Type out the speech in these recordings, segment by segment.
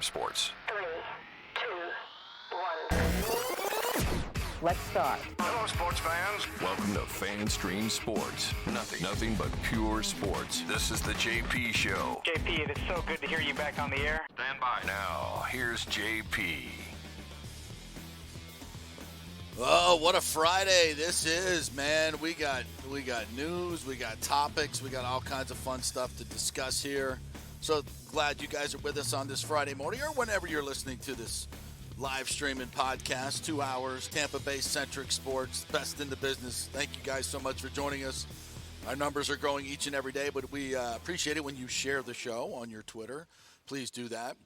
Stream Sports. 3, 2, 1. Let's start. Hello, sports fans. Welcome to Fan Stream Sports. Nothing but pure sports. This is the JP Show. JP, it is so good to hear you back on the air. Stand by. Now, here's JP. Oh, what a Friday this is, man. We got news, we got topics, we got all kinds of fun stuff to discuss here. So glad you guys are with us on this Friday morning or whenever you're listening to this live streaming podcast. 2 hours, Tampa Bay centric sports, best in the business. Thank you guys so much for joining us. Our numbers are growing each and every day, but we appreciate it when you share the show on your Twitter. Please do that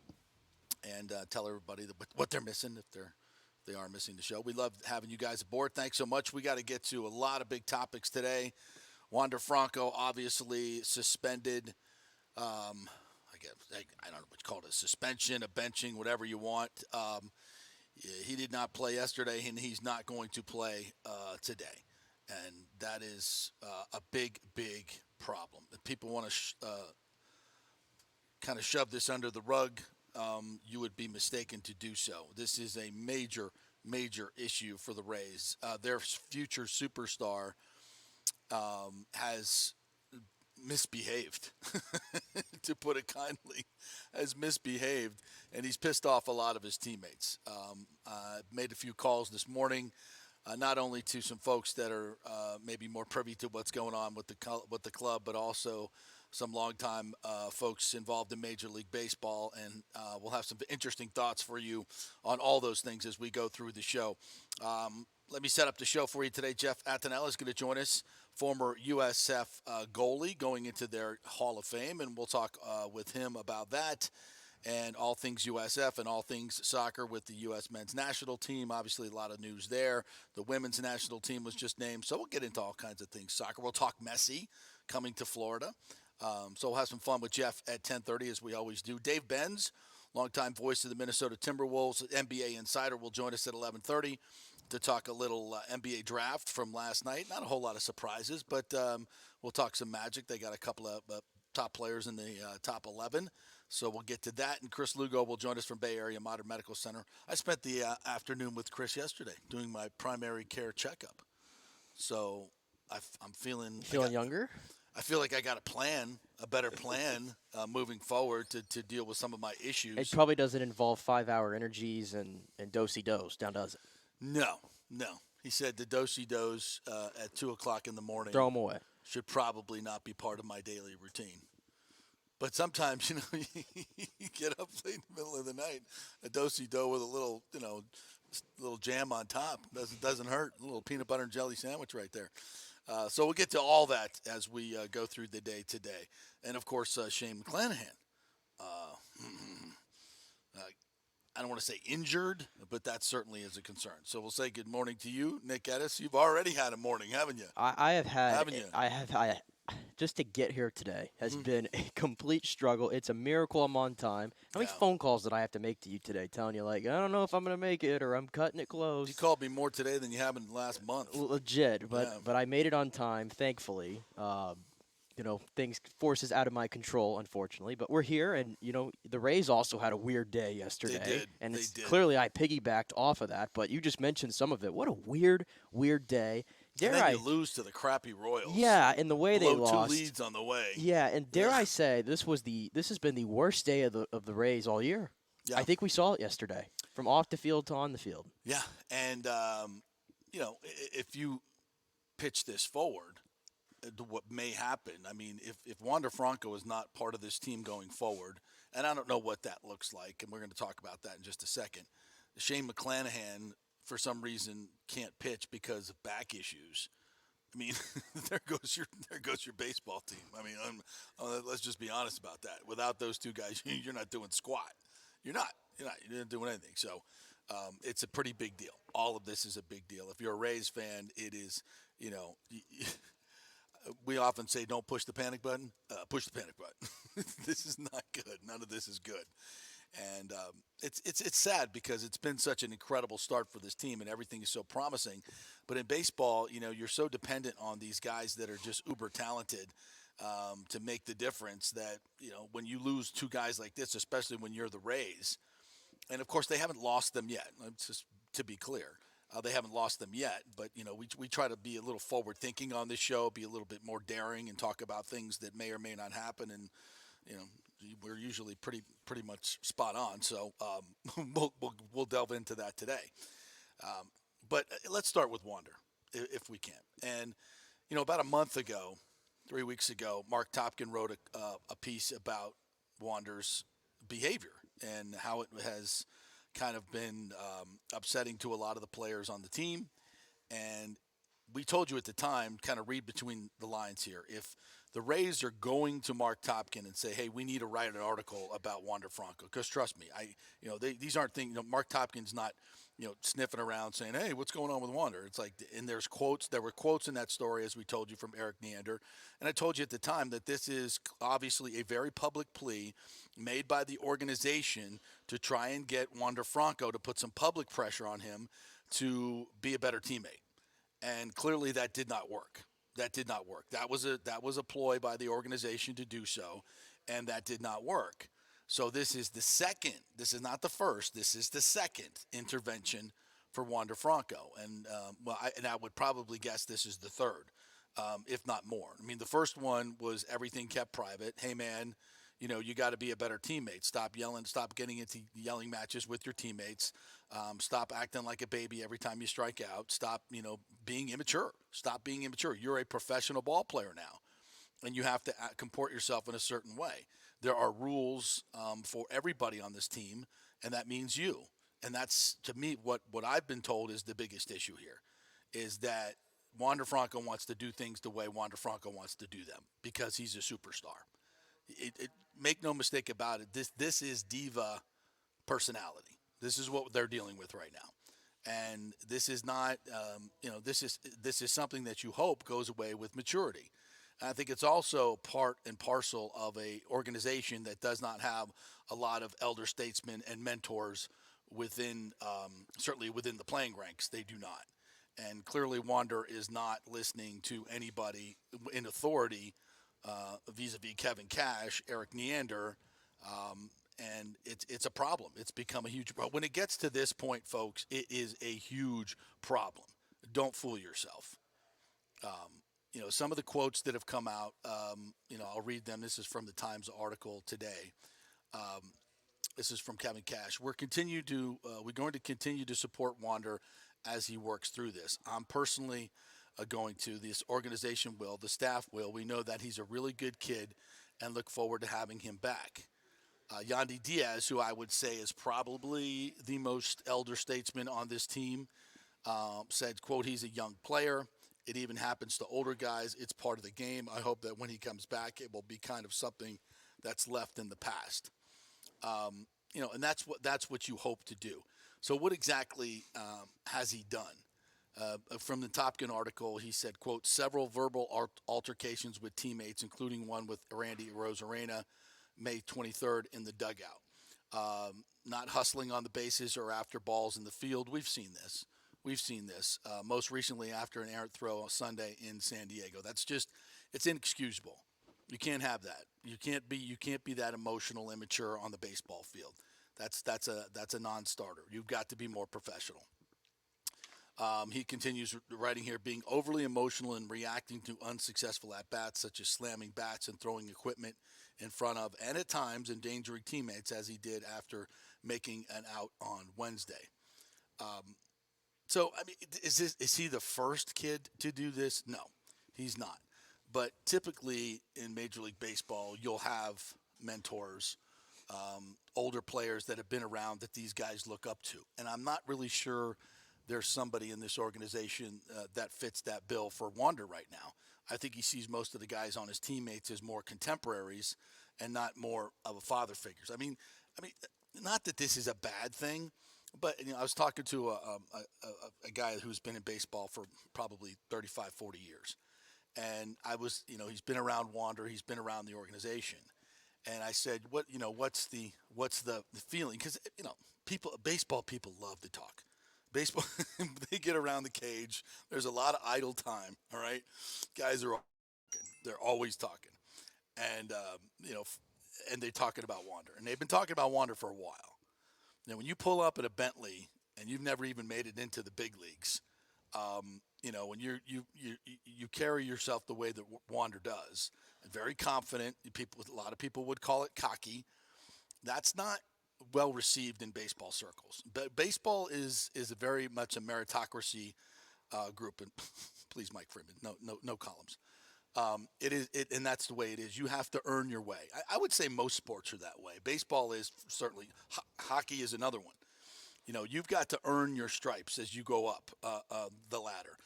and tell everybody what they're missing if they are missing the show. We love having you guys aboard. Thanks so much. We got to get to a lot of big topics today. Wander Franco obviously suspended. I don't know what you call it, a suspension, a benching, whatever you want. He did not play yesterday, and he's not going to play today. And that is a big, big problem. If people want to kind of shove this under the rug, you would be mistaken to do so. This is a major, major issue for the Rays. Their future superstar has misbehaved, to put it kindly, has misbehaved, and he's pissed off a lot of his teammates. I made a few calls this morning, not only to some folks that are maybe more privy to what's going on with the club, but also some longtime folks involved in Major League Baseball, and we'll have some interesting thoughts for you on all those things as we go through the show. Let me set up the show for you today. Jeff Attanella is going to join us, former USF goalie going into their Hall of Fame, and we'll talk with him about that and all things USF and all things soccer with the U.S. men's national team. Obviously, a lot of news there. The women's national team was just named, so we'll get into all kinds of things soccer. We'll talk Messi coming to Florida. So we'll have some fun with Jeff at 10:30, as we always do. Dave Benz, longtime voice of the Minnesota Timberwolves, NBA insider, will join us at 11:30 to talk a little NBA draft from last night. Not a whole lot of surprises, but we'll talk some Magic. They got a couple of top players in the top 11, so we'll get to that. And Chris Lugo will join us from Bay Area Modern Medical Center. I spent the afternoon with Chris yesterday doing my primary care checkup, so I'm feeling younger. I feel like I got a better plan moving forward to deal with some of my issues. It probably doesn't involve 5-hour energies and do-si-dos, now does it? No. He said the do-si-dos at 2 o'clock in the morning. Throw them away. Should probably not be part of my daily routine. But sometimes, you get up late in the middle of the night, a do-si-do with a little, little jam on top. Doesn't hurt. A little peanut butter and jelly sandwich right there. So we'll get to all that as we go through the day today. And, of course, Shane McClanahan. I don't want to say injured, but that certainly is a concern. So we'll say good morning to you, Nick Edis. You've already had a morning, haven't you? I have had. Haven't you? I have. Just to get here today has been a complete struggle. It's a miracle I'm on time. How many phone calls did I have to make to you today telling you, I don't know if I'm going to make it or I'm cutting it close? You called me more today than you have in the last month. Legit, but I made it on time, thankfully. Things forces out of my control, unfortunately. But we're here, and, the Rays also had a weird day yesterday. They did. And Clearly I piggybacked off of that, but you just mentioned some of it. What a weird, weird day. And then you lose to the crappy Royals. Yeah, and the way they lost. 2 leads on the way. Yeah, and dare I say, this has been the worst day of the Rays all year. Yeah. I think we saw it yesterday, from off the field to on the field. Yeah, and if you pitch this forward, what may happen. I mean, if Wander Franco is not part of this team going forward, and I don't know what that looks like, and we're going to talk about that in just a second. Shane McClanahan, for some reason, can't pitch because of back issues. I mean, there goes your baseball team. I mean, let's just be honest about that. Without those two guys, you're not doing squat. You're not doing anything. So it's a pretty big deal. All of this is a big deal. If you're a Rays fan, it is, we often say don't push the panic button. Push the panic button. This is not good. None of this is good. And it's sad because it's been such an incredible start for this team and everything is so promising. But in baseball, you're so dependent on these guys that are just uber talented to make the difference that, when you lose two guys like this, especially when you're the Rays, and of course they haven't lost them yet. Just to be clear, they haven't lost them yet. But we try to be a little forward thinking on this show, be a little bit more daring, and talk about things that may or may not happen. And we're usually pretty much spot on. So we'll delve into that today. But let's start with Wander, if we can. And about a month ago, 3 weeks ago, Mark Topkin wrote a piece about Wander's behavior and how it has kind of been upsetting to a lot of the players on the team. And we told you at the time, kind of read between the lines here. If the Rays are going to Mark Topkin and say, "Hey, we need to write an article about Wander Franco," because trust me, these aren't things. Mark Topkin's not, sniffing around saying, "Hey, what's going on with Wander?" It's like, and there were quotes in that story, as we told you, from Eric Neander, and I told you at the time that this is obviously a very public plea made by the organization to try and get Wander Franco to put some public pressure on him to be a better teammate. And clearly that did not work. That was a ploy by the organization to do so, and that did not work. So this is the second. This is not the first. This is the second intervention for Wander Franco. And I would probably guess this is the third, if not more. I mean, the first one was everything kept private. Hey, man, you got to be a better teammate. Stop yelling. Stop getting into yelling matches with your teammates. Stop acting like a baby every time you strike out. Stop, being immature. Stop being immature. You're a professional ball player now, and you have to comport yourself in a certain way. There are rules for everybody on this team, and that means you. And that's, to me, what I've been told is the biggest issue here, is that Wander Franco wants to do things the way Wander Franco wants to do them because he's a superstar. Make no mistake about it. This is diva personality. This is what they're dealing with right now, and this is not. This is something that you hope goes away with maturity. And I think it's also part and parcel of a organization that does not have a lot of elder statesmen and mentors within, certainly within the playing ranks. They do not, and clearly Wander is not listening to anybody in authority. Vis-a-vis Kevin Cash, Eric Neander, and it's a problem. It's become a huge problem. When it gets to this point, folks, it is a huge problem. Don't fool yourself. Some of the quotes that have come out, I'll read them. This is from the Times article today. This is from Kevin Cash. We're going to continue to support Wander as he works through this. I'm personally going to. This organization will. The staff will. We know that he's a really good kid and look forward to having him back. Yandy Diaz, who I would say is probably the most elder statesman on this team, said, quote, "He's a young player. It even happens to older guys. It's part of the game. I hope that when he comes back, it will be kind of something that's left in the past." And that's what you hope to do. So what exactly has he done? From the Topkin article, he said, quote, "Several verbal altercations with teammates, including one with Randy Rosarena, May 23rd in the dugout. Not hustling on the bases or after balls in the field. We've seen this. Most recently after an errant throw on Sunday in San Diego. It's inexcusable. You can't have that. You can't be that emotional, immature on the baseball field. That's a non-starter. You've got to be more professional." He continues writing here, "Being overly emotional and reacting to unsuccessful at-bats, such as slamming bats and throwing equipment in front of, and at times endangering teammates, as he did after making an out on Wednesday." So, I mean, is he the first kid to do this? No, he's not. But typically in Major League Baseball, you'll have mentors, older players that have been around that these guys look up to. And I'm not really sure there's somebody in this organization that fits that bill for Wander right now. I think he sees most of the guys on his teammates as more contemporaries and not more of a father figures. I mean, not that this is a bad thing, but I was talking to a guy who's been in baseball for probably 35, 40 years. And he's been around Wander, he's been around the organization. And I said, what's the feeling? Because, baseball people love to talk. Baseball, they get around the cage. There's a lot of idle time, all right? Guys they're always talking. and and they're talking about Wander, and they've been talking about Wander for a while. Now, when you pull up in a Bentley and you've never even made it into the big leagues, when you carry yourself the way that Wander does, very confident. A lot of people would call it cocky. That's not well received in baseball circles. But baseball is very much a meritocracy group. And please, Mike Freeman, no columns. It is, and that's the way it is. You have to earn your way. I would say most sports are that way. Baseball is certainly. Hockey is another one. You've got to earn your stripes as you go up the ladder.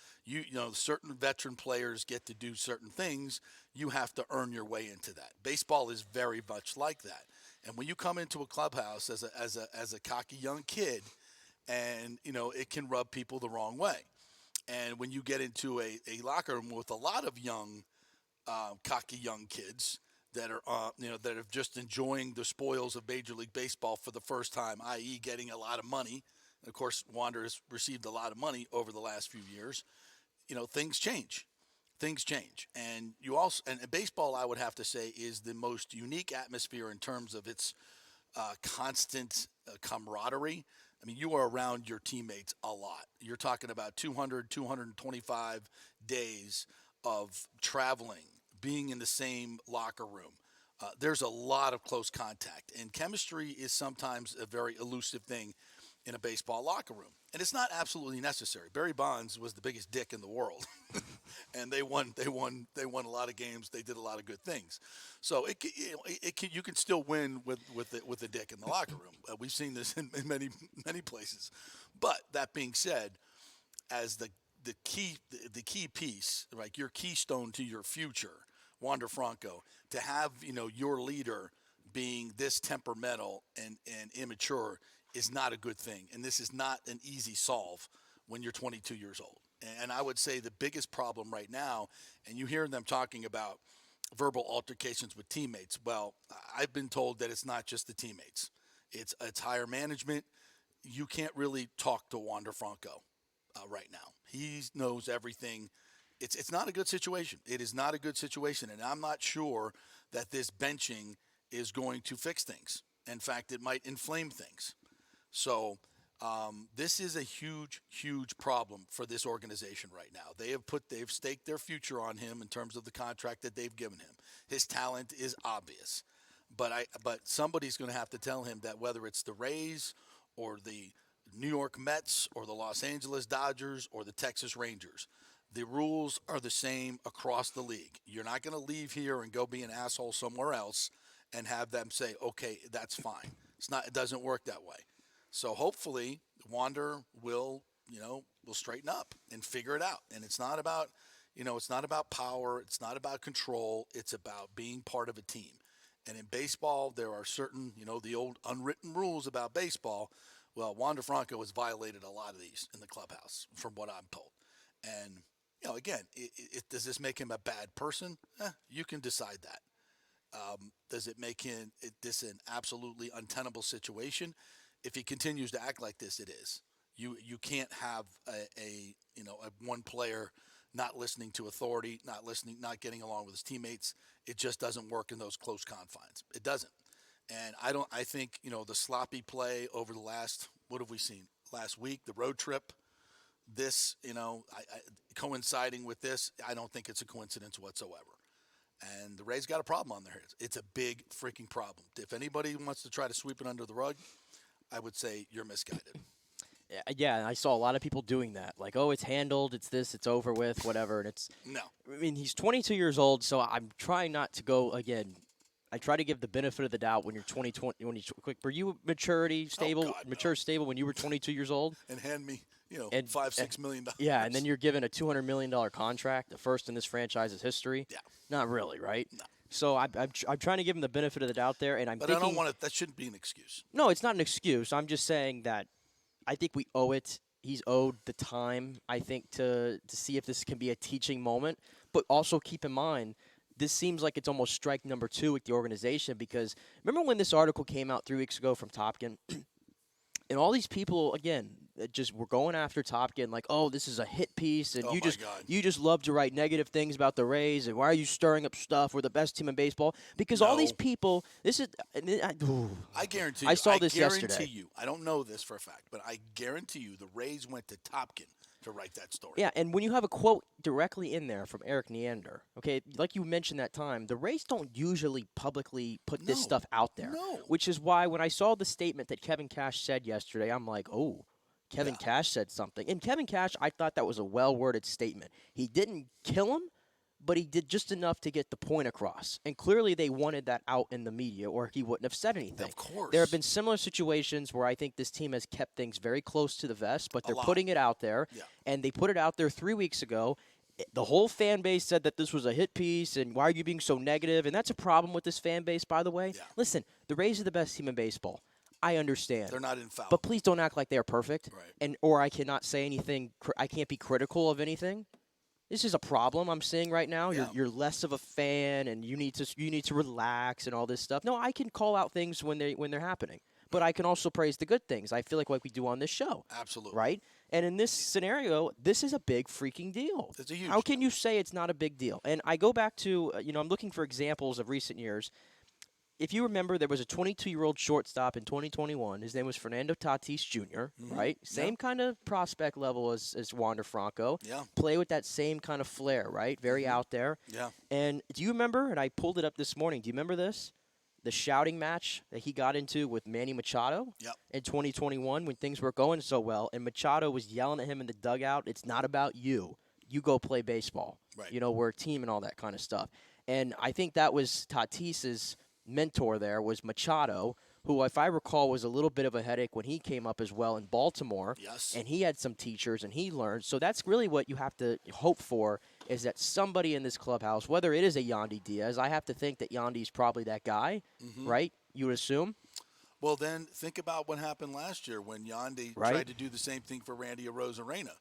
Certain veteran players get to do certain things. You have to earn your way into that. Baseball is very much like that. And when you come into a clubhouse as a cocky young kid, and it can rub people the wrong way. And when you get into a locker room with a lot of young, cocky young kids that are that are just enjoying the spoils of Major League Baseball for the first time, i.e., getting a lot of money. And of course, Wander has received a lot of money over the last few years. Things change. Things change, and baseball, I would have to say, is the most unique atmosphere in terms of its constant camaraderie. I mean, you are around your teammates a lot. You're talking about 200, 225 days of traveling, being in the same locker room. There's a lot of close contact, and chemistry is sometimes a very elusive thing in a baseball locker room. And it's not absolutely necessary. Barry Bonds was the biggest dick in the world, and they won a lot of games. They did a lot of good things. So you can still win with a dick in the locker room. We've seen this in many places. But that being said, as the key piece, like your keystone to your future, Wander Franco, to have your leader being this temperamental and immature is not a good thing. And this is not an easy solve when you're 22 years old. And I would say the biggest problem right now, and you hear them talking about verbal altercations with teammates. Well, I've been told that it's not just the teammates. It's higher management. You can't really talk to Wander Franco right now. He knows everything. It's not a good situation. It is not a good situation. And I'm not sure that this benching is going to fix things. In fact, it might inflame things. So this is a huge, huge problem for this organization right now. They've staked their future on him in terms of the contract that they've given him. His talent is obvious, but somebody's going to have to tell him that whether it's the Rays or the New York Mets or the Los Angeles Dodgers or the Texas Rangers, the rules are the same across the league. You're not going to leave here and go be an asshole somewhere else and have them say, okay, that's fine. It doesn't work that way. So hopefully Wander will straighten up and figure it out. And it's not about power. It's not about control. It's about being part of a team. And in baseball, there are certain, the old unwritten rules about baseball. Well, Wander Franco has violated a lot of these in the clubhouse, from what I'm told. And, again, does this make him a bad person? You can decide that. Does it make this an absolutely untenable situation? If he continues to act like this, it is. You can't have a one player not listening to authority, not getting along with his teammates. It just doesn't work in those close confines. It doesn't. And I think the sloppy play over the last, what have we seen last week, the road trip, this, coinciding with this, I don't think it's a coincidence whatsoever. And the Rays got a problem on their hands. It's a big freaking problem. If anybody wants to try to sweep it under the rug, I would say you're misguided. Yeah, and I saw a lot of people doing that. Like, oh, it's handled, it's this, it's over with, whatever. And it's no. I mean, he's 22 years old, so I'm trying not to go again. I try to give the benefit of the doubt when you're 20. Were you stable when you were 22 years old? And hand me, $5-6 million. Yeah, and then you're given a $200 million contract, the first in this franchise's history. Yeah. Not really, right? No. So I'm trying to give him the benefit of the doubt there, and But I don't want it. That shouldn't be an excuse. No, it's not an excuse. I'm just saying that I think we owe it. He's owed the time, I think, to see if this can be a teaching moment. But also keep in mind, this seems like it's almost strike number 2 with the organization, because remember when this article came out 3 weeks ago from Topkin? And all these people, again, that just were going after Topkin like, oh, this is a hit piece, and Oh you my God. you just love to write negative things about the Rays, and why are you stirring up stuff? We're the best team in baseball. Because all these No. people, this is, I guarantee you. I saw this guarantee yesterday. you. I don't know this for a fact, but I guarantee you the Rays went to Topkin to write that story. Yeah, and when you have a quote directly in there from Eric Neander, okay, like you mentioned that time, the Rays don't usually publicly put this No. stuff out there. No. Which is why when I saw the statement that Kevin Cash said yesterday, I'm like, oh, Kevin Cash said something. And Kevin Cash, I thought that was a well-worded statement. He didn't kill him, but he did just enough to get the point across. And clearly they wanted that out in the media, or he wouldn't have said anything. Of course. There have been similar situations where I think this team has kept things very close to the vest, but they're putting it out there. Yeah. And they put it out there 3 weeks ago. The whole fan base said that this was a hit piece, and why are you being so negative? And that's a problem with this fan base, by the way. Yeah. Listen, the Rays are the best team in baseball. I understand. They're not infallible. But please don't act like they're perfect. Right. Or I cannot say anything. I can't be critical of anything. This is a problem I'm seeing right now. Yeah. You're less of a fan, and you need to relax and all this stuff. No, I can call out things when they're happening, but I can also praise the good things. I feel like we do on this show. Absolutely. Right? And in this scenario, this is a big freaking deal. It's a huge How can you say it's not a big deal? And I go back to, I'm looking for examples of recent years. If you remember, there was a 22-year-old shortstop in 2021. His name was Fernando Tatis Jr., right? Same kind of prospect level as Wander Franco. Yeah. Play with that same kind of flair, right? Very out there. Yeah. And do you remember, and I pulled it up this morning, do you remember this? The shouting match that he got into with Manny Machado in 2021 when things were going so well, and Machado was yelling at him in the dugout, it's not about you. You go play baseball. Right. We're a team and all that kind of stuff. And I think that was Tatis's mentor there was Machado, who, if I recall, was a little bit of a headache when he came up as well in Baltimore. Yes. And he had some teachers, and he learned. So that's really what you have to hope for, is that somebody in this clubhouse, whether it is a Yandy Diaz, I have to think that Yandy's probably that guy, right? You would assume? Well, then think about what happened last year when Yandy tried to do the same thing for Randy Arozarena.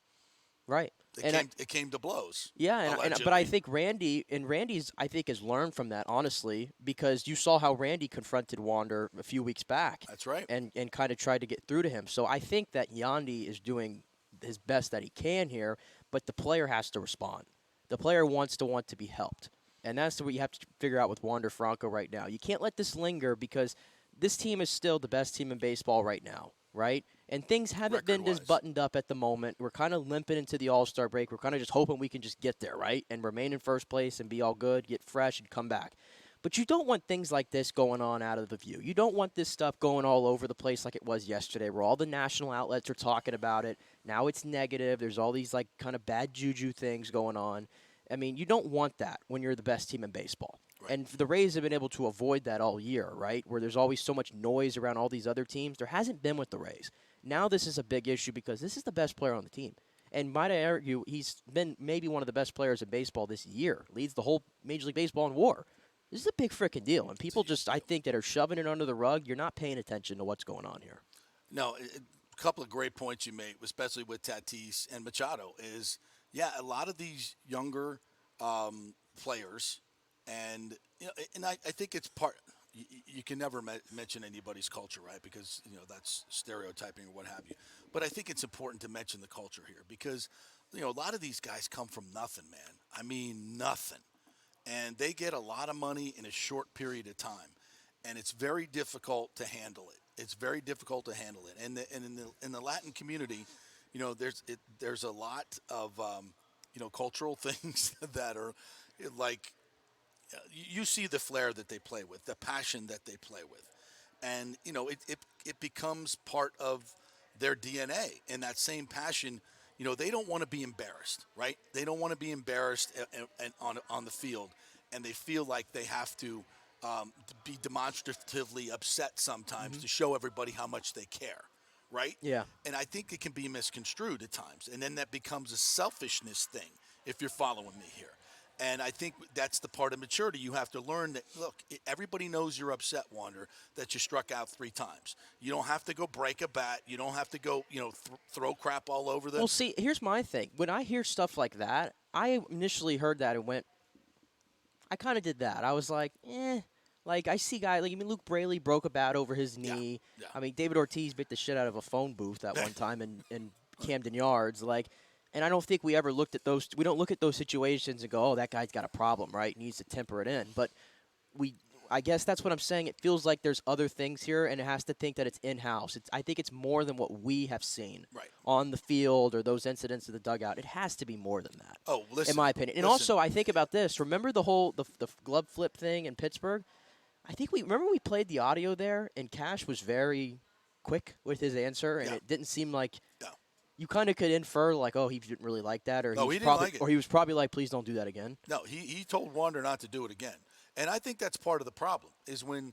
Right. It came to blows. Yeah, but I think Randy's I think has learned from that, honestly, because you saw how Randy confronted Wander a few weeks back. That's right. And kind of tried to get through to him. So I think that Yandy is doing his best that he can here, but the player has to respond. The player wants to be helped. And that's what you have to figure out with Wander Franco right now. You can't let this linger because this team is still the best team in baseball right now, right? And things haven't been as buttoned up at the moment. We're kind of limping into the All-Star break. We're kind of just hoping we can just get there, right? And remain in first place and be all good, get fresh, and come back. But you don't want things like this going on out of the view. You don't want this stuff going all over the place like it was yesterday, where all the national outlets are talking about it. Now it's negative. There's all these like kind of bad juju things going on. I mean, you don't want that when you're the best team in baseball. Right. And the Rays have been able to avoid that all year, right? Where there's always so much noise around all these other teams. There hasn't been with the Rays. Now this is a big issue because this is the best player on the team. And might I argue, he's been maybe one of the best players in baseball this year. Leads the whole Major League Baseball in WAR. This is a big freaking deal. And people just, I think, that are shoving it under the rug, you're not paying attention to what's going on here. No, a couple of great points you made, especially with Tatis and Machado, is, a lot of these younger players, and I think it's part. You can never mention anybody's culture, right? Because that's stereotyping or what have you. But I think it's important to mention the culture here because a lot of these guys come from nothing, man. I mean nothing, and they get a lot of money in a short period of time, and it's very difficult to handle it. It's very difficult to handle it, and in the Latin community, there's a lot of cultural things that are like. You see the flair that they play with, the passion that they play with. And, it becomes part of their DNA. And that same passion, they don't want to be embarrassed, right? They don't want to be embarrassed on the field. And they feel like they have to be demonstratively upset sometimes to show everybody how much they care, right? Yeah. And I think it can be misconstrued at times. And then that becomes a selfishness thing, if you're following me here. And I think that's the part of maturity. You have to learn that, look, everybody knows you're upset, Wander, that you struck out 3 times. You don't have to go break a bat. You don't have to go, throw crap all over them. Well, see, here's my thing. When I hear stuff like that, I initially heard that and went, I kind of did that. I was like, Like, I see guys, like, Luke Braley broke a bat over his knee. Yeah. I mean, David Ortiz bit the shit out of a phone booth at one time in Camden Yards. Like, and I don't think we ever looked at those. We don't look at those situations and go, oh, that guy's got a problem, right? He needs to temper it in. But I guess that's what I'm saying. It feels like there's other things here, and it has to think that it's in-house. I think it's more than what we have seen on the field or those incidents in the dugout. It has to be more than that, in my opinion. And also, I think about this. Remember the whole the glove flip thing in Pittsburgh? I think we played the audio there, and Cash was very quick with his answer, and it didn't seem like you kind of could infer like, oh, he didn't really like that, or he was probably like, please don't do that again. No, he told Wander not to do it again. And I think that's part of the problem is when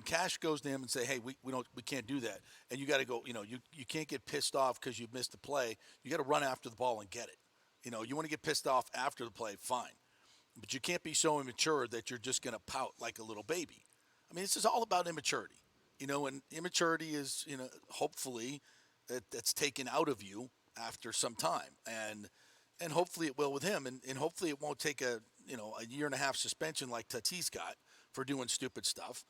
Cash goes to him and say, hey, we can't do that, and you got to go, you can't get pissed off because you missed the play. You got to run after the ball and get it. You want to get pissed off after the play, fine, but you can't be so immature that you're just going to pout like a little baby. I mean, this is all about immaturity, and immaturity is, hopefully that's taken out of you after some time, and hopefully it will with him, and hopefully it won't take a 1.5-year suspension like Tatis got for doing stupid stuff.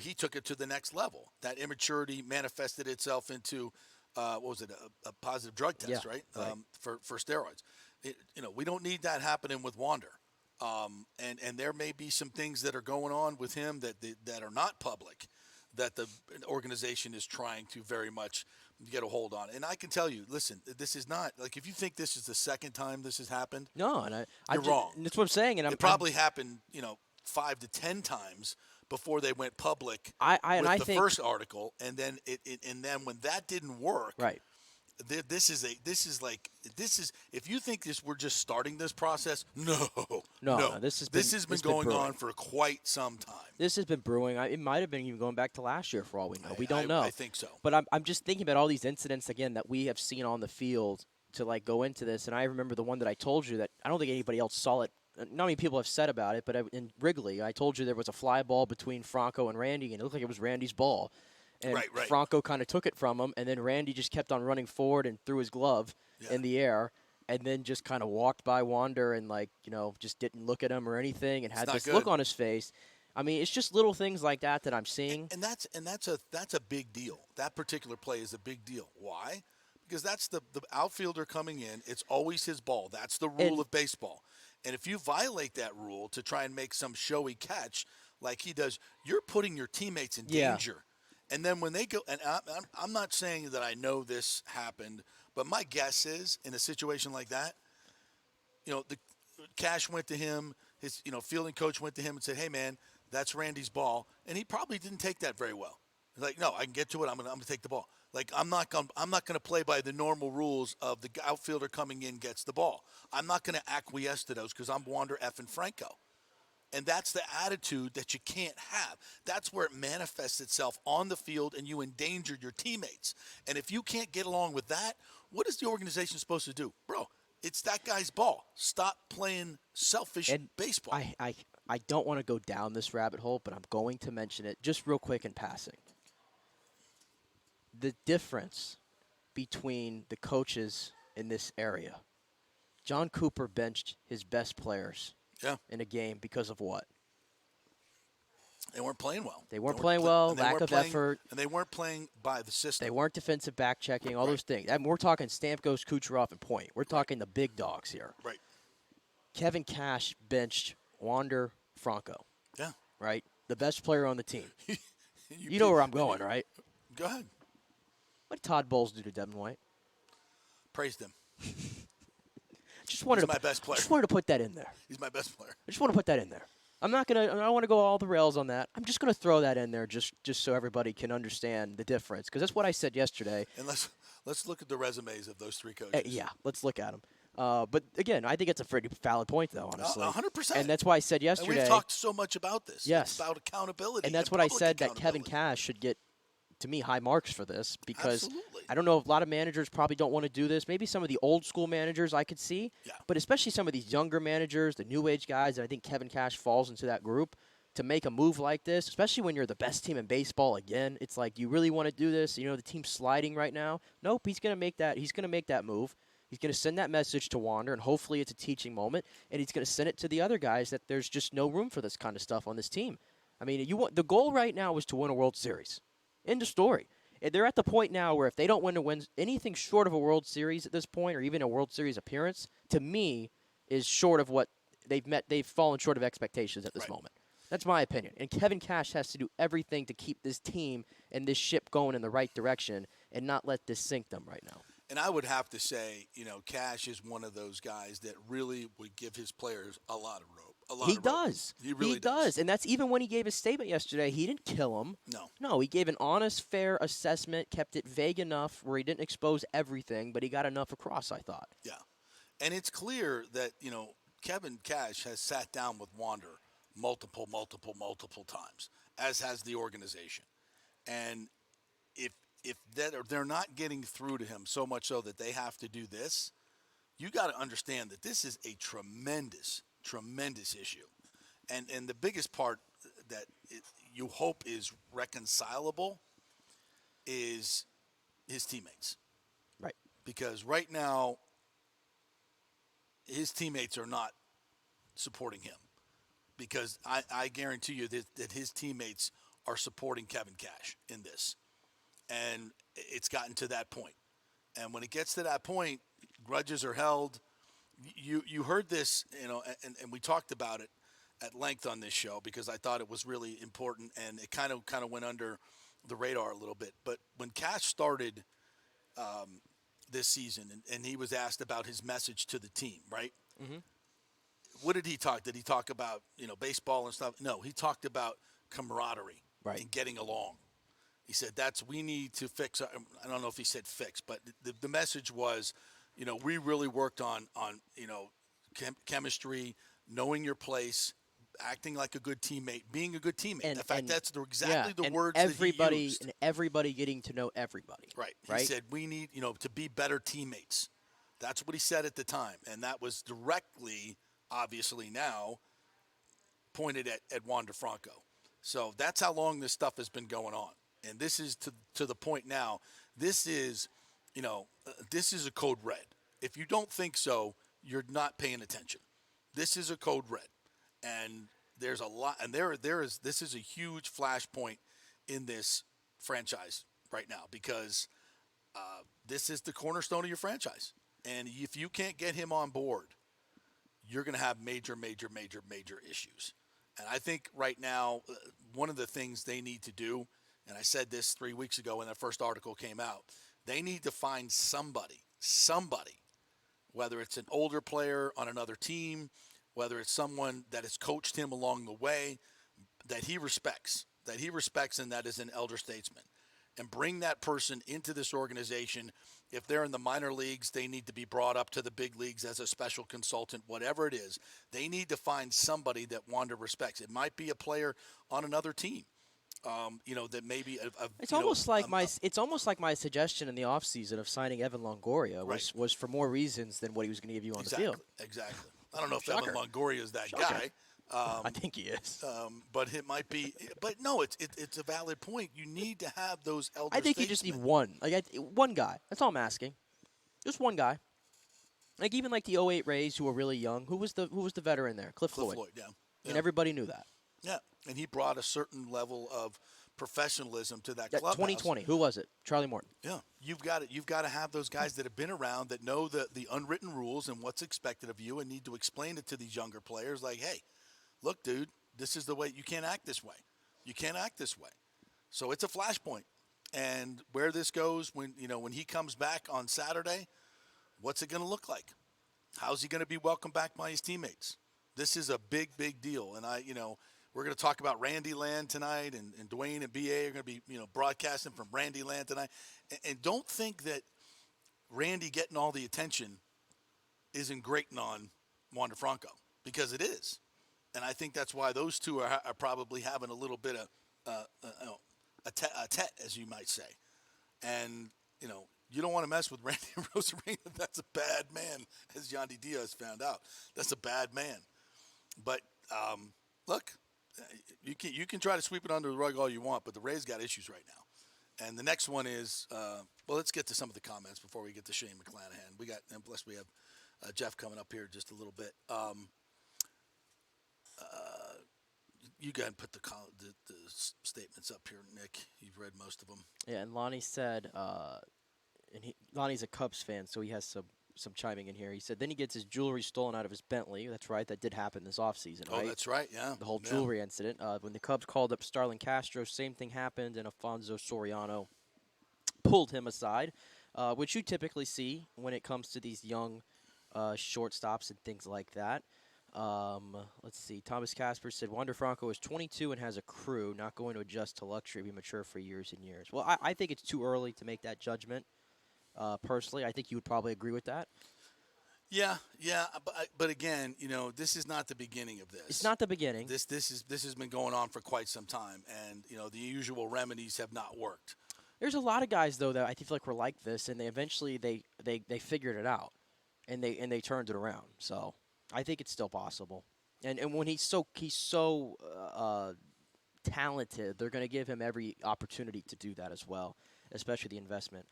He took it to the next level. That immaturity manifested itself into, a positive drug test, right? For steroids. We don't need that happening with Wander. And there may be some things that are going on with him that are not public, that the organization is trying to very much get a hold on. And I can tell you, listen, this is not like if you think this is the second time this has happened. No, and you're wrong. That's what I'm saying. And it probably happened, 5 to 10 times before they went public with the first article, and then and then when that didn't work, right. This is if you think we're just starting this process, no. This has been going on for quite some time. This has been brewing. It might have been even going back to last year for all we know. We don't know. I think so. But I'm just thinking about all these incidents again that we have seen on the field to like go into this. And I remember the one that I told you that I don't think anybody else saw it. Not many people have said about it, but in Wrigley, I told you there was a fly ball between Franco and Randy, and it looked like it was Randy's ball. And Franco kind of took it from him, and then Randy just kept on running forward and threw his glove in the air, and then just kind of walked by Wander and, just didn't look at him or anything and had this look on his face. I mean, it's just little things like that I'm seeing. And that's a big deal. That particular play is a big deal. Why? Because that's the outfielder coming in. It's always his ball. That's the rule of baseball. And if you violate that rule to try and make some showy catch like he does, you're putting your teammates in danger. And then when they go, and I'm not saying that I know this happened, but my guess is in a situation like that, the Cash went to him, his fielding coach went to him and said, "Hey man, that's Randy's ball," and he probably didn't take that very well. He's like, "No, I can get to it. I'm gonna take the ball. Like I'm not gonna play by the normal rules of the outfielder coming in gets the ball. I'm not gonna acquiesce to those because I'm Wander effing Franco." And that's the attitude that you can't have. That's where it manifests itself on the field, and you endanger your teammates. And if you can't get along with that, what is the organization supposed to do? Bro, it's that guy's ball. Stop playing selfish baseball. I don't want to go down this rabbit hole, but I'm going to mention it just real quick in passing. The difference between the coaches in this area. John Cooper benched his best players in a game because of what? They weren't playing well. They weren't playing well, lack of effort. And they weren't playing by the system. They weren't defensive back checking, all those things. I mean, we're talking Stamkos, Kucherov, and Point. We're talking the big dogs here. Right. Kevin Cash benched Wander Franco. Yeah. Right? The best player on the team. you know where I'm going, right? Go ahead. What did Todd Bowles do to Devin White? Praised him. He's my best player. Just wanted to put that in there. He's my best player. I just want to put that in there. I don't want to go all the rails on that. I'm just going to throw that in there just so everybody can understand the difference. Because that's what I said yesterday. And let's look at the resumes of those three coaches. Yeah, let's look at them. But, again, I think it's a pretty valid point, though, honestly. 100%. And that's why I said yesterday. And we've talked so much about this. Yes. It's about accountability. And that's what I said, that Kevin Cash should get, to me, high marks for this. Because Absolutely. I don't know if a lot of managers probably don't want to do this. Maybe some of the old school managers I could see. Yeah. But especially some of these younger managers, the new age guys, and I think Kevin Cash falls into that group, to make a move like this, especially when you're the best team in baseball again. It's like, you really want to do this? The team's sliding right now. Nope, he's going to make that. He's going to make that move. He's going to send that message to Wander, and hopefully it's a teaching moment, and he's going to send it to the other guys that there's just no room for this kind of stuff on this team. I mean, the goal right now is to win a World Series. End of story. And they're at the point now where if they don't win anything short of a World Series at this point, or even a World Series appearance, to me, is short of what they've fallen short of expectations at this moment. That's my opinion. And Kevin Cash has to do everything to keep this team and this ship going in the right direction and not let this sink them right now. And I would have to say, Cash is one of those guys that really would give his players a lot of rope. He does. He really does. And that's even when he gave his statement yesterday. He didn't kill him. No, he gave an honest, fair assessment, kept it vague enough where he didn't expose everything, but he got enough across, I thought. Yeah. And it's clear that, Kevin Cash has sat down with Wander multiple times, as has the organization. And if they're not getting through to him so much so that they have to do this, you got to understand that this is a tremendous issue. And the biggest part that you hope is reconcilable is his teammates. Right. Because right now, his teammates are not supporting him. Because I guarantee you that his teammates are supporting Kevin Cash in this. And it's gotten to that point. And when it gets to that point, grudges are held. You heard this, and we talked about it at length on this show because I thought it was really important, and it kind of went under the radar a little bit. But when Cash started this season, and he was asked about his message to the team, right? Mm-hmm. What did he talk? Did he talk about baseball and stuff? No, he talked about camaraderie and getting along. He said we need to fix. I don't know if he said fix, but the message was, we really worked on chemistry, knowing your place, acting like a good teammate, being a good teammate. In fact, that's exactly the words that he used. And everybody getting to know everybody. Right. He said we need to be better teammates. That's what he said at the time, and that was directly, obviously now, pointed at Wander Franco. So that's how long this stuff has been going on. And this is to the point now. This is, this is a code red. If you don't think so, you're not paying attention. This is a code red, and there's a lot. And this is a huge flashpoint in this franchise right now because this is the cornerstone of your franchise. And if you can't get him on board, you're going to have major issues. And I think right now, one of the things they need to do. And I said this 3 weeks ago when that first article came out, they need to find somebody, whether it's an older player on another team, whether it's someone that has coached him along the way, that he respects and that is an elder statesman, and bring that person into this organization. If they're in the minor leagues, they need to be brought up to the big leagues as a special consultant, whatever it is. They need to find somebody that Wander respects. It might be a player on another team. That maybe it's almost like my suggestion in the offseason of signing Evan Longoria was for more reasons than what he was going to give you on the field. Exactly. I don't know if Evan Longoria is that guy. I think he is. But it might be. But no, it's a valid point. You need to have those elder I think statesmen. you just need one. One guy. That's all I'm asking. Just one guy. Like even like the 08 Rays who were really young. Who was the veteran there? Cliff Floyd. Yeah. And everybody knew that. Yeah, and he brought a certain level of professionalism to that clubhouse. 2020. Who was it? Charlie Morton. Yeah, you've got to have those guys that have been around that know the unwritten rules and what's expected of you, and need to explain it to these younger players. Like, hey, look, dude, this is the way. You can't act this way. You can't act this way. So it's a flashpoint, and where this goes when he comes back on Saturday, what's it going to look like? How's he going to be welcomed back by his teammates? This is a big deal, and we're going to talk about Randy Land tonight, and Dwayne and BA are going to be, broadcasting from Randy Land tonight. And don't think that Randy getting all the attention isn't grating on Wander Franco, because it is. And I think that's why those two are probably having a little bit of a tete, as you might say. And, you don't want to mess with Randy Rosarina. That's a bad man, as Yandy Diaz found out. That's a bad man. But, look, you can try to sweep it under the rug all you want, but the Rays got issues right now. And the next one is, well, let's get to some of the comments before we get to Shane McClanahan. And plus we have Jeff coming up here just a little bit. You go ahead and put the statements up here, Nick. You've read most of them. Yeah, and Lonnie said, Lonnie's a Cubs fan, so he has some chiming in here. He said, then he gets his jewelry stolen out of his Bentley. That's right. That did happen this offseason, right? Oh, that's right, yeah. The whole jewelry incident. When the Cubs called up Starlin Castro, same thing happened, and Alfonso Soriano pulled him aside, which you typically see when it comes to these young shortstops and things like that. Let's see. Thomas Casper said, Wander Franco is 22 and has a crew, not going to adjust to luxury, be mature for years and years. Well, I think it's too early to make that judgment. Personally, I think you would probably agree with that. Yeah, but again, this is not the beginning of this. It's not the beginning. This has been going on for quite some time, and the usual remedies have not worked. There's a lot of guys though that I feel like were like this, and they eventually they figured it out, and they turned it around. So I think it's still possible. And when he's so talented, they're going to give him every opportunity to do that as well, especially the investment.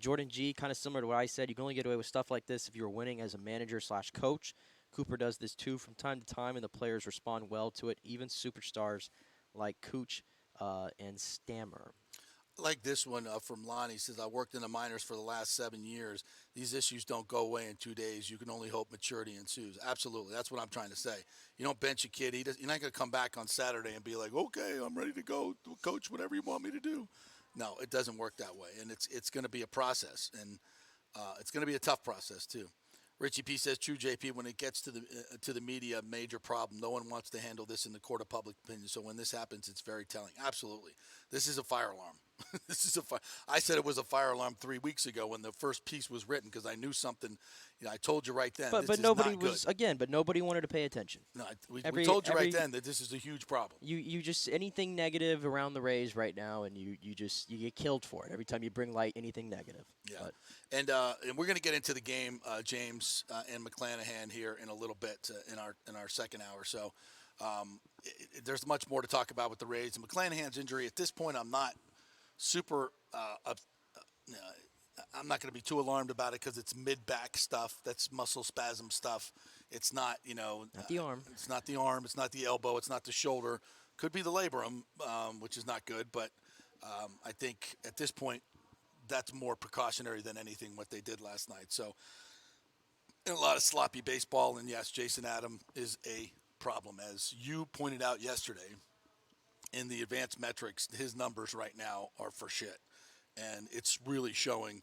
Jordan G, kind of similar to what I said, you can only get away with stuff like this if you're winning as a manager/coach. Cooper does this too from time to time, and the players respond well to it, even superstars like Cooch and Stammer. Like this one from Lonnie, says, I worked in the minors for the last 7 years. These issues don't go away in 2 days. You can only hope maturity ensues. Absolutely. That's what I'm trying to say. You don't bench a kid. You're not going to come back on Saturday and be like, okay, I'm ready to go. Coach, whatever you want me to do. No, it doesn't work that way. And it's going to be a process. And it's going to be a tough process, too. Richie P says, true, JP, when it gets to the media, major problem. No one wants to handle this in the court of public opinion. So when this happens, it's very telling. Absolutely. This is a fire alarm. I said it was a fire alarm 3 weeks ago when the first piece was written because I knew something. I told you right then. But nobody was good. Again. But nobody wanted to pay attention. No, we told you right then that this is a huge problem. You just anything negative around the Rays right now, and you get killed for it every time you bring light anything negative. Yeah, and we're going to get into the game, James and McClanahan here in a little bit in our second hour. So there's much more to talk about with the Rays and McClanahan's injury. At this point, I'm not super I'm not going to be too alarmed about it because it's mid-back stuff. That's muscle spasm stuff. It's not, not the arm. It's not the arm. It's not the elbow. It's not the shoulder. Could be the labrum, which is not good. But I think at this point, that's more precautionary than anything what they did last night. So a lot of sloppy baseball. And, yes, Jason Adam is a problem. As you pointed out yesterday, in the advanced metrics, his numbers right now are for shit. And it's really showing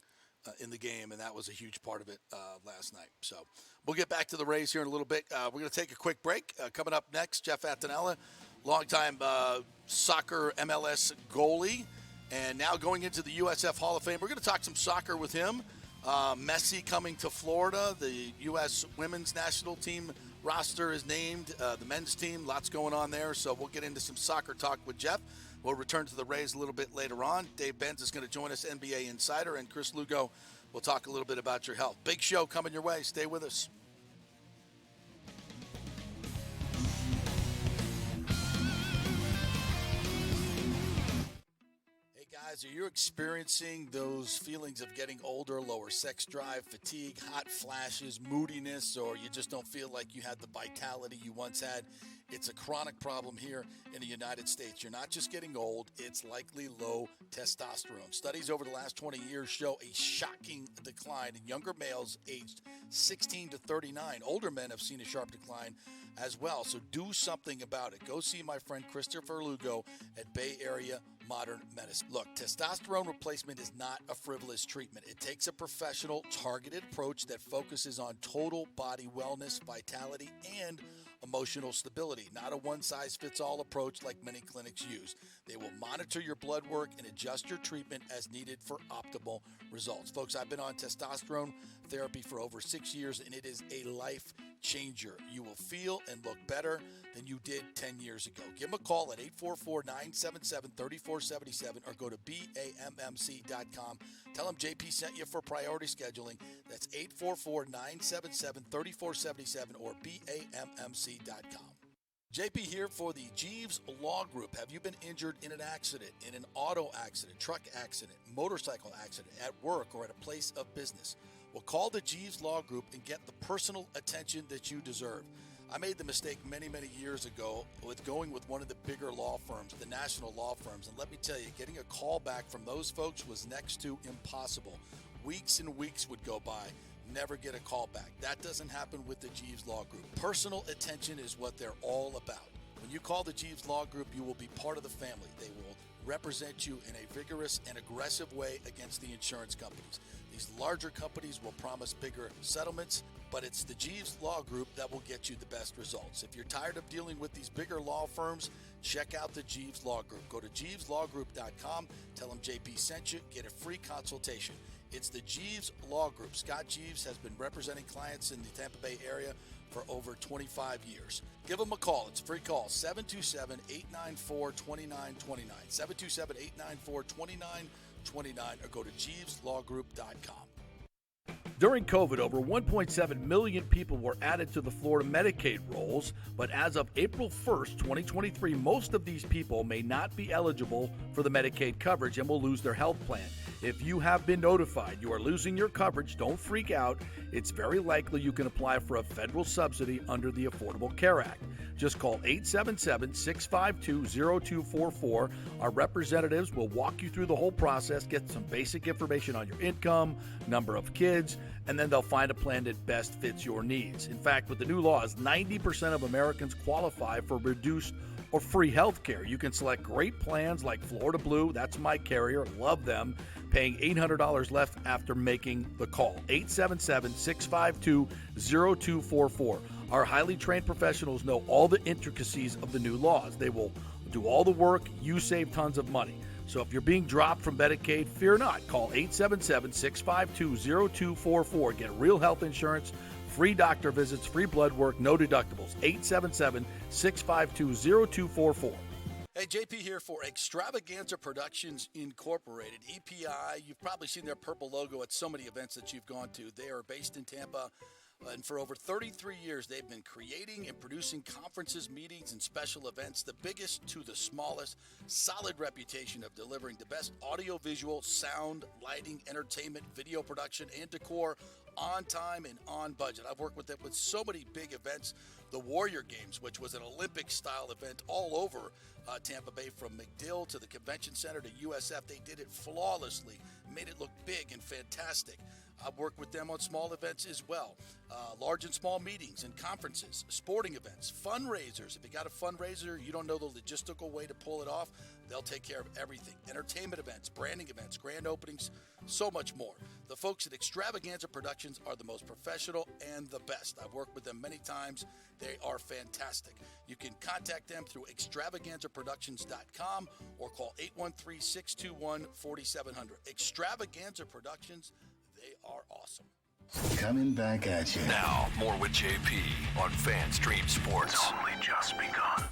in the game, and that was a huge part of it last night. So we'll get back to the Rays here in a little bit. We're going to take a quick break. Coming up next, Jeff Attanella, longtime soccer MLS goalie, and now going into the USF Hall of Fame. We're going to talk some soccer with him. Messi coming to Florida. The U.S. women's national team roster is named. The men's team, lots going on there. So we'll get into some soccer talk with Jeff. We'll return to the Rays a little bit later on. Dave Benz is going to join us, NBA Insider, and Chris Lugo will talk a little bit about your health. Big show coming your way. Stay with us. Hey guys, are you experiencing those feelings of getting older, lower sex drive, fatigue, hot flashes, moodiness, or you just don't feel like you had the vitality you once had? It's a chronic problem here in the United States. You're not just getting old, it's likely low testosterone. Studies over the last 20 years show a shocking decline in younger males aged 16 to 39. Older men have seen a sharp decline as well, so do something about it. Go see my friend Christopher Lugo at Bay Area Modern Medicine. Look, testosterone replacement is not a frivolous treatment. It takes a professional, targeted approach that focuses on total body wellness, vitality, and emotional stability, not a one-size-fits-all approach like many clinics use. They will monitor your blood work and adjust your treatment as needed for optimal results. Folks, I've been on testosterone therapy for over 6 years, and it is a life changer. You will feel and look better than you did 10 years ago. Give them a call at 844-977-3477 or go to BAMMC.com. Tell them JP sent you for priority scheduling. That's 844-977-3477 or BAMMC.com. JP here for the Jeeves Law Group. Have you been injured in an accident, in an auto accident, truck accident, motorcycle accident, at work, or at a place of business? Well, call the Jeeves Law Group and get the personal attention that you deserve. I made the mistake many, many years ago with going with one of the bigger law firms, the national law firms. And let me tell you, getting a call back from those folks was next to impossible. Weeks and weeks would go by. Never get a call back. That doesn't happen with the Jeeves Law Group. Personal attention is what they're all about. When you call the Jeeves Law Group, you will be part of the family. They will represent you in a vigorous and aggressive way against the insurance companies. These larger companies will promise bigger settlements, but it's the Jeeves Law Group that will get you the best results. If you're tired of dealing with these bigger law firms, check out the Jeeves Law Group. Go to JeevesLawGroup.com, tell them JP sent you, get a free consultation. It's the Jeeves Law Group. Scott Jeeves has been representing clients in the Tampa Bay area for over 25 years. Give them a call. It's a free call, 727-894-2929, 727-894-2929, or go to JeevesLawGroup.com. During COVID, over 1.7 million people were added to the Florida Medicaid rolls, but as of April 1st, 2023, most of these people may not be eligible for the Medicaid coverage and will lose their health plan. If you have been notified you are losing your coverage, don't freak out. It's very likely you can apply for a federal subsidy under the Affordable Care Act. Just call 877-652-0244. Our representatives will walk you through the whole process, get some basic information on your income, number of kids, and then they'll find a plan that best fits your needs. In fact, with the new laws, 90% of Americans qualify for reduced or free health care. You can select great plans like Florida Blue, that's my carrier, love them, paying $800 left after making the call. 877-652-0244. Our highly trained professionals know all the intricacies of the new laws. They will do all the work, you save tons of money. So if you're being dropped from Medicaid, fear not. Call 877-652-0244. Get real health insurance, free doctor visits, free blood work, no deductibles. 877-652-0244. Hey, JP here for Extravaganza Productions Incorporated, EPI. You've probably seen their purple logo at so many events that you've gone to. They are based in Tampa, and for over 33 years, they've been creating and producing conferences, meetings, and special events, the biggest to the smallest. Solid reputation of delivering the best audio-visual, sound, lighting, entertainment, video production, and decor on time and on budget. I've worked with them with so many big events. The Warrior Games, which was an Olympic-style event all over Tampa Bay, from McDill to the Convention Center to USF. They did it flawlessly, made it look big and fantastic. I've worked with them on small events as well, large and small meetings and conferences, sporting events, fundraisers. If you got a fundraiser, you don't know the logistical way to pull it off, they'll take care of everything. Entertainment events, branding events, grand openings, so much more. The folks at Extravaganza Productions are the most professional and the best. I've worked with them many times. They are fantastic. You can contact them through extravaganzaproductions.com or call 813-621-4700. Extravaganza Productions, they are awesome. Coming back at you. Now, more with JP on FanStream Sports. It's only just begun.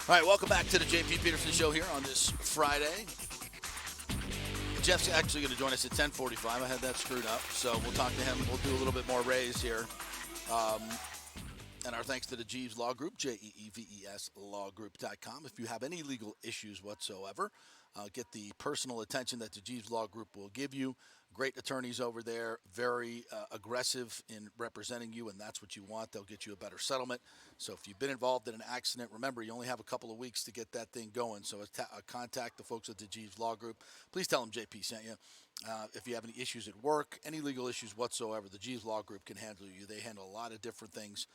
All right, welcome back to the JP Peterson Show here on this Friday. Jeff's actually going to join us at 10:45. I had that screwed up, so we'll talk to him. We'll do a little bit more Rays here. And our thanks to the Jeeves Law Group, JEEVES lawgroup.com. If you have any legal issues whatsoever, get the personal attention that the Jeeves Law Group will give you. Great attorneys over there, very aggressive in representing you, and that's what you want. They'll get you a better settlement. So if you've been involved in an accident, remember, you only have a couple of weeks to get that thing going. So contact the folks at the Jeeves Law Group. Please tell them JP sent you. If you have any issues at work, any legal issues whatsoever, the Jeeves Law Group can handle you. They handle a lot of different things.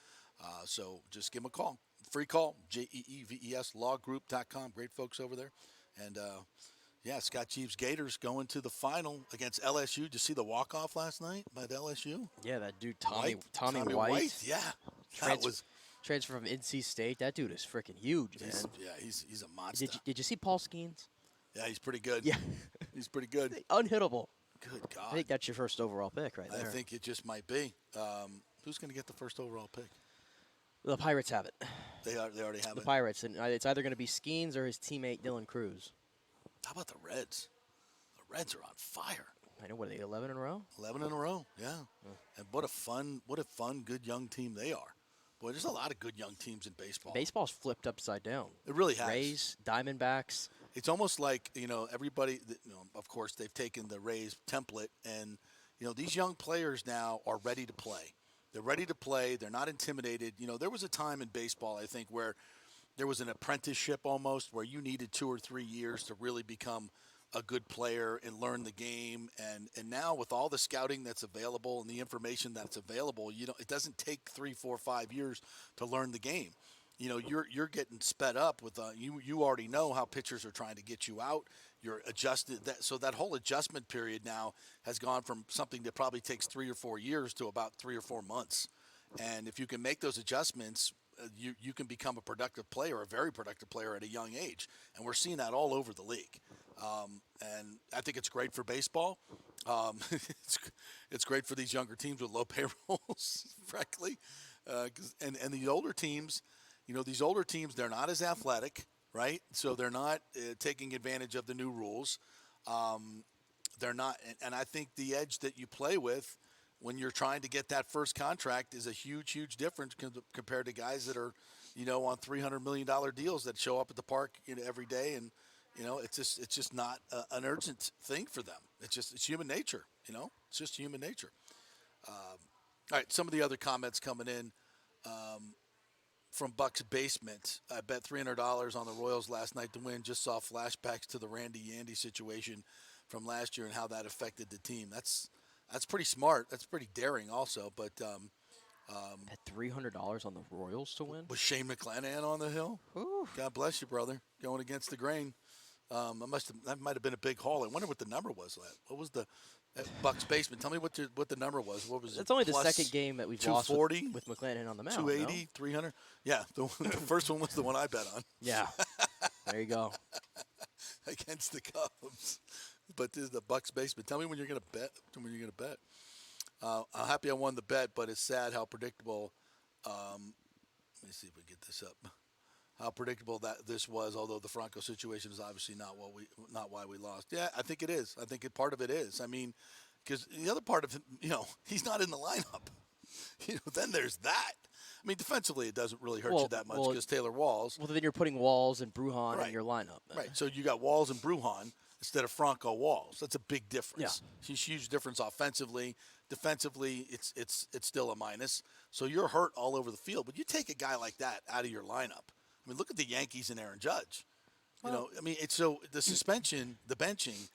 So just give them a call. Free call, JEEVES lawgroup.com. Great folks over there. And, yeah, Scott Jeeves' Gators going to the final against LSU. Did you see the walk-off last night by the LSU? Yeah, that dude Tommy White. Yeah, transfer from NC State. That dude is freaking huge, man. He's a monster. Did you see Paul Skeens? Yeah, he's pretty good. Yeah, he's pretty good. Unhittable. Good God. I think that's your first overall pick right there. I think it just might be. Who's going to get the first overall pick? The Pirates have it. They already have it. The Pirates, and it's either going to be Skeens or his teammate Dylan Cruz. How about the Reds? The Reds are on fire. I know, what are they, 11 in a row? 11 in a row, yeah. And what a fun, good young team they are. Boy, there's a lot of good young teams in baseball. Baseball's flipped upside down. It really has. Rays, Diamondbacks. It's almost like, everybody, of course, they've taken the Rays template, and, these young players now are ready to play. They're ready to play. They're not intimidated. There was a time in baseball, I think, where there was an apprenticeship almost, where you needed 2 or 3 years to really become a good player and learn the game. And now with all the scouting that's available and the information that's available, it doesn't take 3, 4, 5 years to learn the game. You're getting sped up with you already know how pitchers are trying to get you out. You're adjusted so that whole adjustment period now has gone from something that probably takes 3 or 4 years to about 3 or 4 months. And if you can make those adjustments, you can become a productive player, a very productive player at a young age. And we're seeing that all over the league. And I think it's great for baseball. It's great for these younger teams with low payrolls, frankly. And the older teams, these older teams, they're not as athletic, right? So they're not taking advantage of the new rules. They're not, and I think the edge that you play with when you're trying to get that first contract is a huge, huge difference compared to guys that are, on $300 million deals that show up at the park every day, and it's just not an urgent thing for them. It's human nature, It's just human nature. All right, some of the other comments coming in. From Buck's Basement, I bet $300 on the Royals last night to win. Just saw flashbacks to the Randy Yandy situation from last year and how that affected the team. That's pretty smart. That's pretty daring also. But Bet $300 on the Royals to win? was Shane McClanahan on the hill? Ooh. God bless you, brother. Going against the grain. That might have been a big haul. I wonder what the number was. What was the Buck's Basement? Tell me what the number was. What was it? It's only the second game that we've lost 240 with McClanahan on the mound. 280, no? 300. Yeah, the first one was the one I bet on. Yeah. There you go. Against the Cubs. But this is the Buck's Basement. Tell me when you're going to bet. I'm happy I won the bet, but it's sad how predictable. Let me see if we get this up. How predictable that this was. Although the Franco situation is obviously not why we lost. Yeah, I think it is. I think part of it is. I mean, because the other part of it, he's not in the lineup. Then there's that. I mean, defensively, it doesn't really hurt you that much because Taylor Walls. Well, then you're putting Walls and Brujan in your lineup. Right. So you got Walls and Brujan instead of Franco Walls. That's a big difference. Yeah. It's a huge difference offensively. Defensively, it's still a minus. So you're hurt all over the field. But you take a guy like that out of your lineup. I mean, look at the Yankees and Aaron Judge. It's so the suspension, the benching.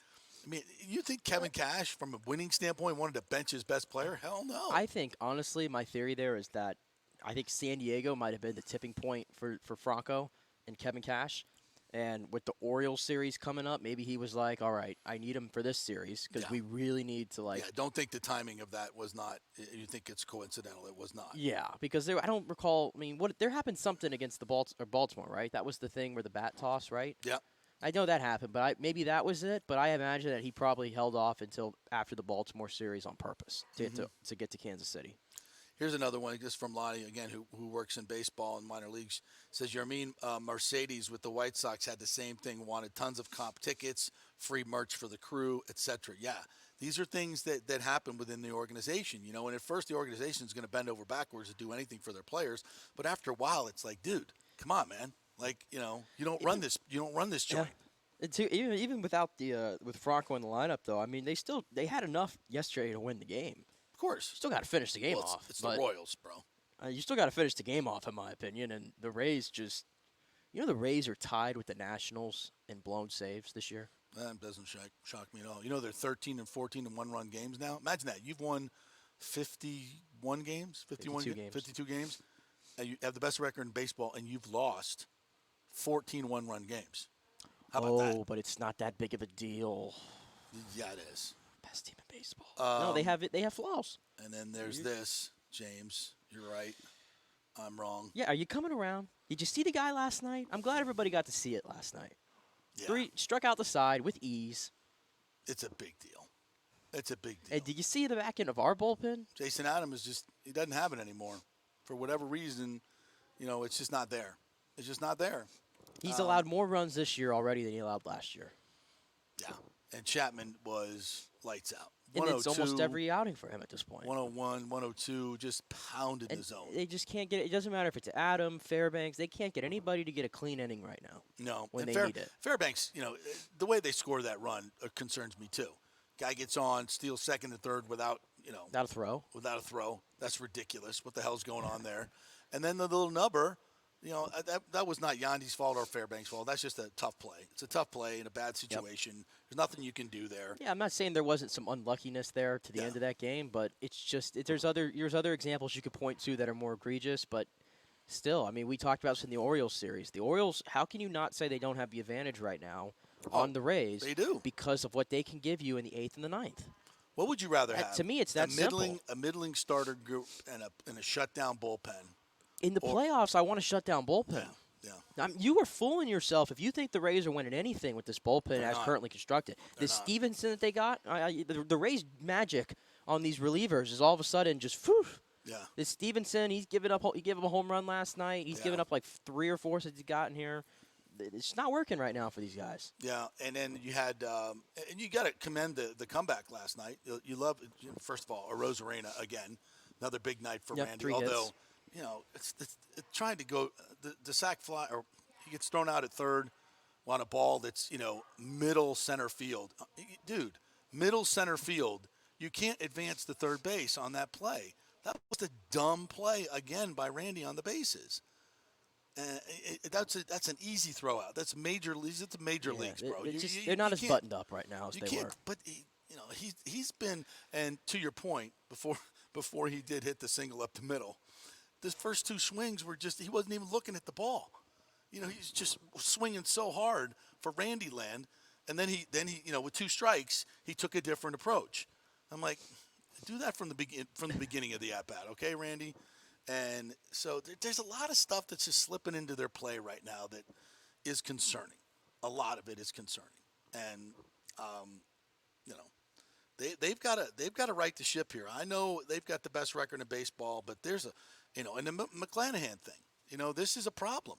I mean, you think Kevin Cash, from a winning standpoint, wanted to bench his best player? Hell no. I think, honestly, my theory there is that I think San Diego might have been the tipping point for Franco and Kevin Cash. And with the Orioles series coming up, maybe he was like, all right, I need him for this series because we really need to, like. Yeah, don't think the timing of that was not – you think it's coincidental. It was not. Yeah, because I don't recall – I mean, there happened something against the Baltimore, right? That was the thing where the bat toss, right? Yeah. I know that happened, but maybe that was it. But I imagine that he probably held off until after the Baltimore series on purpose to get to Kansas City. Here's another one, just from Lonnie, again, who works in baseball and minor leagues. Says, Yermin Mercedes with the White Sox had the same thing, wanted tons of comp tickets, free merch for the crew, etc. Yeah, these are things that happen within the organization, and at first the organization is going to bend over backwards to do anything for their players. But after a while, it's like, dude, come on, man. Like, you don't run this joint. Yeah. Even without with Franco in the lineup, though, I mean, they had enough yesterday to win the game. Of course. Still got to finish the game off. It's the Royals, bro. You still got to finish the game off, in my opinion. And the Rays the Rays are tied with the Nationals in blown saves this year. That doesn't shock me at all. They're 13 and 14 in one-run games now. Imagine that. You've won 51 games, 52 games. And you have the best record in baseball, and you've lost 14 one-run games. How about that? Oh, but it's not that big of a deal. Yeah, it is. Best team in baseball. No, they have flaws. And then there's this, James. You're right. I'm wrong. Yeah, are you coming around? Did you see the guy last night? I'm glad everybody got to see it last night. Yeah. Struck out the side with ease. It's a big deal. It's a big deal. Hey, did you see the back end of our bullpen? Jason Adams he doesn't have it anymore. For whatever reason, it's just not there. It's just not there. He's allowed more runs this year already than he allowed last year. Yeah. And Chapman was lights out. And it's almost 102, every outing for him at this point. 101, 102, just pounded the zone. They just can't get it. It doesn't matter if it's Adam, Fairbanks. They can't get anybody to get a clean inning right now. No. When and they need it. Fairbanks, the way they score that run concerns me too. Guy gets on, steals second and third without Without a throw. Without a throw. That's ridiculous. What the hell's going on there? And then the little nubber, that was not Yandy's fault or Fairbanks' fault. That's just a tough play. It's a tough play in a bad situation. Yep. There's nothing you can do there. Yeah, I'm not saying there wasn't some unluckiness there to the end of that game, but it's just there's other examples you could point to that are more egregious, but still, I mean, we talked about this in the Orioles series. The Orioles, how can you not say they don't have the advantage right now on the Rays? They do. Because of what they can give you in the 8th and the 9th. What would you rather have? To me, it's that simple. A middling starter group and a shutdown bullpen. In the playoffs, I want to shut down bullpen. Yeah. You are fooling yourself if you think the Rays are winning anything with this bullpen as currently constructed. This Stevenson that they got, the Rays' magic on these relievers is all of a sudden just whew. Yeah. This Stevenson, he gave him a home run last night. He's given up like 3 or 4 since he's gotten here. It's not working right now for these guys. Yeah, and then you had, and you got to commend the comeback last night. You love, first of all, Arozarena again, another big night for Randy. 3 Although, hits. it's trying to go the sac fly, or he gets thrown out at third on a ball that's middle center field. Dude, middle center field, you can't advance to third base on that play. That was a dumb play again by Randy on the bases. That's an easy throw out. That's major leagues. It's major leagues, bro. They're not as buttoned up right now as they were. But he's been, and to your point, before he did hit the single up the middle, the first 2 swings were just he wasn't even looking at the ball. He's just swinging so hard for Randy land, and then he with 2 strikes he took a different approach. I'm like, do that from the beginning of the at bat, okay, Randy? And so there's a lot of stuff that's just slipping into their play right now that is concerning. A lot of it is concerning, and they've got to right the ship here. I know they've got the best record in baseball, but there's and the McClanahan thing. This is a problem.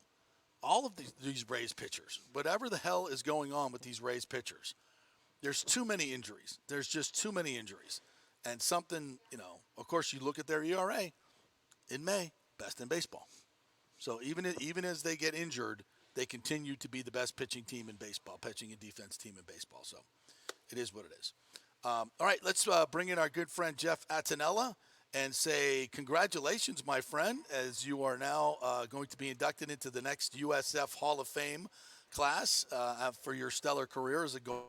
All of these Rays pitchers, whatever the hell is going on with these Rays pitchers, there's too many injuries. There's just too many injuries, and something Of course, you look at their ERA. In May, best in baseball. So even as they get injured, they continue to be the best pitching team in baseball, pitching and defense team in baseball. So it is what it is. All right, let's bring in our good friend Jeff Attinella and say congratulations, my friend, as you are now going to be inducted into the next USF Hall of Fame class for your stellar career as a goal.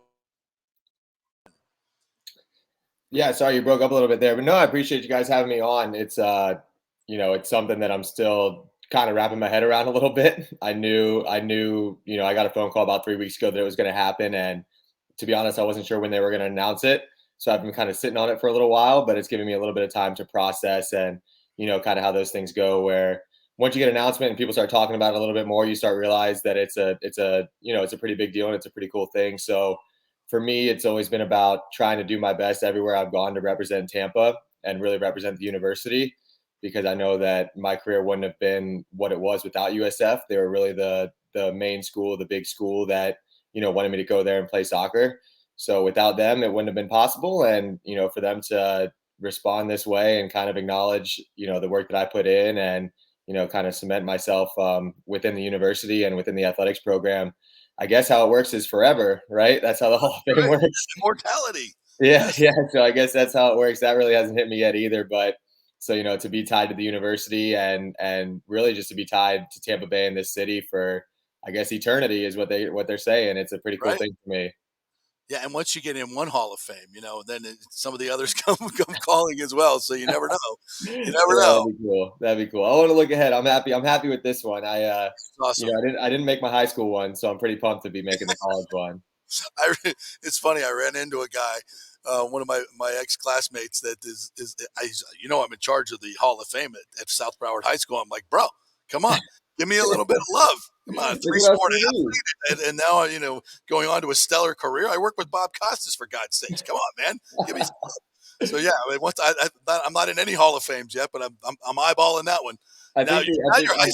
Yeah, sorry you broke up a little bit there, but no, I appreciate you guys having me on. It's it's something that I'm still kind of wrapping my head around a little bit. I knew, I got a phone call about 3 weeks ago that it was going to happen. And to be honest, I wasn't sure when they were going to announce it. So I've been kind of sitting on it for a little while, but it's giving me a little bit of time to process and, kind of how those things go, where once you get an announcement and people start talking about it a little bit more, you start to realize that it's a pretty big deal and it's a pretty cool thing. So for me, it's always been about trying to do my best everywhere I've gone to represent Tampa and really represent the university, because I know that my career wouldn't have been what it was without USF. They were really the main school, the big school that, wanted me to go there and play soccer. So without them, it wouldn't have been possible. And, for them to respond this way and kind of acknowledge, the work that I put in and, kind of cement myself within the university and within the athletics program, I guess how it works is forever, right? That's how the Hall of Fame works. Immortality. Yeah. So I guess that's how it works. That really hasn't hit me yet either. But so, to be tied to the university and really just to be tied to Tampa Bay in this city for, I guess, eternity is what they're saying. It's a pretty cool thing for me. Yeah, and once you get in one Hall of Fame, then some of the others come calling as well. So you never know. You never know. That'd be cool. I want to look ahead. I'm happy with this one. Awesome. I didn't make my high school one, so I'm pretty pumped to be making the college one. It's funny. I ran into a guy, one of my ex-classmates that is I'm in charge of the Hall of Fame at South Broward High School. I'm like, bro, come on, give me a little bit of love. Come on, 3-sport athlete, and now going on to a stellar career. I work with Bob Costas, for God's sakes. Come on, man, give me some love. So yeah, I'm not in any Hall of Fames yet, but I'm eyeballing that one. The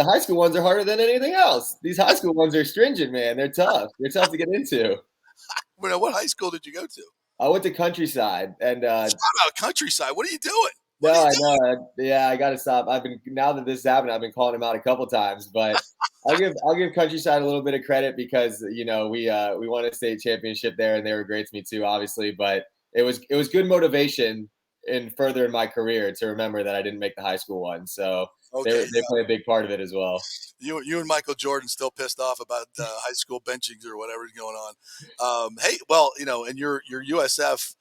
high school ones are harder than anything else. These high school ones are stringent, man. They're tough. They're tough to get into. What high school did you go to? I went to Countryside, and Shout out Countryside. What are you doing? no, What are I you doing? know. Yeah, I gotta stop. Now that this happened, I've been calling him out a couple times, but I'll give Countryside a little bit of credit because we won a state championship there, and they were great to me too, obviously. But it was good motivation in furthering my career to remember that I didn't make the high school one. So Okay, they play a big part of it as well. you and Michael Jordan still pissed off about high school benchings or whatever's going on. Hey, well, and your USF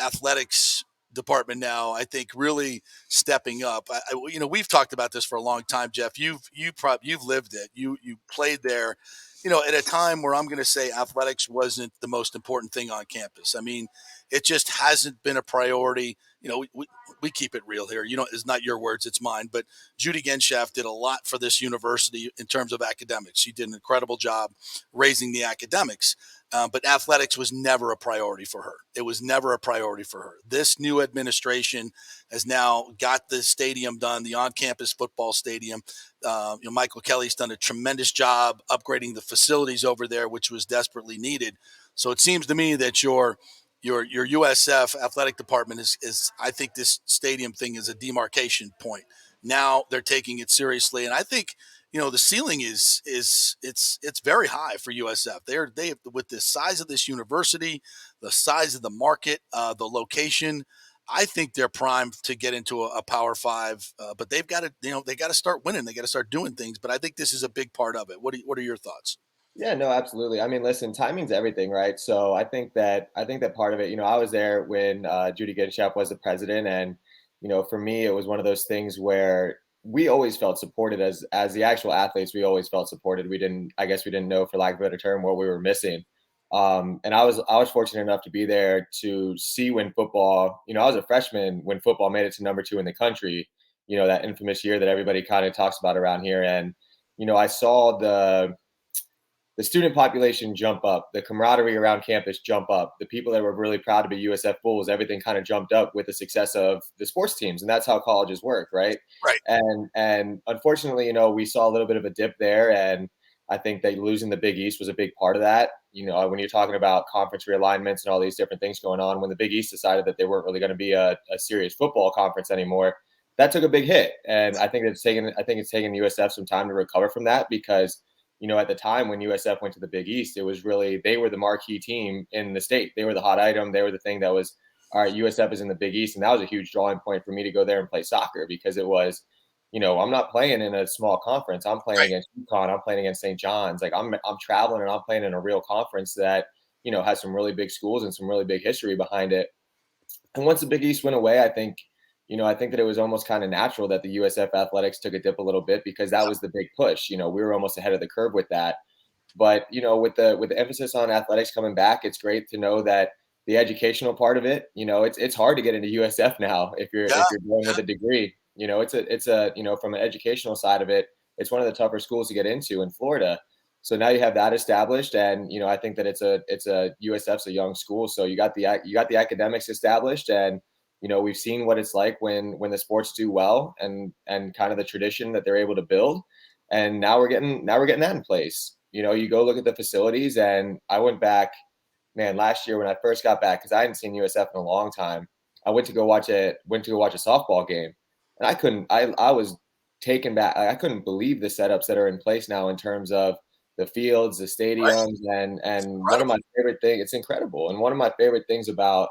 athletics department now, I think, really stepping up. We've talked about this for a long time, Jeff. You've lived it. You played there. At a time where I'm going to say athletics wasn't the most important thing on campus. I mean, it just hasn't been a priority. We keep it real here. It's not your words, it's mine. But Judy Genshaft did a lot for this university in terms of academics. She did an incredible job raising the academics. But athletics was never a priority for her. It was never a priority for her. This new administration has now got the stadium done, the on-campus football stadium. Michael Kelly's done a tremendous job upgrading the facilities over there, which was desperately needed. So it seems to me that your USF athletic department is I think this stadium thing is a demarcation point. Now they're taking it seriously, and I think the ceiling is it's very high for USF. They with the size of this university, the size of the market, the location. I think they're primed to get into a Power Five, but they've got to they got to start winning. They got to start doing things. But I think this is a big part of it. What are your thoughts? Yeah, no, absolutely. I mean, listen, timing's everything, right? So I think that part of it, I was there when Judy Genshaft was the president, and for me, it was one of those things where we always felt supported as the actual athletes. We always felt supported. I guess we didn't know, for lack of a better term, what we were missing. And I was fortunate enough to be there to see when football. I was a freshman when football made it to number 2 in the country. That infamous year that everybody kind of talks about around here, and I saw the student population jump up, the camaraderie around campus jump up, the people that were really proud to be USF Bulls, everything kind of jumped up with the success of the sports teams. And that's how colleges work, right? Right. And unfortunately, we saw a little bit of a dip there. And I think that losing the Big East was a big part of that. When you're talking about conference realignments and all these different things going on, when the Big East decided that they weren't really going to be a serious football conference anymore, that took a big hit. And I think it's taken USF some time to recover from that because at the time when USF went to the Big East, it was really, they were the marquee team in the state. They were the hot item. They were the thing that was, all right, USF is in the Big East. And that was a huge drawing point for me to go there and play soccer because it was, I'm not playing in a small conference. I'm playing against UConn. I'm playing against St. John's. Like I'm traveling and I'm playing in a real conference that, has some really big schools and some really big history behind it. And once the Big East went away, I think that it was almost kind of natural that the USF athletics took a dip a little bit because that was the big push. We were almost ahead of the curve with that. But, with the emphasis on athletics coming back, it's great to know that the educational part of it, it's hard to get into USF now if you're going with a degree. It's from an educational side of it, it's one of the tougher schools to get into in Florida. So now you have that established, and I think that it's a USF's a young school, so you got the academics established, and we've seen what it's like when the sports do well and kind of the tradition that they're able to build. And now we're getting that in place. You go look at the facilities, and I went back, man, last year when I first got back, because I hadn't seen USF in a long time. I went to go watch a softball game, and I was taken back. I couldn't believe the setups that are in place now in terms of the fields, the stadiums, and one of my favorite things, it's incredible. And one of my favorite things about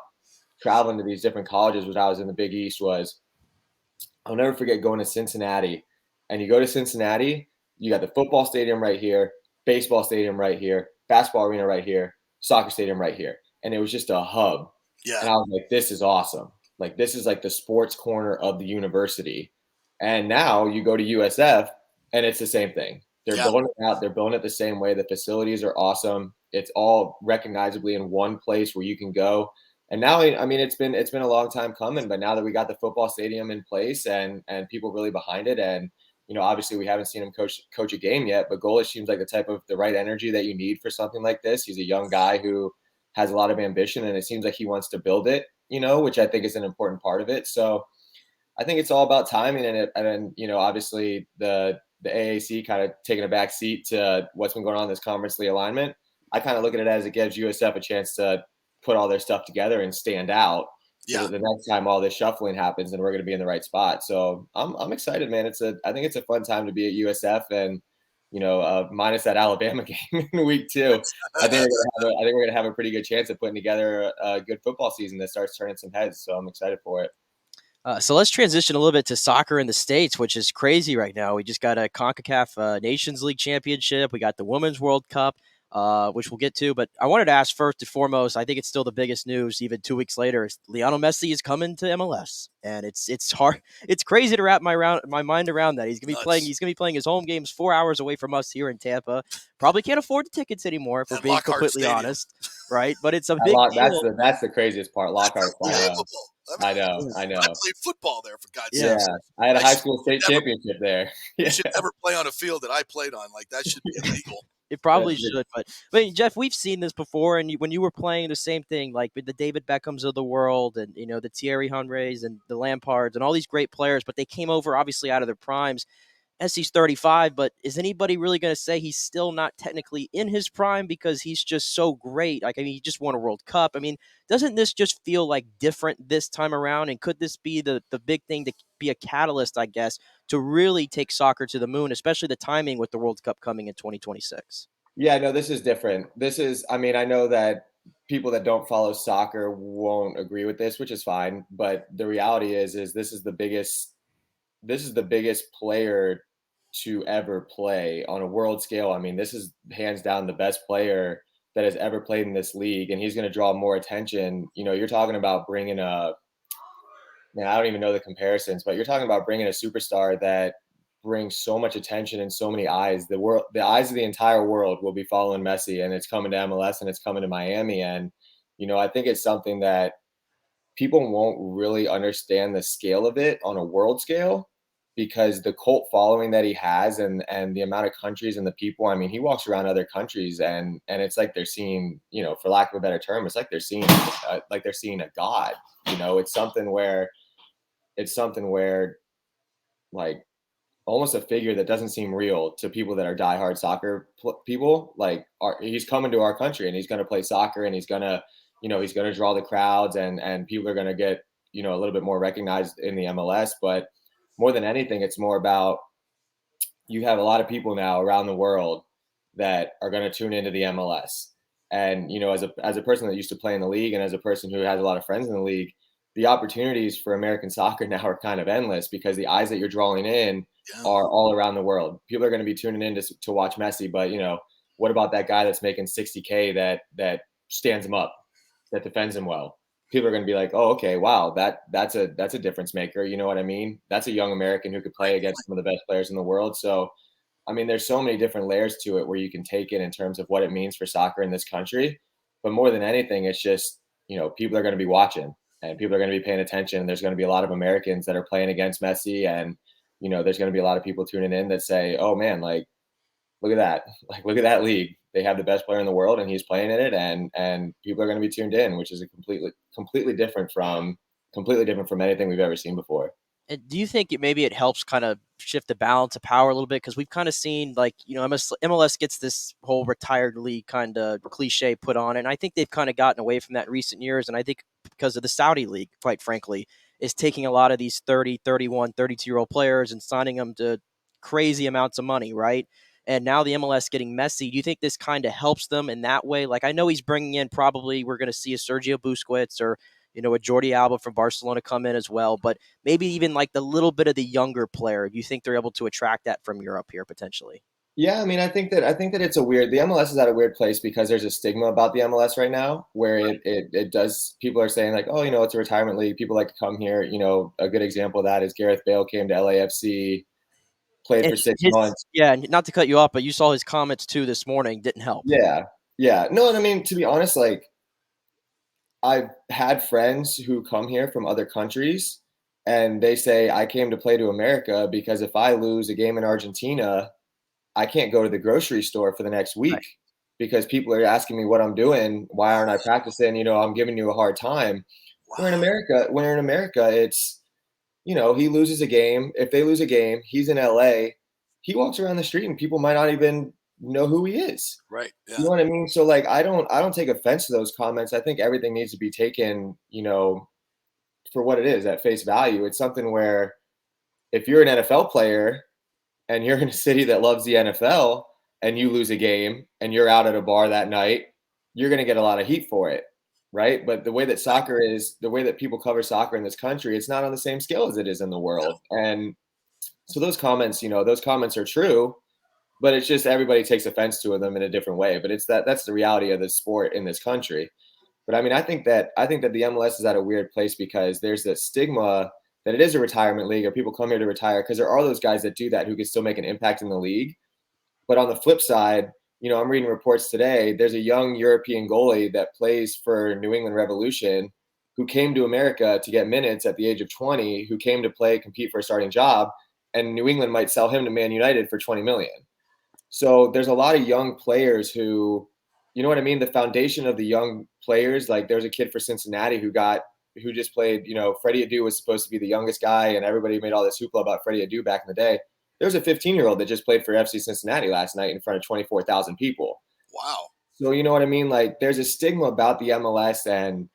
traveling to these different colleges when I was in the Big East was, I'll never forget going to Cincinnati. And you go to Cincinnati, you got the football stadium right here, baseball stadium right here, basketball arena right here, soccer stadium right here. And it was just a hub. Yeah. And I was like, this is awesome. Like, this is like the sports corner of the university. And now you go to USF and it's the same thing. They're building it out. They're building it the same way. The facilities are awesome. It's all recognizably in one place where you can go. And now, I mean, it's been a long time coming, but now that we got the football stadium in place and people really behind it, and obviously we haven't seen him coach a game yet, but Golish seems like the right energy that you need for something like this. He's a young guy who has a lot of ambition, and it seems like he wants to build it, which I think is an important part of it. So I think it's all about timing, and obviously the AAC kind of taking a back seat to what's been going on in this conference realignment. I kind of look at it as it gives USF a chance to put all their stuff together and stand out. So Yeah. that the next time all this shuffling happens, then we're going to be in the right spot. So I'm excited, man. I think it's a fun time to be at USF, and minus that Alabama game in week 2, I think we're gonna have a pretty good chance of putting together a good football season that starts turning some heads. So I'm excited for it. So let's transition a little bit to soccer in the States, which is crazy right now. We just got a CONCACAF Nations League Championship. We got the Women's World Cup, which we'll get to. But I wanted to ask first and foremost, I think it's still the biggest news, even 2 weeks later, is Lionel Messi is coming to MLS. And it's hard. It's crazy to wrap my mind around that. He's gonna be playing his home games 4 hours away from us here in Tampa. Probably can't afford the tickets anymore, if we're being completely honest. Right? But it's a big deal. That's the craziest part. Lockhart. I know. I played football there, for God's sake. Yeah, I had a high school state championship there. You should never play on a field that I played on. Like, that should be illegal. It probably should, but I mean, Jeff, we've seen this before, and when you were playing, the same thing, like with the David Beckhams of the world, and the Thierry Henrys and the Lampards and all these great players, but they came over obviously out of their primes. Messi's 35, but is anybody really going to say he's still not technically in his prime because he's just so great? Like, I mean, he just won a World Cup. I mean, doesn't this just feel like different this time around? And could this be the big thing to be a catalyst, I guess, to really take soccer to the moon, especially the timing with the World Cup coming in 2026? Yeah, no, this is different. I mean, I know that people that don't follow soccer won't agree with this, which is fine. But the reality is this is the biggest player to ever play on a world scale. I mean, this is hands down the best player that has ever played in this league, and he's going to draw more attention. You're talking about bringing I don't even know the comparisons, but you're talking about bringing a superstar that brings so much attention and so many eyes. The eyes of the entire world will be following Messi, and it's coming to MLS and it's coming to Miami. And, I think it's something that people won't really understand the scale of it on a world scale, because the cult following that he has and the amount of countries and the people. I mean, he walks around other countries and it's like they're seeing, for lack of a better term, it's like they're seeing a god. It's something where like almost a figure that doesn't seem real to people that are diehard soccer people. Like, he's coming to our country and he's going to play soccer, and he's going to draw the crowds, and people are going to get, a little bit more recognized in the MLS. But more than anything, it's more about, you have a lot of people now around the world that are going to tune into the MLS. And, as a person that used to play in the league, and as a person who has a lot of friends in the league, the opportunities for American soccer now are kind of endless, because the eyes that you're drawing in are all around the world. People are going to be tuning in to watch Messi, but what about that guy that's making $60K that stands him up, that defends him well? People are going to be like, oh, okay, wow, that's a difference maker. You know what I mean? That's a young American who could play against some of the best players in the world. So, I mean, there's so many different layers to it where you can take it in terms of what it means for soccer in this country. But more than anything, it's just, people are going to be watching, and people are going to be paying attention. There's going to be a lot of Americans that are playing against Messi, and, there's going to be a lot of people tuning in that say, oh man, like, look at that. Like, look at that league. They have the best player in the world, and he's playing in it, and people are going to be tuned in, which is a completely different from anything we've ever seen before. And do you think maybe it helps kind of shift the balance of power a little bit? Because we've kind of seen, like, MLS gets this whole retired league kind of cliche put on it, and I think they've kind of gotten away from that in recent years. And I think because of the Saudi league, quite frankly, is taking a lot of these 30, 31, 32-year-old players and signing them to crazy amounts of money, right? And now the MLS getting Messi. Do you think this kind of helps them in that way? Like, I know he's bringing in, probably we're going to see a Sergio Busquets or, a Jordi Alba from Barcelona come in as well. But maybe even like the little bit of the younger player. Do you think they're able to attract that from Europe here potentially? Yeah, I mean, I think that it's the MLS is at a weird place, because there's a stigma about the MLS right now, where it does, people are saying like, oh, it's a retirement league. People like to come here. A good example of that is Gareth Bale came to LAFC. Played for 6 months. Yeah, not to cut you off, but you saw his comments too this morning. Didn't help. Yeah. No, and I mean, to be honest, like, I've had friends who come here from other countries, and they say, I came to play to America because if I lose a game in Argentina, I can't go to the grocery store for the next week, right, because people are asking me what I'm doing. Why aren't I practicing? I'm giving you a hard time. Wow. Where in America, it's, he loses a game. If they lose a game, he's in LA. He walks around the street and people might not even know who he is. Right. Yeah. You know what I mean? So like, I don't take offense to those comments. I think everything needs to be taken, for what it is at face value. It's something where if you're an NFL player and you're in a city that loves the NFL and you lose a game and you're out at a bar that night, you're going to get a lot of heat for it. Right. But the way that soccer is, the way that people cover soccer in this country, it's not on the same scale as it is in the world. And so those comments are true, but it's just everybody takes offense to them in a different way. But that's the reality of the sport in this country. But I mean, I think that the MLS is at a weird place because there's this stigma that it is a retirement league or people come here to retire, because there are those guys that do that who can still make an impact in the league. But on the flip side, I'm reading reports today. There's a young European goalie that plays for New England Revolution who came to America to get minutes at the age of 20, who came to compete for a starting job, and New England might sell him to Man United for $20 million. So there's a lot of young players who, you know what I mean? The foundation of the young players, like there's a kid for Cincinnati who just played, Freddie Adu was supposed to be the youngest guy, and everybody made all this hoopla about Freddie Adu back in the day. There was a 15-year-old that just played for FC Cincinnati last night in front of 24,000 people. Wow. So you know what I mean? Like there's a stigma about the MLS, and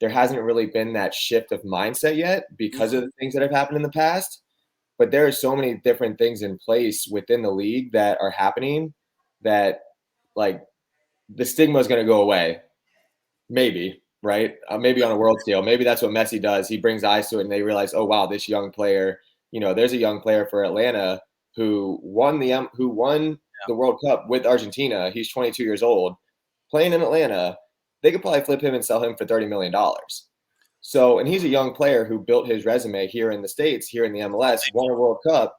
there hasn't really been that shift of mindset yet because of the things that have happened in the past. But there are so many different things in place within the league that are happening that, like, the stigma is going to go away. Maybe, right? Maybe on a world scale. Maybe that's what Messi does. He brings eyes to it and they realize, oh, wow, this young player, there's a young player for Atlanta who won the World Cup with Argentina. He's 22 years old, playing in Atlanta. They could probably flip him and sell him for $30 million. So, and he's a young player who built his resume here in the States, here in the MLS, won a World Cup.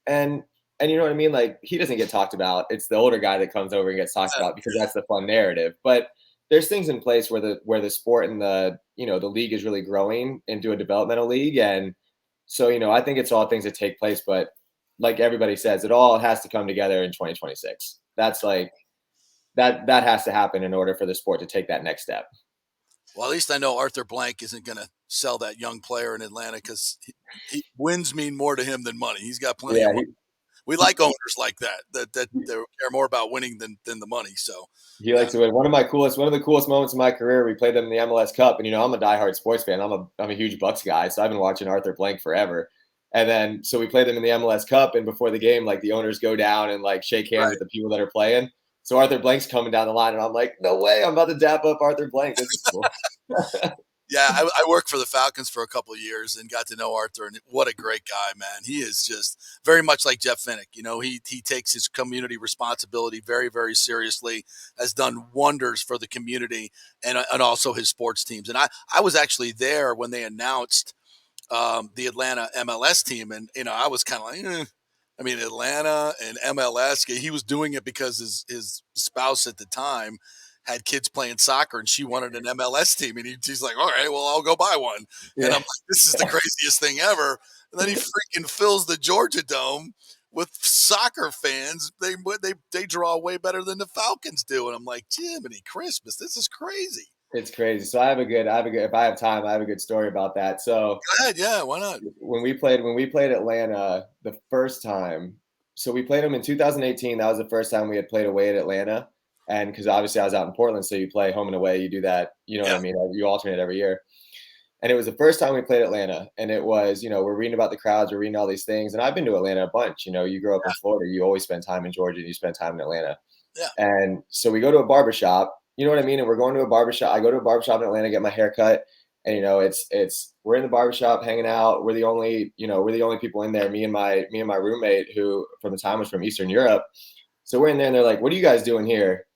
And you know what I mean? Like, he doesn't get talked about. It's the older guy that comes over and gets talked about because that's the fun narrative. But there's things in place where the sport and the league is really growing into a developmental league. And so, I think it's all things that take place. But like everybody says, it all has to come together in 2026. That's like, that has to happen in order for the sport to take that next step. Well, at least I know Arthur Blank isn't going to sell that young player in Atlanta because wins mean more to him than money. He's got plenty of money. We like owners like that they care more about winning than the money. So he likes to win. One of the coolest moments in my career, we played them in the MLS Cup, and I'm a diehard sports fan. I'm a huge Bucks guy, so I've been watching Arthur Blank forever. And then so we played them in the MLS Cup, and before the game, like the owners go down and like shake hands with the people that are playing. So Arthur Blank's coming down the line, and I'm like, no way, I'm about to dap up Arthur Blank. This is cool. Yeah, I worked for the Falcons for a couple of years and got to know Arthur, and what a great guy, man. He is just very much like Jeff Finnick. He takes his community responsibility very, very seriously, has done wonders for the community and also his sports teams. And I was actually there when they announced the Atlanta MLS team, and I was kind of like, I mean, Atlanta and MLS, he was doing it because his spouse at the time had kids playing soccer and she wanted an MLS team. And he's like, all right, well, I'll go buy one. Yeah. And I'm like, this is the craziest thing ever. And then he freaking fills the Georgia Dome with soccer fans. They draw way better than the Falcons do. And I'm like, Jiminy Christmas, this is crazy. It's crazy. So I have a good, if I have time, I have a good story about that. So go ahead, yeah, why not? When we played Atlanta the first time, so we played them in 2018. That was the first time we had played away at Atlanta. And because obviously I was out in Portland, so you play home and away, you do that, what I mean? You alternate every year. And it was the first time we played Atlanta. And it was, we're reading about the crowds, we're reading all these things. And I've been to Atlanta a bunch. You grow up in Florida, you always spend time in Georgia, and you spend time in Atlanta. Yeah. And so we go to a barbershop, you know what I mean? And we're going to a barbershop. I go to a barbershop in Atlanta, get my hair cut. And, we're in the barbershop hanging out. We're the only people in there, me and my roommate, who from the time was from Eastern Europe. So we're in there and they're like, what are you guys doing here?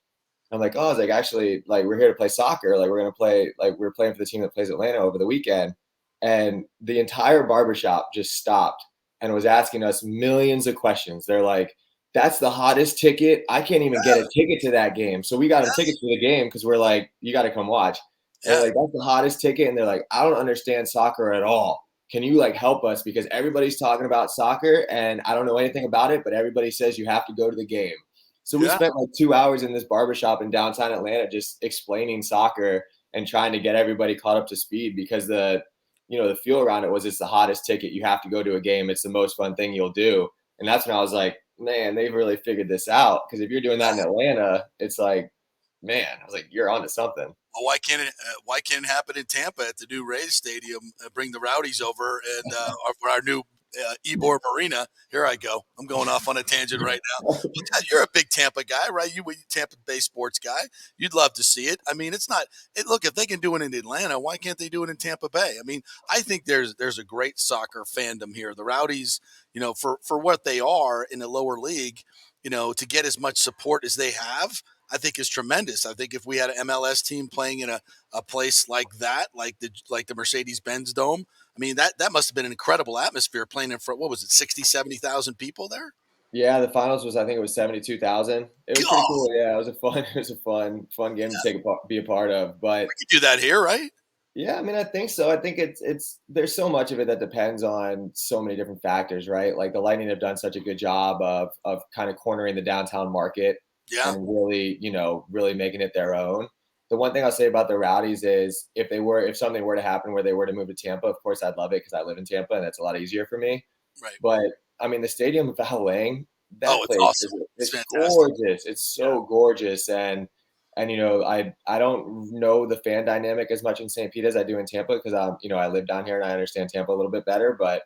I'm like, oh, I was like, actually, like, we're here to play soccer. Like, we're playing for the team that plays Atlanta over the weekend. And the entire barbershop just stopped and was asking us millions of questions. They're like, that's the hottest ticket. I can't even get a ticket to that game. So we got them tickets for the game because we're like, you got to come watch. They're like, that's the hottest ticket. And they're like, I don't understand soccer at all. Can you like help us? Because everybody's talking about soccer and I don't know anything about it, but everybody says you have to go to the game. So we spent like 2 hours in this barbershop in downtown Atlanta just explaining soccer and trying to get everybody caught up to speed because the feel around it was it's the hottest ticket. You have to go to a game. It's the most fun thing you'll do. And that's when I was like, man, they've really figured this out. Because if you're doing that in Atlanta, it's like, man, I was like, you're onto something. Well, why can't it happen in Tampa at the new Rays Stadium? Bring the Rowdies over and our new Ybor Marina. Here I go. I'm going off on a tangent right now. Well, Ted, you're a big Tampa guy, right? You Tampa Bay sports guy. You'd love to see it. I mean, it's not. Look, if they can do it in Atlanta, why can't they do it in Tampa Bay? I mean, I think there's a great soccer fandom here. The Rowdies, for what they are in the lower league, to get as much support as they have, I think is tremendous. I think if we had an MLS team playing in a place like that, like the Mercedes-Benz Dome, I mean, that must have been an incredible atmosphere playing in front, what was it, 60, 70,000 people there? Yeah, the finals was, I think it was 72,000. It was pretty cool. Yeah, it was a fun game to be a part of. But we could do that here, right? Yeah, I mean, I think so. I think it's there's so much of it that depends on so many different factors, right? Like the Lightning have done such a good job of kind of cornering the downtown market and really, really making it their own. The one thing I'll say about the Rowdies is if something were to happen where they were to move to Tampa, of course I'd love it because I live in Tampa and it's a lot easier for me. Right. But I mean, the stadium of Lang, that place awesome. it's gorgeous. It's so gorgeous. And I don't know the fan dynamic as much in St. Pete as I do in Tampa because I live down here and I understand Tampa a little bit better. But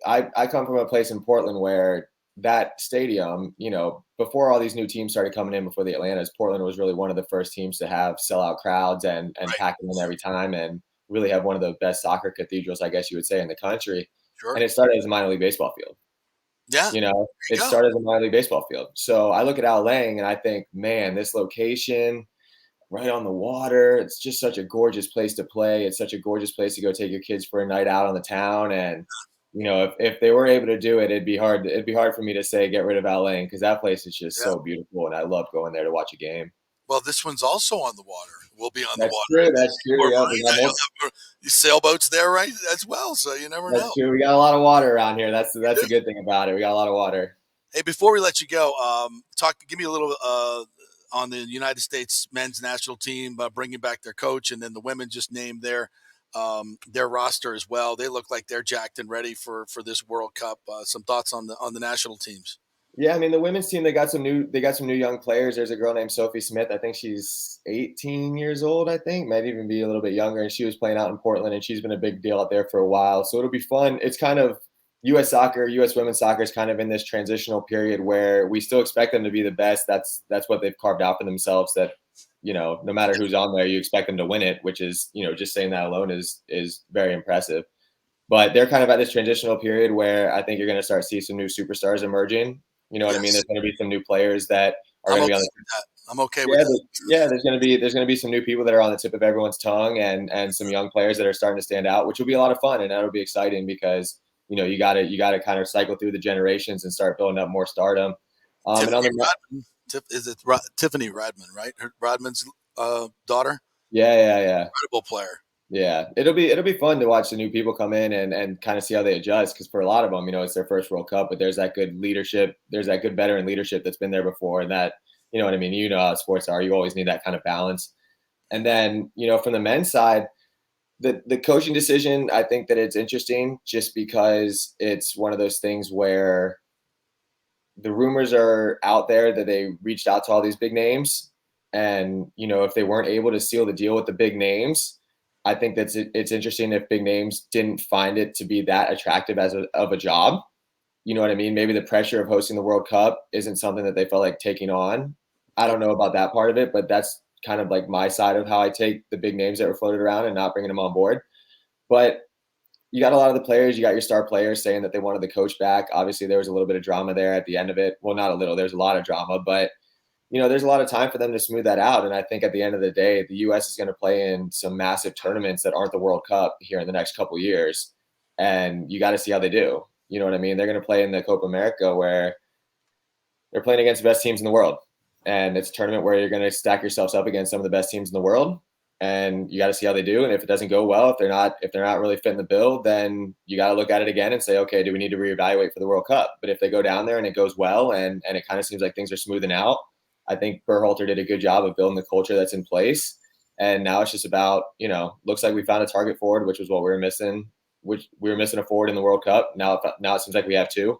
I come from a place in Portland where that stadium, before all these new teams started coming in before the Atlantas, Portland was really one of the first teams to have sellout crowds and pack them in every time and really have one of the best soccer cathedrals, I guess you would say, in the country. Sure. And it started as a minor league baseball field. Yeah. It started as a minor league baseball field. So I look at Al Lang and I think, man, this location right on the water, it's just such a gorgeous place to play. It's such a gorgeous place to go take your kids for a night out on the town. And if they were able to do it, it'd be hard for me to say get rid of Al Lang because that place is just so beautiful and I love going there to watch a game. Well, this one's also on the water. We'll be on the water. True, that's true. Yeah, sailboats there, right, as well. So you never know. That's true. We got a lot of water around here. That's a good thing about it. We got a lot of water. Hey, before we let you go, give me a little on the United States men's national team, bringing back their coach, and then the women just named their roster as well. They look like they're jacked and ready for this World Cup. Some thoughts on the national teams? Yeah, I mean the women's team, they got some new young players. There's a girl named Sophie Smith. I think she's 18 years old, I think, might even be a little bit younger. And she was playing out in Portland and she's been a big deal out there for a while. So it'll be fun. It's kind of US women's soccer is kind of in this transitional period where we still expect them to be the best. That's what they've carved out for themselves that, no matter who's on there, you expect them to win it, which is, just saying that alone is very impressive. But they're kind of at this transitional period where I think you're going to start to see some new superstars emerging. You know what I mean? There's going to be some new players that are going to be on the I'm okay with that. Yeah, there's going to be some new people that are on the tip of everyone's tongue and some young players that are starting to stand out, which will be a lot of fun and that'll be exciting because you got to kind of cycle through the generations and start building up more stardom. Is it Tiffany Rodman, right? Rodman's daughter? Yeah. Incredible player. Yeah, it'll be fun to watch the new people come in and kind of see how they adjust because for a lot of them, it's their first World Cup, but there's that good leadership, there's that good veteran leadership that's been there before, and that you know what I mean. You know how sports are; you always need that kind of balance. And then from the men's side, the coaching decision, I think that it's interesting just because it's one of those things where the rumors are out there that they reached out to all these big names, and if they weren't able to seal the deal with the big names. I think it's interesting if big names didn't find it to be that attractive of a job. You know what I mean? Maybe the pressure of hosting the World Cup isn't something that they felt like taking on. I don't know about that part of it, but that's kind of like my side of how I take the big names that were floated around and not bringing them on board. But you got a lot of the players, you got your star players saying that they wanted the coach back. Obviously, there was a little bit of drama there at the end of it. Well, not a little, there's a lot of drama, but there's a lot of time for them to smooth that out. And I think at the end of the day, the U.S. is going to play in some massive tournaments that aren't the World Cup here in the next couple of years. And you got to see how they do. You know what I mean? They're going to play in the Copa America where they're playing against the best teams in the world. And it's a tournament where you're going to stack yourselves up against some of the best teams in the world. And you got to see how they do. And if it doesn't go well, if they're not really fitting the bill, then you got to look at it again and say, okay, do we need to reevaluate for the World Cup? But if they go down there and it goes well and it kind of seems like things are smoothing out, I think Berhalter did a good job of building the culture that's in place. And now it's just about, looks like we found a target forward, which was what we were missing, a forward in the World Cup. Now it seems like we have two.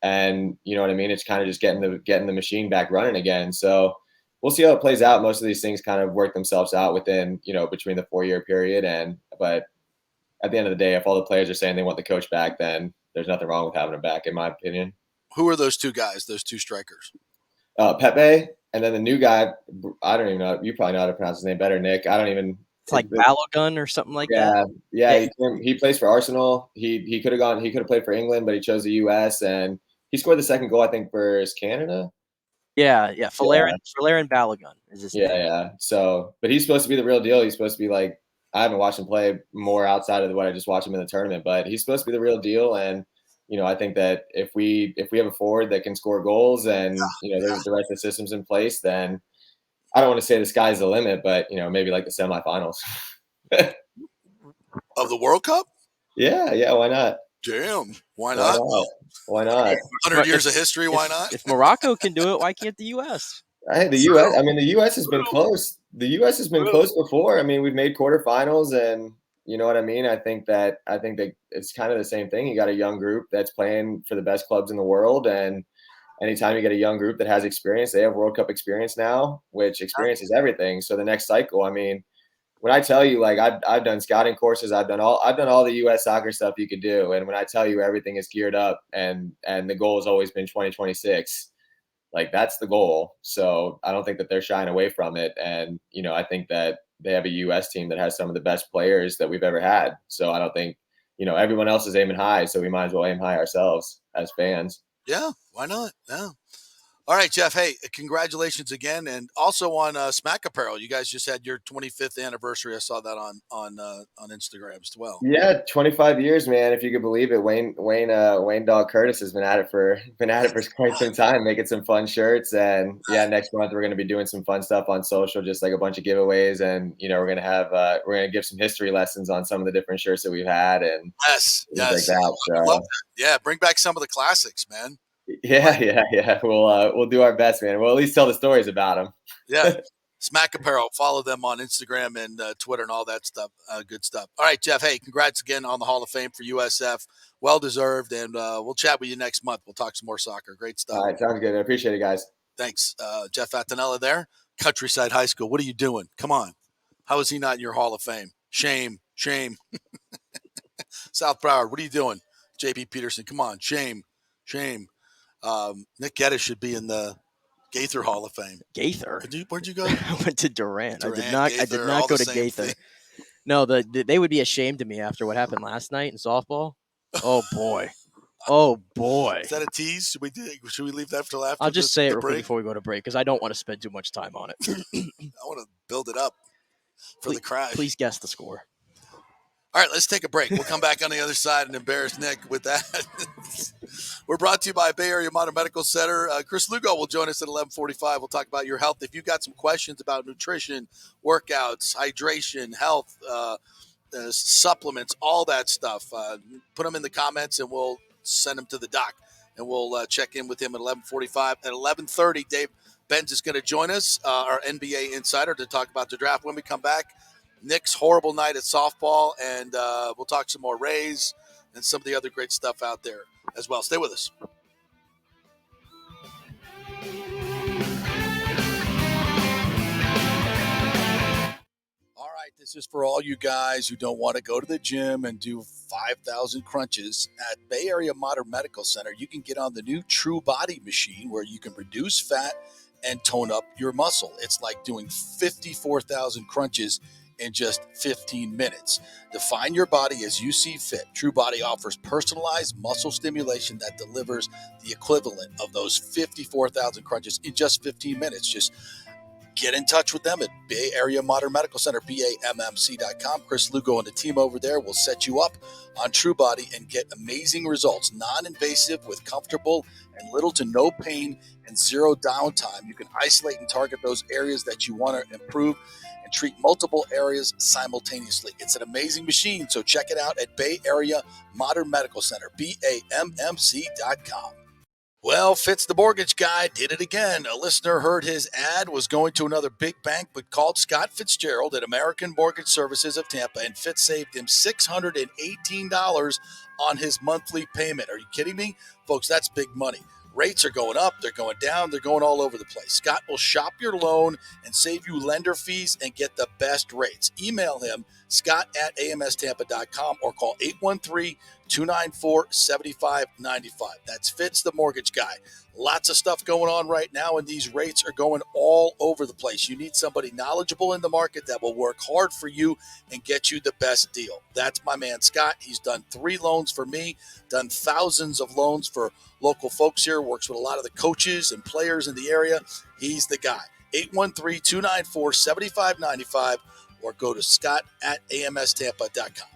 And you know what I mean? It's kind of just getting the machine back running again. So we'll see how it plays out. Most of these things kind of work themselves out within, between the 4-year period. But at the end of the day, if all the players are saying they want the coach back, then there's nothing wrong with having him back, in my opinion. Who are those two guys, those two strikers? Pepe, and then the new guy, I don't even know. You probably know how to pronounce his name better, Nick. I don't even. It's like Balogun or something like that. Yeah. He plays for Arsenal. He could have gone. He could have played for England, but he chose the U.S. and he scored the second goal, I think, versus Canada. Yeah. Valerian Balogun is his name. Yeah. So, but he's supposed to be the real deal. He's supposed to be like, I haven't watched him play more outside of what I just watched him in the tournament, but he's supposed to be the real deal. And I think that if we have a forward that can score goals and there's the rest of the systems in place, then I don't want to say the sky's the limit, but maybe like the semifinals of the World Cup. Yeah. Why not? Damn. Why not? Why not? 100 years of history. Why not? If Morocco can do it, why can't the U.S.? Hey, the U.S. I mean, the U.S. has been close. The U.S. has been close before. I mean, we've made quarterfinals, and you know what I mean. I think that it's kind of the same thing. You got a young group that's playing for the best clubs in the world, and anytime you get a young group that has experience, they have World Cup experience now, which experience is everything. So the next cycle, I mean, when I tell you, like I've done scouting courses, I've done all the U.S. soccer stuff you could do, and when I tell you everything is geared up, and the goal has always been 2026. Like that's the goal. So I don't think that they're shying away from it. And, I think that they have a U.S. team that has some of the best players that we've ever had. So I don't think, everyone else is aiming high. So we might as well aim high ourselves as fans. Yeah. Why not? Yeah. All right, Jeff. Hey, congratulations again. And also on Smack Apparel, you guys just had your 25th anniversary. I saw that on Instagram as well. Yeah, 25 years, man. If you could believe it, Wayne Dog Curtis has been at it for quite some time, making some fun shirts. And yeah, next month we're going to be doing some fun stuff on social, just like a bunch of giveaways. And we're going to give some history lessons on some of the different shirts that we've had. And yes, like that. So, I love that. Yeah, bring back some of the classics, man. Yeah. We'll do our best, man. We'll at least tell the stories about them. Yeah. Smack Apparel. Follow them on Instagram and Twitter and all that stuff. Good stuff. All right, Jeff. Hey, congrats again on the Hall of Fame for USF. Well deserved. And we'll chat with you next month. We'll talk some more soccer. Great stuff. All right. Sounds good. I appreciate it, guys. Thanks. Jeff Attanella there. Countryside High School. What are you doing? Come on. How is he not in your Hall of Fame? Shame. South Broward. What are you doing? JP Peterson. Come on. Shame. Nick Geddes should be in the Gaither Hall of Fame. Gaither? Where'd you go? I went to Durant. Gaither, I did not go to Gaither. Thing. No, they would be ashamed of me after what happened last night in softball. Oh boy. Is that a tease? Should we leave that for after? I'll just say it real quick before we go to break because I don't want to spend too much time on it. I want to build it up for the crash. Please guess the score. All right, let's take a break. We'll come back on the other side and embarrass Nick with that. We're brought to you by Bay Area Modern Medical Center. Chris Lugo will join us at 11:45. We'll talk about your health. If you've got some questions about nutrition, workouts, hydration, health, supplements, all that stuff, put them in the comments and we'll send them to the doc. And we'll check in with him at 11:45. At 11:30, Dave Benz is going to join us, our NBA insider, to talk about the draft. When we come back, Nick's horrible night at softball, and we'll talk some more Rays and some of the other great stuff out there as well. Stay with us. All right, this is for all you guys who don't want to go to the gym and do 5,000 crunches. At Bay Area Modern Medical Center, you can get on the new True Body machine where you can reduce fat and tone up your muscle. It's like doing 54,000 crunches in just 15 minutes. Define your body as you see fit. True Body offers personalized muscle stimulation that delivers the equivalent of those 54,000 crunches in just 15 minutes. Just get in touch with them at Bay Area Modern Medical Center, BAMMC.com. Chris Lugo and the team over there will set you up on True Body and get amazing results. Non-invasive with comfortable and little to no pain and zero downtime. You can isolate and target those areas that you want to improve and treat multiple areas simultaneously. It's an amazing machine, so check it out at Bay Area Modern Medical Center, BAMMC.com. Well, Fitz the mortgage guy did it again. A listener heard his ad, was going to another big bank, but called Scott Fitzgerald at American Mortgage Services of Tampa, and Fitz saved him $618 on his monthly payment. Are you kidding me? Folks, that's big money. Rates are going up, they're going down, they're going all over the place. Scott will shop your loan and save you lender fees and get the best rates. Email him, scott@amstampa.com, or call 813-294-7595. That's Fitz the mortgage guy. Lots of stuff going on right now, and these rates are going all over the place. You need somebody knowledgeable in the market that will work hard for you and get you the best deal. That's my man, Scott. He's done 3 loans for me, done thousands of loans for local folks here, works with a lot of the coaches and players in the area. He's the guy. 813-294-7595, or go to scott@amstampa.com.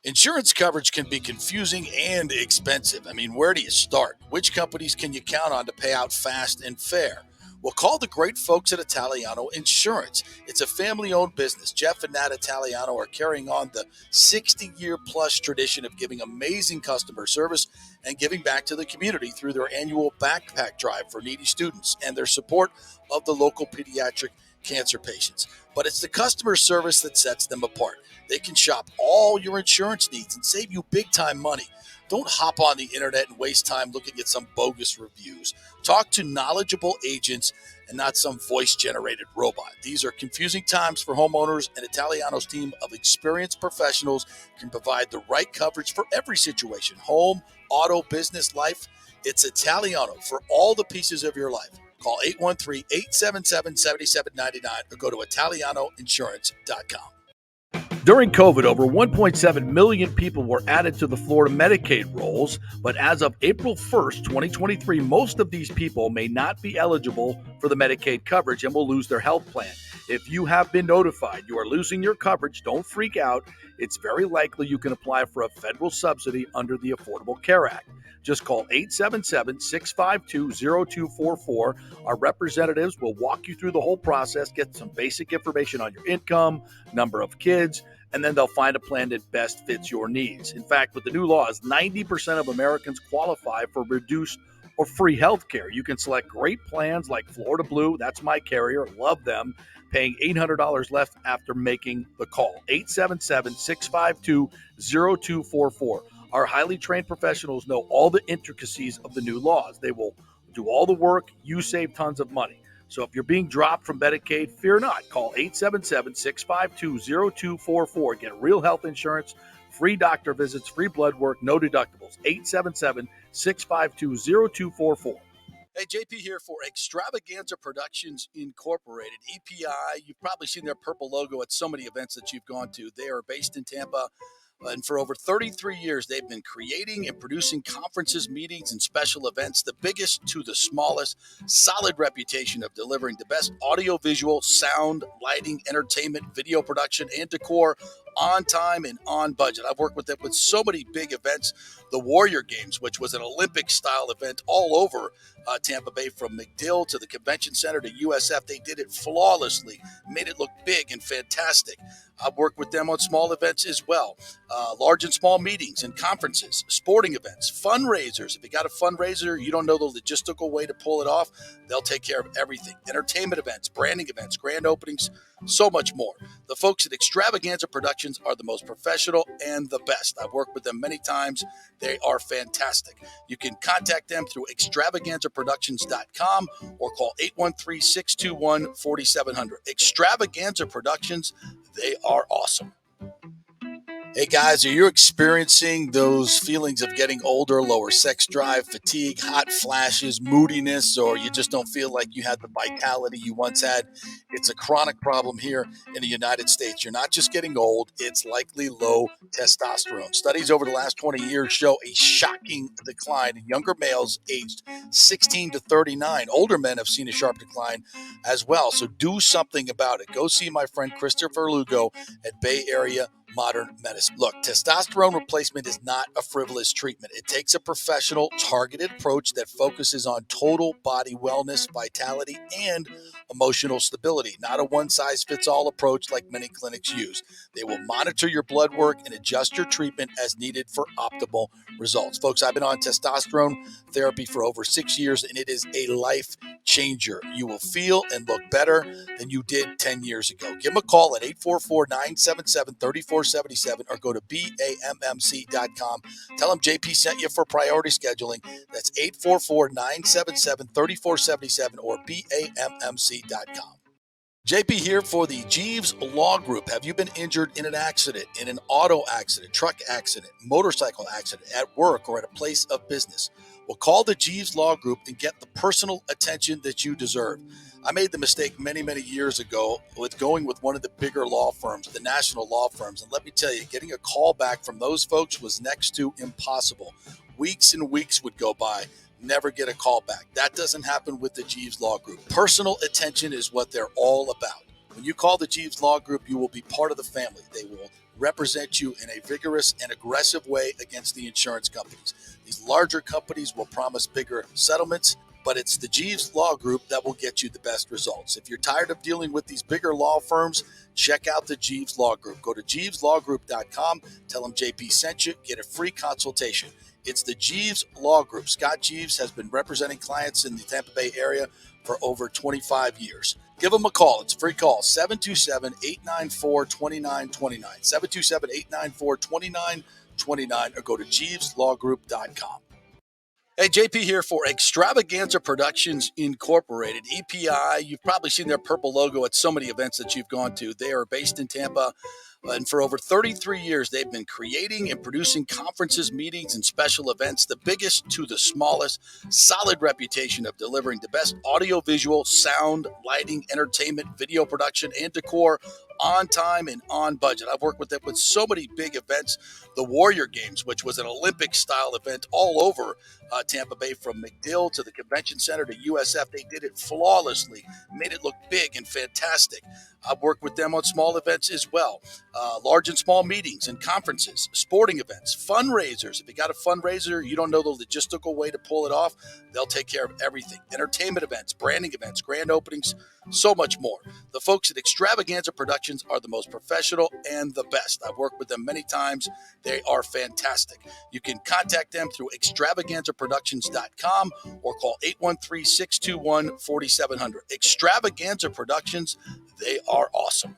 Insurance coverage can be confusing and expensive. I mean, where do you start? Which companies can you count on to pay out fast and fair? Well, call the great folks at Italiano Insurance. It's a family-owned business. Jeff and Nat Italiano are carrying on the 60-year-plus tradition of giving amazing customer service and giving back to the community through their annual backpack drive for needy students and their support of the local pediatric cancer patients. But it's the customer service that sets them apart. They can shop all your insurance needs and save you big-time money. Don't hop on the internet and waste time looking at some bogus reviews. Talk to knowledgeable agents and not some voice-generated robot. These are confusing times for homeowners, and Italiano's team of experienced professionals can provide the right coverage for every situation: home, auto, business, life. It's Italiano for all the pieces of your life. Call 813-877-7799 or go to italianoinsurance.com. During COVID, over 1.7 million people were added to the Florida Medicaid rolls, but as of April 1st, 2023, most of these people may not be eligible for the Medicaid coverage and will lose their health plan. If you have been notified you are losing your coverage, don't freak out. It's very likely you can apply for a federal subsidy under the Affordable Care Act. Just call 877-652-0244. Our representatives will walk you through the whole process, get some basic information on your income, number of kids, and then they'll find a plan that best fits your needs. In fact, with the new laws, 90% of Americans qualify for reduced or free health care. You can select great plans like Florida Blue. That's my carrier. Love them. Paying $800 left after making the call. 877-652-0244. Our highly trained professionals know all the intricacies of the new laws. They will do all the work. You save tons of money. So if you're being dropped from Medicaid, fear not. Call 877-652-0244. Get real health insurance, free doctor visits, free blood work, no deductibles. 877-652-0244. Hey, JP here for Extravaganza Productions Incorporated, EPI. You've probably seen their purple logo at so many events that you've gone to. They are based in Tampa. And for over 33 years, they've been creating and producing conferences, meetings, and special events, the biggest to the smallest. Solid reputation of delivering the best audio-visual, sound, lighting, entertainment, video production, and decor on time and on budget. I've worked with them with so many big events. The Warrior Games, which was an Olympic-style event all over Tampa Bay, from McDill to the Convention Center to USF. They did it flawlessly, made it look big and fantastic. I've worked with them on small events as well, large and small meetings and conferences, sporting events, fundraisers. If you got a fundraiser, you don't know the logistical way to pull it off, they'll take care of everything. Entertainment events, branding events, grand openings, so much more. The folks at Extravaganza Productions are the most professional and the best. I've worked with them many times. They are fantastic. You can contact them through extravaganzaproductions.com or call 813-621-4700. Extravaganza Productions, they are awesome. Hey guys, are you experiencing those feelings of getting older, lower sex drive, fatigue, hot flashes, moodiness, or you just don't feel like you had the vitality you once had? It's a chronic problem here in the United States. You're not just getting old, it's likely low testosterone. Studies over the last 20 years show a shocking decline in younger males aged 16 to 39. Older men have seen a sharp decline as well, so do something about it. Go see my friend Christopher Lugo at Bay Area modern medicine. Look, testosterone replacement is not a frivolous treatment. It takes a professional, targeted approach that focuses on total body wellness, vitality, and emotional stability, not a one-size-fits-all approach like many clinics use. They will monitor your blood work and adjust your treatment as needed for optimal results. Folks, I've been on testosterone therapy for over 6 years, and it is a life changer. You will feel and look better than you did 10 years ago. Give them a call at 844-977-3477 or go to BAMMC.com. Tell them JP sent you for priority scheduling. That's 844-977-3477 or BAMMC.com. JP here for the Jeeves Law Group. Have you been injured in an accident, in an auto accident, truck accident, motorcycle accident, at work, or at a place of business? Well, call the Jeeves Law Group and get the personal attention that you deserve. I made the mistake many, many years ago with going with one of the bigger law firms, the national law firms. And let me tell you, getting a call back from those folks was next to impossible. Weeks and weeks would go by. Never get a call back. That doesn't happen with the Jeeves Law Group. Personal attention is what they're all about. When you call the Jeeves Law Group, you will be part of the family. They will represent you in a vigorous and aggressive way against the insurance companies. These larger companies will promise bigger settlements, but it's the Jeeves Law Group that will get you the best results. If you're tired of dealing with these bigger law firms, check out the Jeeves Law Group. Go to JeevesLawGroup.com, tell them JP sent you, get a free consultation. It's the Jeeves Law Group. Scott Jeeves has been representing clients in the Tampa Bay area for over 25 years. Give them a call. It's a free call, 727-894-2929, 727-894-2929, or go to JeevesLawGroup.com. Hey, JP here for Extravaganza Productions Incorporated, EPI. You've probably seen their purple logo at so many events that you've gone to. They are based in Tampa, and for over 33 years, they've been creating and producing conferences, meetings, and special events, the biggest to the smallest. Solid reputation of delivering the best audiovisual, sound, lighting, entertainment, video production, and decor on time and on budget. I've worked with them with so many big events. The Warrior Games, which was an Olympic-style event all over Tampa Bay, from McDill to the Convention Center to USF. They did it flawlessly, made it look big and fantastic. I've worked with them on small events as well, large and small meetings and conferences, sporting events, fundraisers. If you got a fundraiser, you don't know the logistical way to pull it off, they'll take care of everything. Entertainment events, branding events, grand openings, so much more. The folks at Extravaganza Productions are the most professional and the best. I've worked with them many times. They are fantastic. You can contact them through extravaganzaproductions.com or call 813-621-4700. Extravaganza Productions, they are awesome.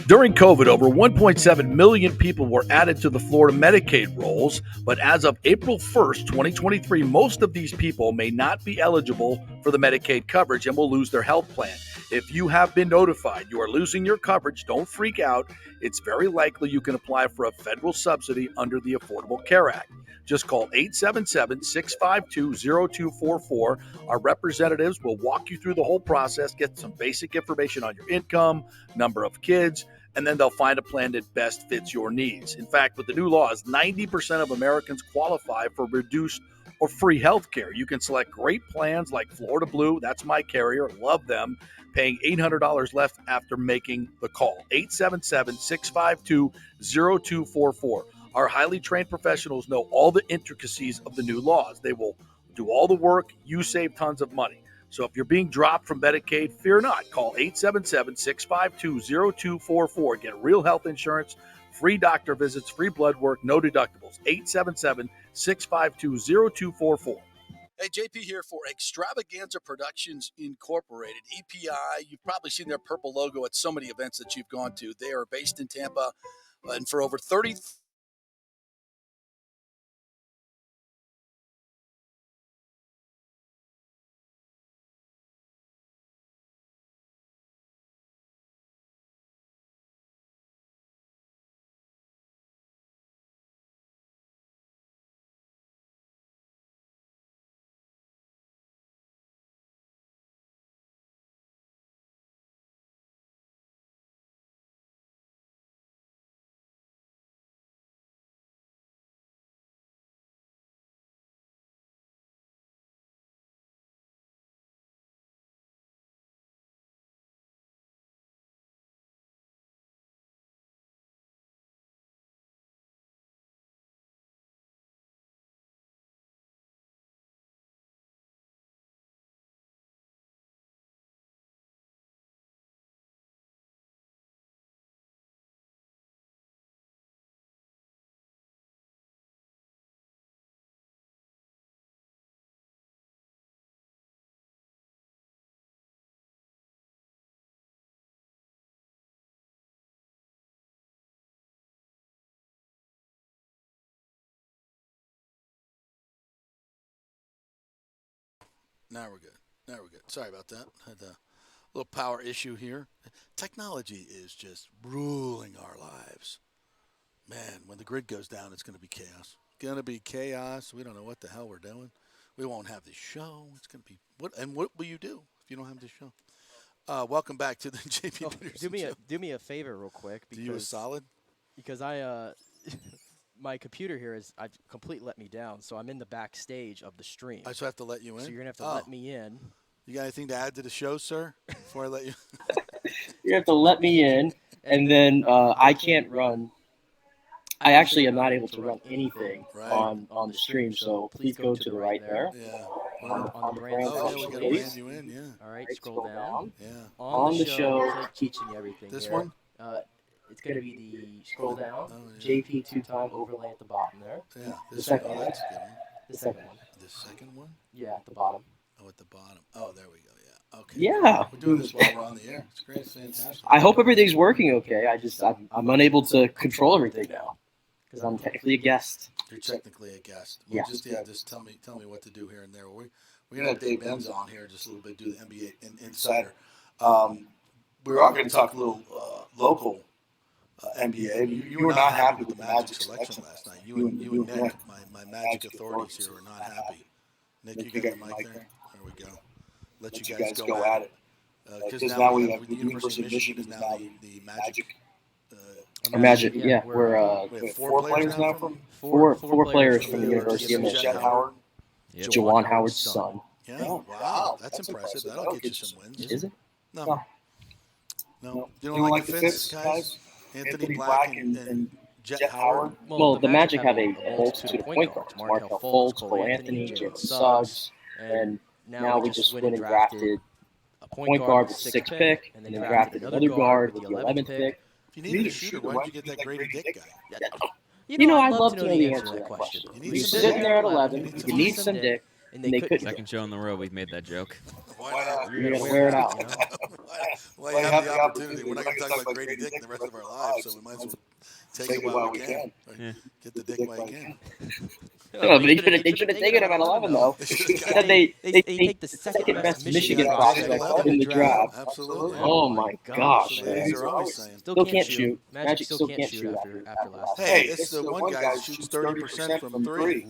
During COVID, over 1.7 million people were added to the Florida Medicaid rolls, but as of April 1st, 2023, most of these people may not be eligible for the Medicaid coverage and will lose their health plan. If you have been notified you are losing your coverage, don't freak out. It's very likely you can apply for a federal subsidy under the Affordable Care Act. Just call 877-652-0244. Our representatives will walk you through the whole process, get some basic information on your income, number of kids, and then they'll find a plan that best fits your needs. In fact, with the new laws, 90% of Americans qualify for reduced or free health care. You can select great plans like Florida Blue. That's my carrier. Love them. Paying $800 left after making the call. 877-652-0244. Our highly trained professionals know all the intricacies of the new laws. They will do all the work. You save tons of money. So if you're being dropped from Medicaid, fear not. Call 877-652-0244. Get real health insurance, free doctor visits, free blood work, no deductibles. 877-652-0244. Hey, JP here for Extravaganza Productions Incorporated, EPI. You've probably seen their purple logo at so many events that you've gone to. They are based in Tampa, and for over 30 Now we're good. Sorry about that. Had a little power issue here. Technology is just ruling our lives. Man, when the grid goes down, it's going to be chaos. We don't know what the hell we're doing. We won't have this show. It's going to be what will you do if you don't have this show? Welcome back to the JP Peterson Show. Do me a favor real quick. Do you a solid? Because I my computer here I've completely let me down, so I'm in the backstage of the stream. I just have to let you in? So you're going to have to let me in. You got anything to add to the show, sir, before I let you? You have to let me in, and then I can't run. I actually am not able to run anything on the stream, so please go to the right there. Yeah. On the brand we brand you in, yeah. All right, scroll down. Yeah. On the show, it's like teaching you everything. This here. one? It's going to be the scroll down, yeah. JP 2-time overlay at the bottom there. Yeah. The second one. That's a good one. The second one. The second one? Yeah, at the bottom. Oh, at the bottom. Oh, there we go. Yeah. Okay. Yeah. We're doing this while we're on the air. It's great. It's fantastic. I hope everything's working okay. I'm unable to control everything now because I'm technically a guest. You're technically a guest. Well, yeah. Just tell me what to do here and there. We're gonna have Dave Benz on here just a little bit, do the NBA Insider. We are going to talk a little local NBA. You were not happy with the Magic selection last night. You and Nick, my Magic authorities here, were not happy. Nick, you got the mic there? There we go. Let you guys go at it. Because now we have the University of Michigan is now the Magic. Magic, yeah. We have four players now from Four players from the University of Michigan. Jet Howard. Jawan Howard's son. Yeah, wow, that's impressive. That'll get you some wins. Is it? No. You don't like the fits, guys? Anthony Black and Jet Howard? Well, the Magic have a multitude of point guards. Markel Fultz, Cole Anthony, Jalen Suggs, and now we just went and drafted a point guard with the 6th pick, and then drafted another guard with the 11th pick. If you need a shooter, why did you get that Grady Dick guy? You know, I'd love to know the answer to that question. You're sitting there at 11, you need some dick, and they couldn't. Second show in the row, we've made that joke. Why not? You're going to wear it out. Why have the opportunity? We're not going to talk about Grady Dick the rest of our lives, so we might as well take it while we can. Get the dick while you can. No, but they should have taken him at 11, though. Instead, they take the second best Michigan prospect in the draft. Absolutely. Oh, my gosh. They're always saying. Still can't shoot. Magic still can't shoot after last. Hey, it's the one guy that shoots 30% from three.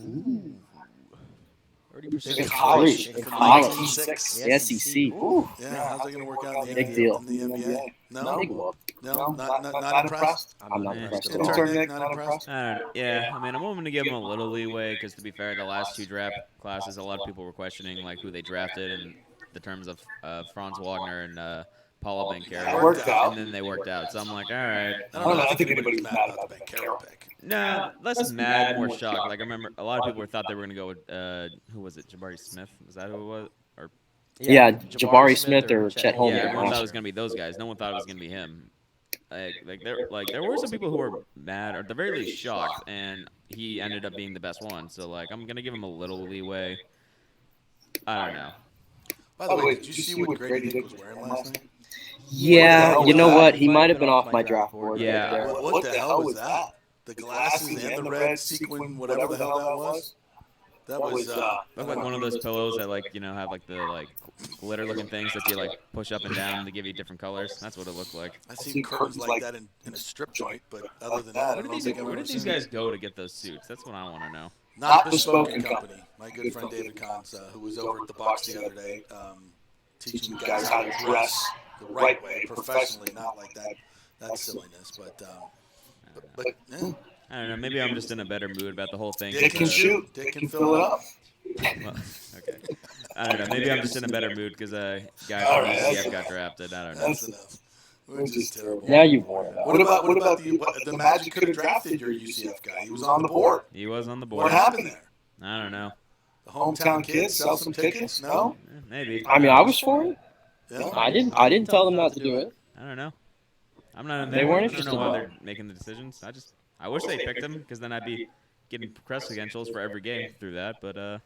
30% In college. In college. The SEC. Ooh. Yeah, how's that going to work out in the Big deal. NBA? No? Big whoop. No? Not impressed? I'm not impressed at all. Intern Nick, not impressed? Yeah, I mean, I'm willing to give him a little leeway because, to be fair, the last two draft classes, a lot of people were questioning like who they drafted in the terms of Franz Wagner and Paula Banchero. And then they worked out. So I'm like, all right. I think anybody's mad about the Banchero pick. No, less mad, more shocked. Like, I remember a lot of people thought they were going to go with, who was it, Jabari Smith? Was that who it was? Or Yeah, Jabari Smith or Chet Holmgren. Yeah, everyone thought it was going to be those guys. No one thought it was going to be him. There were some people who were mad, or at the very least shocked, and he ended up being the best one. So, like, I'm going to give him a little leeway. I don't know. By the way, did you see what Grady Dick was wearing last night? Yeah, you know what? He might have been off my draft board. Yeah. Right there. What the hell was that? The glasses and the red sequin, whatever the hell that was? That was Looked like one of those pillows that, like, you know, have like the like glitter-looking things that you like push up and down to give you different colors. That's what it looked like. I seen curtains like that in a strip joint, but other than that, Where did these guys go to get those suits? That's what I want to know. Not Bespoke & Company. My good friend David Kahns, who was over at the box the other day, teaching guys how to dress the right way, professionally, not like that silliness, but yeah. I don't know. Maybe I'm just in a better mood about the whole thing. Dick can shoot. Dick can fill it up. Well, okay. I don't know. Maybe I'm just in a better mood because a guy from UCF got drafted. I don't know. That's enough. We're just terrible. Now you've worn it out. What about the Magic could have drafted your UCF guy? He was on the board. He was on the board. What happened there? I don't know. The hometown kids sell some tickets? No? Maybe. I mean, I was for it. Yeah. I didn't tell them not to do it. I don't know. I'm not. They weren't I interested don't know why in they're making the decisions. I wish they picked him because then I'd be getting press credentials for every game through that. But I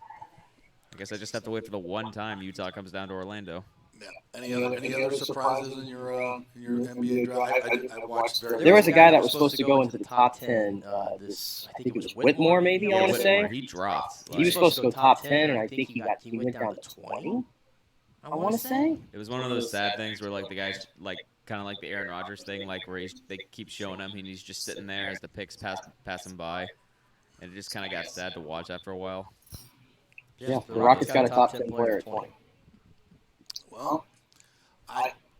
guess I just have to wait for the one time Utah comes down to Orlando. Yeah. Any other surprises in your NBA draft? I watched very. There was a guy that was supposed to go into the top 10. I think it was Whitmore, maybe. I want to say he dropped. he was supposed to go top 10, and I think he went down to 20. I want to say it was one of those sad things where like the guys like kind of like the Aaron Rodgers thing, like where they keep showing him and he's just sitting there as the picks pass him by, and it just kind of got sad to watch after a while. Yeah, the Rockets got a top 10 player at 20. Well,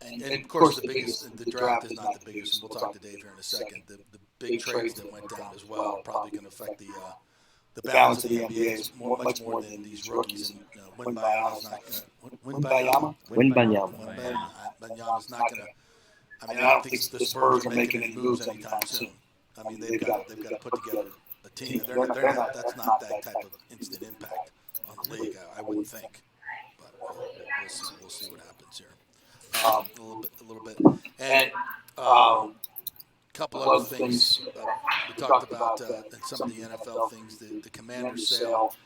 and of course the draft is not the biggest, and we'll talk to Dave here in a second. The big trades that went down as well are probably going to affect the balance of the NBA is much more than these rookies. And Wembanyama's not going to. I mean, I don't think the Spurs are making any moves anytime soon. I mean, they've got to put together a team. They're not. That's not that type of instant impact on the league. I wouldn't think. But we'll see what happens here. A little bit, and couple other things we talked about, and some of the NFL things. The Commanders sale,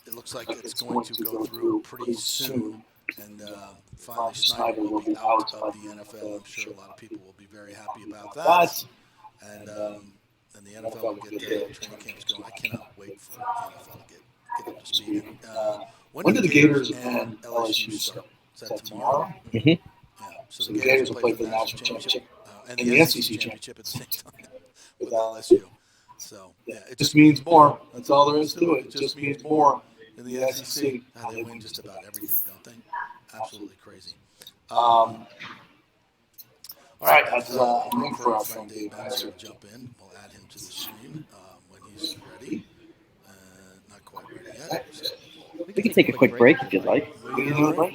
it looks like it's going to go through pretty soon, and finally Snyder will be out of the NFL. I'm sure a lot of people will be very happy about that, and the NFL will get their training camps going. I cannot wait for the NFL to get up to speed. And, when do the Gators and LSU start? Is that tomorrow? Mm-hmm. Yeah. So the Gators will play for the national championship and the SEC championship at the same time with LSU. So yeah, it just means more. That's all there is to it. It just means more in the SEC. They win just about everything, don't they? Absolutely crazy. All right, I'm looking for our friend Dave Benson to jump in. We'll add him to the stream when he's ready. Not quite ready yet. So. We can take a quick break if you'd like.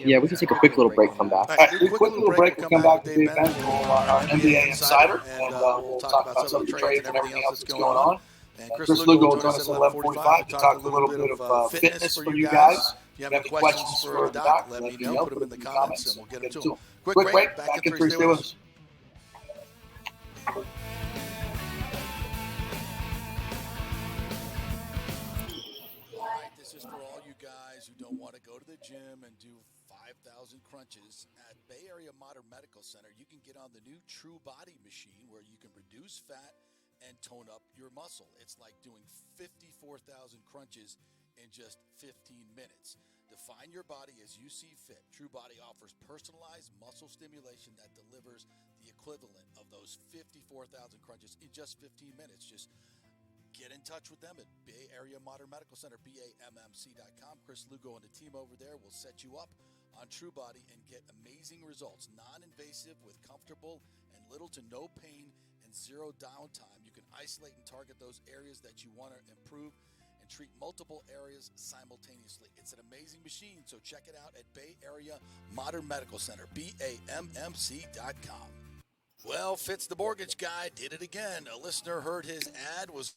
Yeah, we can take a quick little break, come back. All right, quick little break. We'll come back with Dave Benson, our NBA Insider, and we'll talk about some of the trades and everything else that's going on. And Chris Lugo will join us at 11:45 to talk a little bit of fitness for you guys. If you have any questions for the doc, let me know. Put them in the comments, and we'll get them to them. Quick break. Back in 3. Stay with us. This is for all you guys who don't want to go to the gym and do 5,000 crunches. At Bay Area Modern Medical Center, you can get on the new True Body machine where you can reduce fat and tone up your muscle. It's like doing 54,000 crunches in just 15 minutes. Define your body as you see fit. True Body offers personalized muscle stimulation that delivers the equivalent of those 54,000 crunches in just 15 minutes. Just get in touch with them at Bay Area Modern Medical Center, BAMMC.com. Chris Lugo and the team over there will set you up on True Body and get amazing results. Non-invasive with comfortable and little to no pain and zero downtime. You can isolate and target those areas that you want to improve and treat multiple areas simultaneously. It's an amazing machine, so check it out at Bay Area Modern Medical Center, BAMMC.com. Well, Fitz the mortgage guy did it again. A listener heard his ad was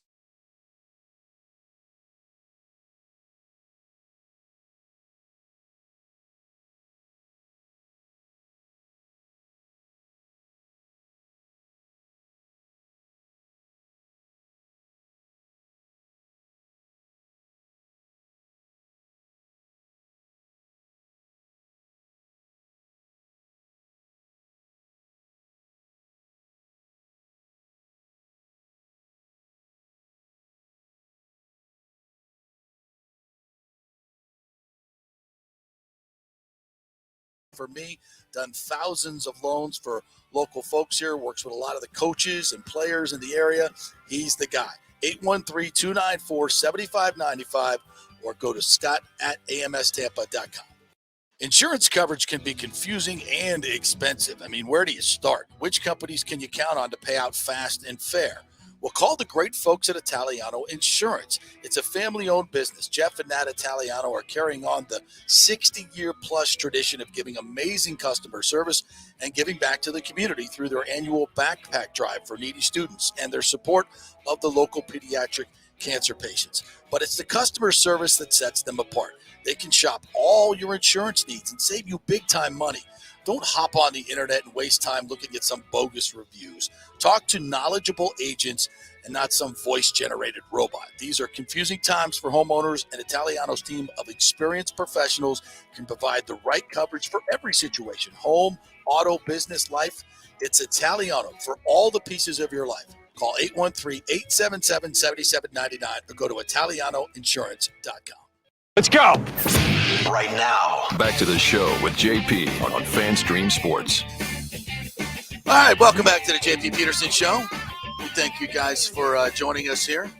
for me, done thousands of loans for local folks here, works with a lot of the coaches and players in the area. He's the guy. 813-294-7595 or go to scott@amstampa.com. Insurance coverage can be confusing and expensive. I mean, where do you start? Which companies can you count on to pay out fast and fair? Well, call the great folks at Italiano Insurance. It's a family-owned business. Jeff and Nat Italiano are carrying on the 60-year-plus tradition of giving amazing customer service and giving back to the community through their annual backpack drive for needy students and their support of the local pediatric cancer patients. But it's the customer service that sets them apart. They can shop all your insurance needs and save you big time money. Don't hop on the internet and waste time looking at some bogus reviews. Talk to knowledgeable agents and not some voice-generated robot. These are confusing times for homeowners, and Italiano's team of experienced professionals can provide the right coverage for every situation: home, auto, business, life. It's Italiano for all the pieces of your life. Call 813-877-7799 or go to italianoinsurance.com. Let's go. Right now. Back to the show with JP on FanStream Sports. All right, welcome back to the JP Peterson Show. We thank you guys for joining us here.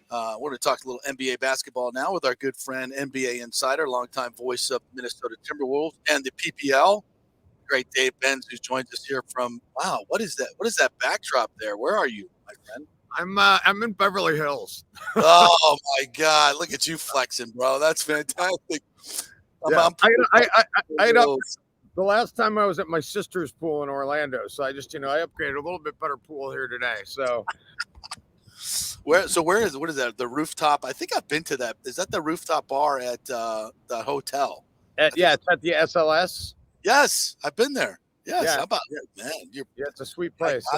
We're going to talk a little NBA basketball now with our good friend, NBA insider, longtime voice of Minnesota Timberwolves and the PPL. Great Dave Benz, who joins us here from, wow, what is that? What is that backdrop there? Where are you, my friend? I'm in Beverly Hills. Oh my God! Look at you flexing, bro. That's fantastic. Yeah. The last time I was at my sister's pool in Orlando, so I just I upgraded a little bit better pool here today. So where is what is that? The rooftop? I think I've been to that. Is that the rooftop bar at the hotel? It's at the SLS. Yes, I've been there. Yes, yeah. How about it, man? It's a sweet place. I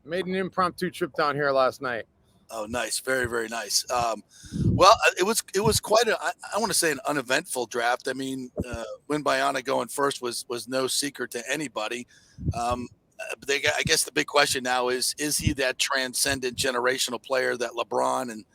made an impromptu trip down here last night. Oh, nice. Very, very nice. Well, it was quite I want to say an uneventful draft. I mean, Wembanyama going first was no secret to anybody. I guess the big question now is he that transcendent generational player that LeBron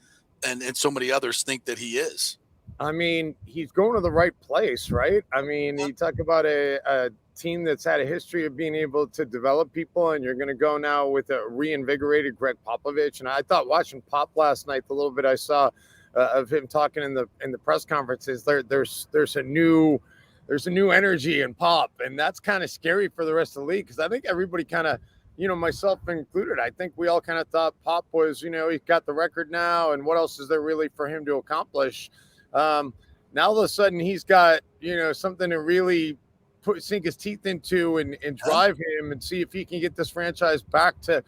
and so many others think that he is? I mean, he's going to the right place, right? I mean, you talk about a team that's had a history of being able to develop people, and you're going to go now with a reinvigorated Gregg Popovich. And I thought watching Pop last night, the little bit I saw of him talking in the press conferences, there's a new energy in Pop, and that's kind of scary for the rest of the league, because I think everybody kind of, myself included, I think we all kind of thought Pop was, he's got the record now, and what else is there really for him to accomplish? Now all of a sudden he's got something to really sink his teeth into and drive him and see if he can get this franchise back to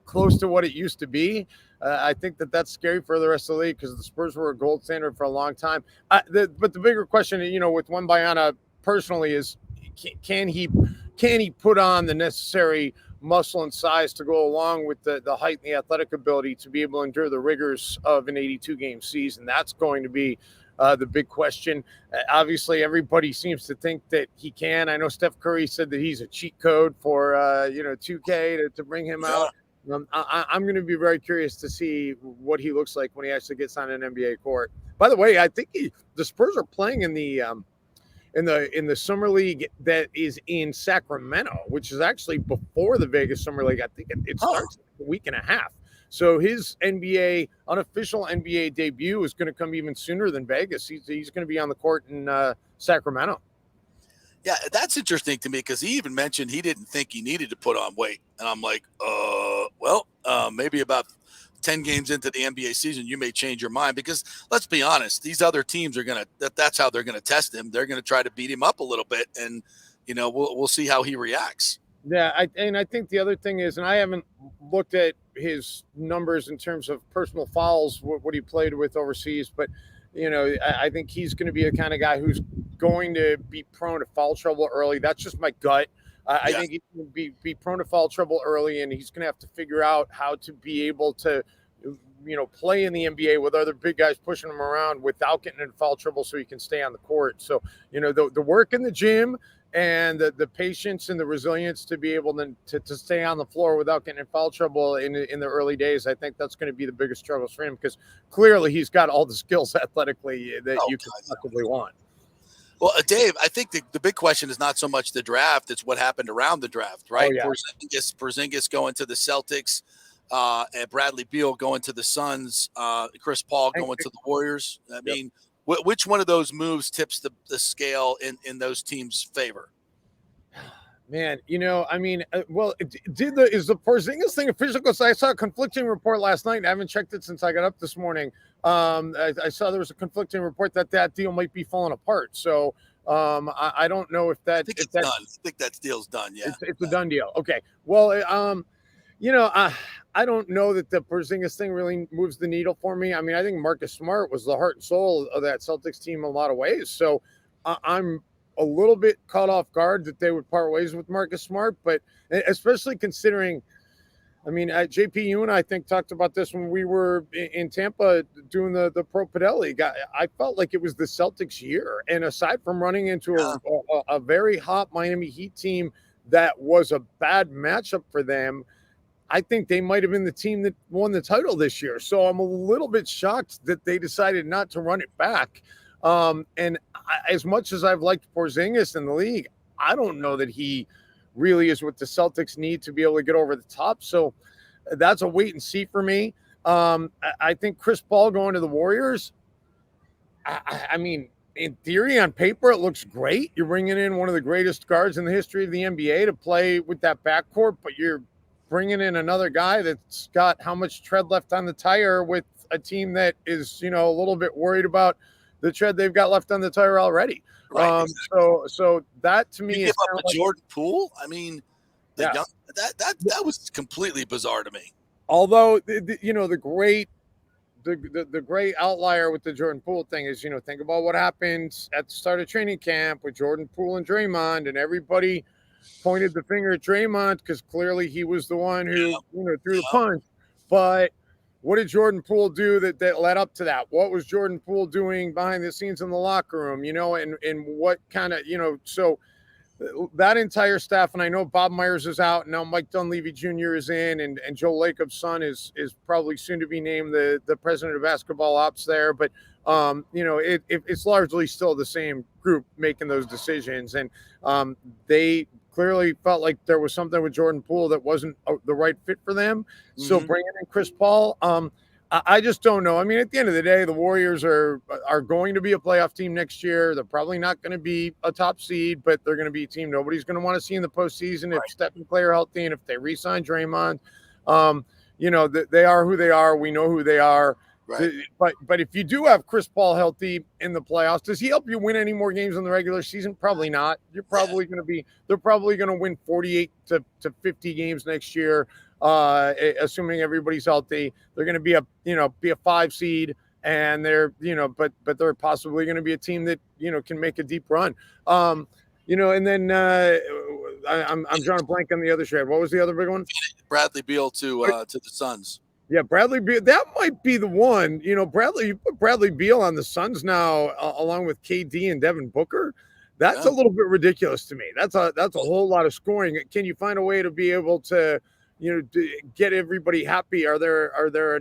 close to what it used to be. I think that's scary for the rest of the league, because the Spurs were a gold standard for a long time. But the bigger question, with Wembanyama personally, is can he put on the necessary muscle and size to go along with the height and the athletic ability to be able to endure the rigors of an 82-game season? That's going to be the big question. Obviously, everybody seems to think that he can. I know Steph Curry said that he's a cheat code for 2K to bring him out. I'm going to be very curious to see what he looks like when he actually gets on an NBA court. By the way, I think the Spurs are playing in the summer league that is in Sacramento, which is actually before the Vegas summer league. I think it starts in a week and a half. So his unofficial NBA debut is going to come even sooner than Vegas. He's going to be on the court in Sacramento. Yeah, that's interesting to me, because he even mentioned he didn't think he needed to put on weight. And I'm like, maybe about 10 games into the NBA season, you may change your mind, because let's be honest, these other teams are that's how they're going to test him. They're going to try to beat him up a little bit, and, we'll see how he reacts. Yeah, I think the other thing is, and I haven't looked at his numbers in terms of personal fouls, what he played with overseas, but I think he's going to be the kind of guy who's going to be prone to foul trouble early. That's just my gut. I think he's going to be prone to foul trouble early, and he's going to have to figure out how to be able to, play in the NBA with other big guys pushing him around without getting into foul trouble, so he can stay on the court. So, the work in the gym and the patience and the resilience to be able to stay on the floor without getting in foul trouble in the early days, I think that's going to be the biggest struggles for him, because clearly he's got all the skills athletically that you can possibly want. Well, Dave, I think the big question is not so much the draft; it's what happened around the draft, right? Oh, yeah. Porzingis going to the Celtics, and Bradley Beal going to the Suns, Chris Paul going to the Warriors. I mean, which one of those moves tips the scale in those teams' favor? Man, is the Porzingis thing official? Because I saw a conflicting report last night. I haven't checked it since I got up this morning. I saw there was a conflicting report that deal might be falling apart. So I don't know if that. I think it's done. I think that deal's done. Yeah, it's a done deal. Okay. Well, I don't know that the Porzingis thing really moves the needle for me. I mean, I think Marcus Smart was the heart and soul of that Celtics team in a lot of ways. So I'm a little bit caught off guard that they would part ways with Marcus Smart, but especially considering, I mean, JP, you and I think talked about this when we were in Tampa doing the Pro Padelli. I felt like it was the Celtics' year. And aside from running into a very hot Miami Heat team that was a bad matchup for them, I think they might have been the team that won the title this year. So I'm a little bit shocked that they decided not to run it back. As much as I've liked Porzingis in the league, I don't know that he really is what the Celtics need to be able to get over the top. So that's a wait and see for me. I think Chris Paul going to the Warriors, I mean, in theory, on paper, it looks great. You're bringing in one of the greatest guards in the history of the NBA to play with that backcourt, but you're bringing in another guy that's got how much tread left on the tire with a team that is, a little bit worried about the tread they've got left on the tire already. Right. Exactly. So that to me is give up a Jordan Poole. I mean, that was completely bizarre to me. Although the great outlier with the Jordan Poole thing is, think about what happened at the start of training camp with Jordan Poole and Draymond, and everybody pointed the finger at Draymond because clearly he was the one who threw the punch. But what did Jordan Poole do that led up to that? What was Jordan Poole doing behind the scenes in the locker room, and what kind of, so that entire staff, and I know Bob Myers is out, and now Mike Dunleavy Jr. is in, and Joe Lacob's son is probably soon to be named the president of basketball ops there. But, it's largely still the same group making those decisions. And they clearly felt like there was something with Jordan Poole that wasn't the right fit for them. Mm-hmm. So bringing in Chris Paul, I just don't know. I mean, at the end of the day, the Warriors are going to be a playoff team next year. They're probably not going to be a top seed, but they're going to be a team nobody's going to want to see in the postseason if Steph and Clay are healthy and if they re-sign Draymond. They are who they are. We know who they are. Right. But if you do have Chris Paul healthy in the playoffs, does he help you win any more games in the regular season? Probably not. They're probably going to win 48 to 50 games next year. Assuming everybody's healthy, they're going to be a 5 seed, and they're, but they're possibly going to be a team that, can make a deep run. And then I'm drawing a blank on the other shade. What was the other big one? Bradley Beal to the Suns. Yeah, Bradley Beal. That might be the one. You put Bradley Beal on the Suns now, along with KD and Devin Booker. That's a little bit ridiculous to me. That's a whole lot of scoring. Can you find a way to be able to, get everybody happy? Are there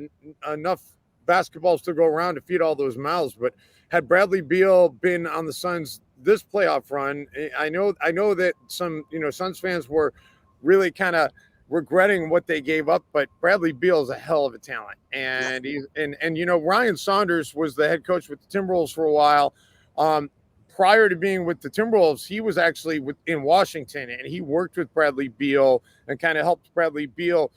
enough basketballs to go around to feed all those mouths? But had Bradley Beal been on the Suns this playoff run, I know that some Suns fans were really kind of regretting what they gave up, but Bradley Beal is a hell of a talent. And Ryan Saunders was the head coach with the Timberwolves for a while. Prior to being with the Timberwolves, he was actually in Washington, and he worked with Bradley Beal and kind of helped Bradley Beal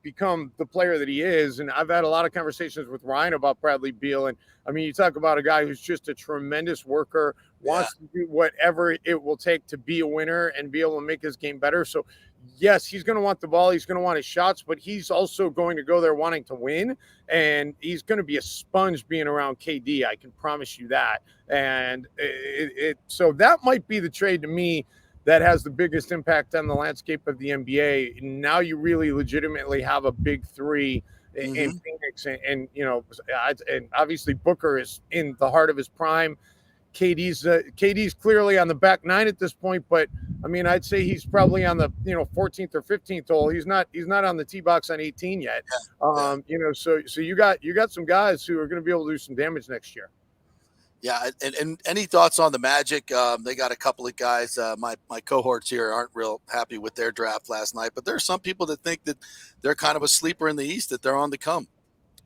become the player that he is. And I've had a lot of conversations with Ryan about Bradley Beal. And I mean, you talk about a guy who's just a tremendous worker, wants to do whatever it will take to be a winner and be able to make his game better. So yes, he's going to want the ball. He's going to want his shots, but he's also going to go there wanting to win. And he's going to be a sponge being around KD. I can promise you that. And so that might be the trade to me that has the biggest impact on the landscape of the NBA. Now you really legitimately have a big three in Phoenix. And obviously Booker is in the heart of his prime. KD's clearly on the back nine at this point, but I mean, I'd say he's probably on the 14th or 15th hole. He's not on the tee box on 18 yet. So you got some guys who are going to be able to do some damage next year. Yeah, and any thoughts on the Magic? They got a couple of guys. My cohorts here aren't real happy with their draft last night, but there are some people that think that they're kind of a sleeper in the East, that they're on the come.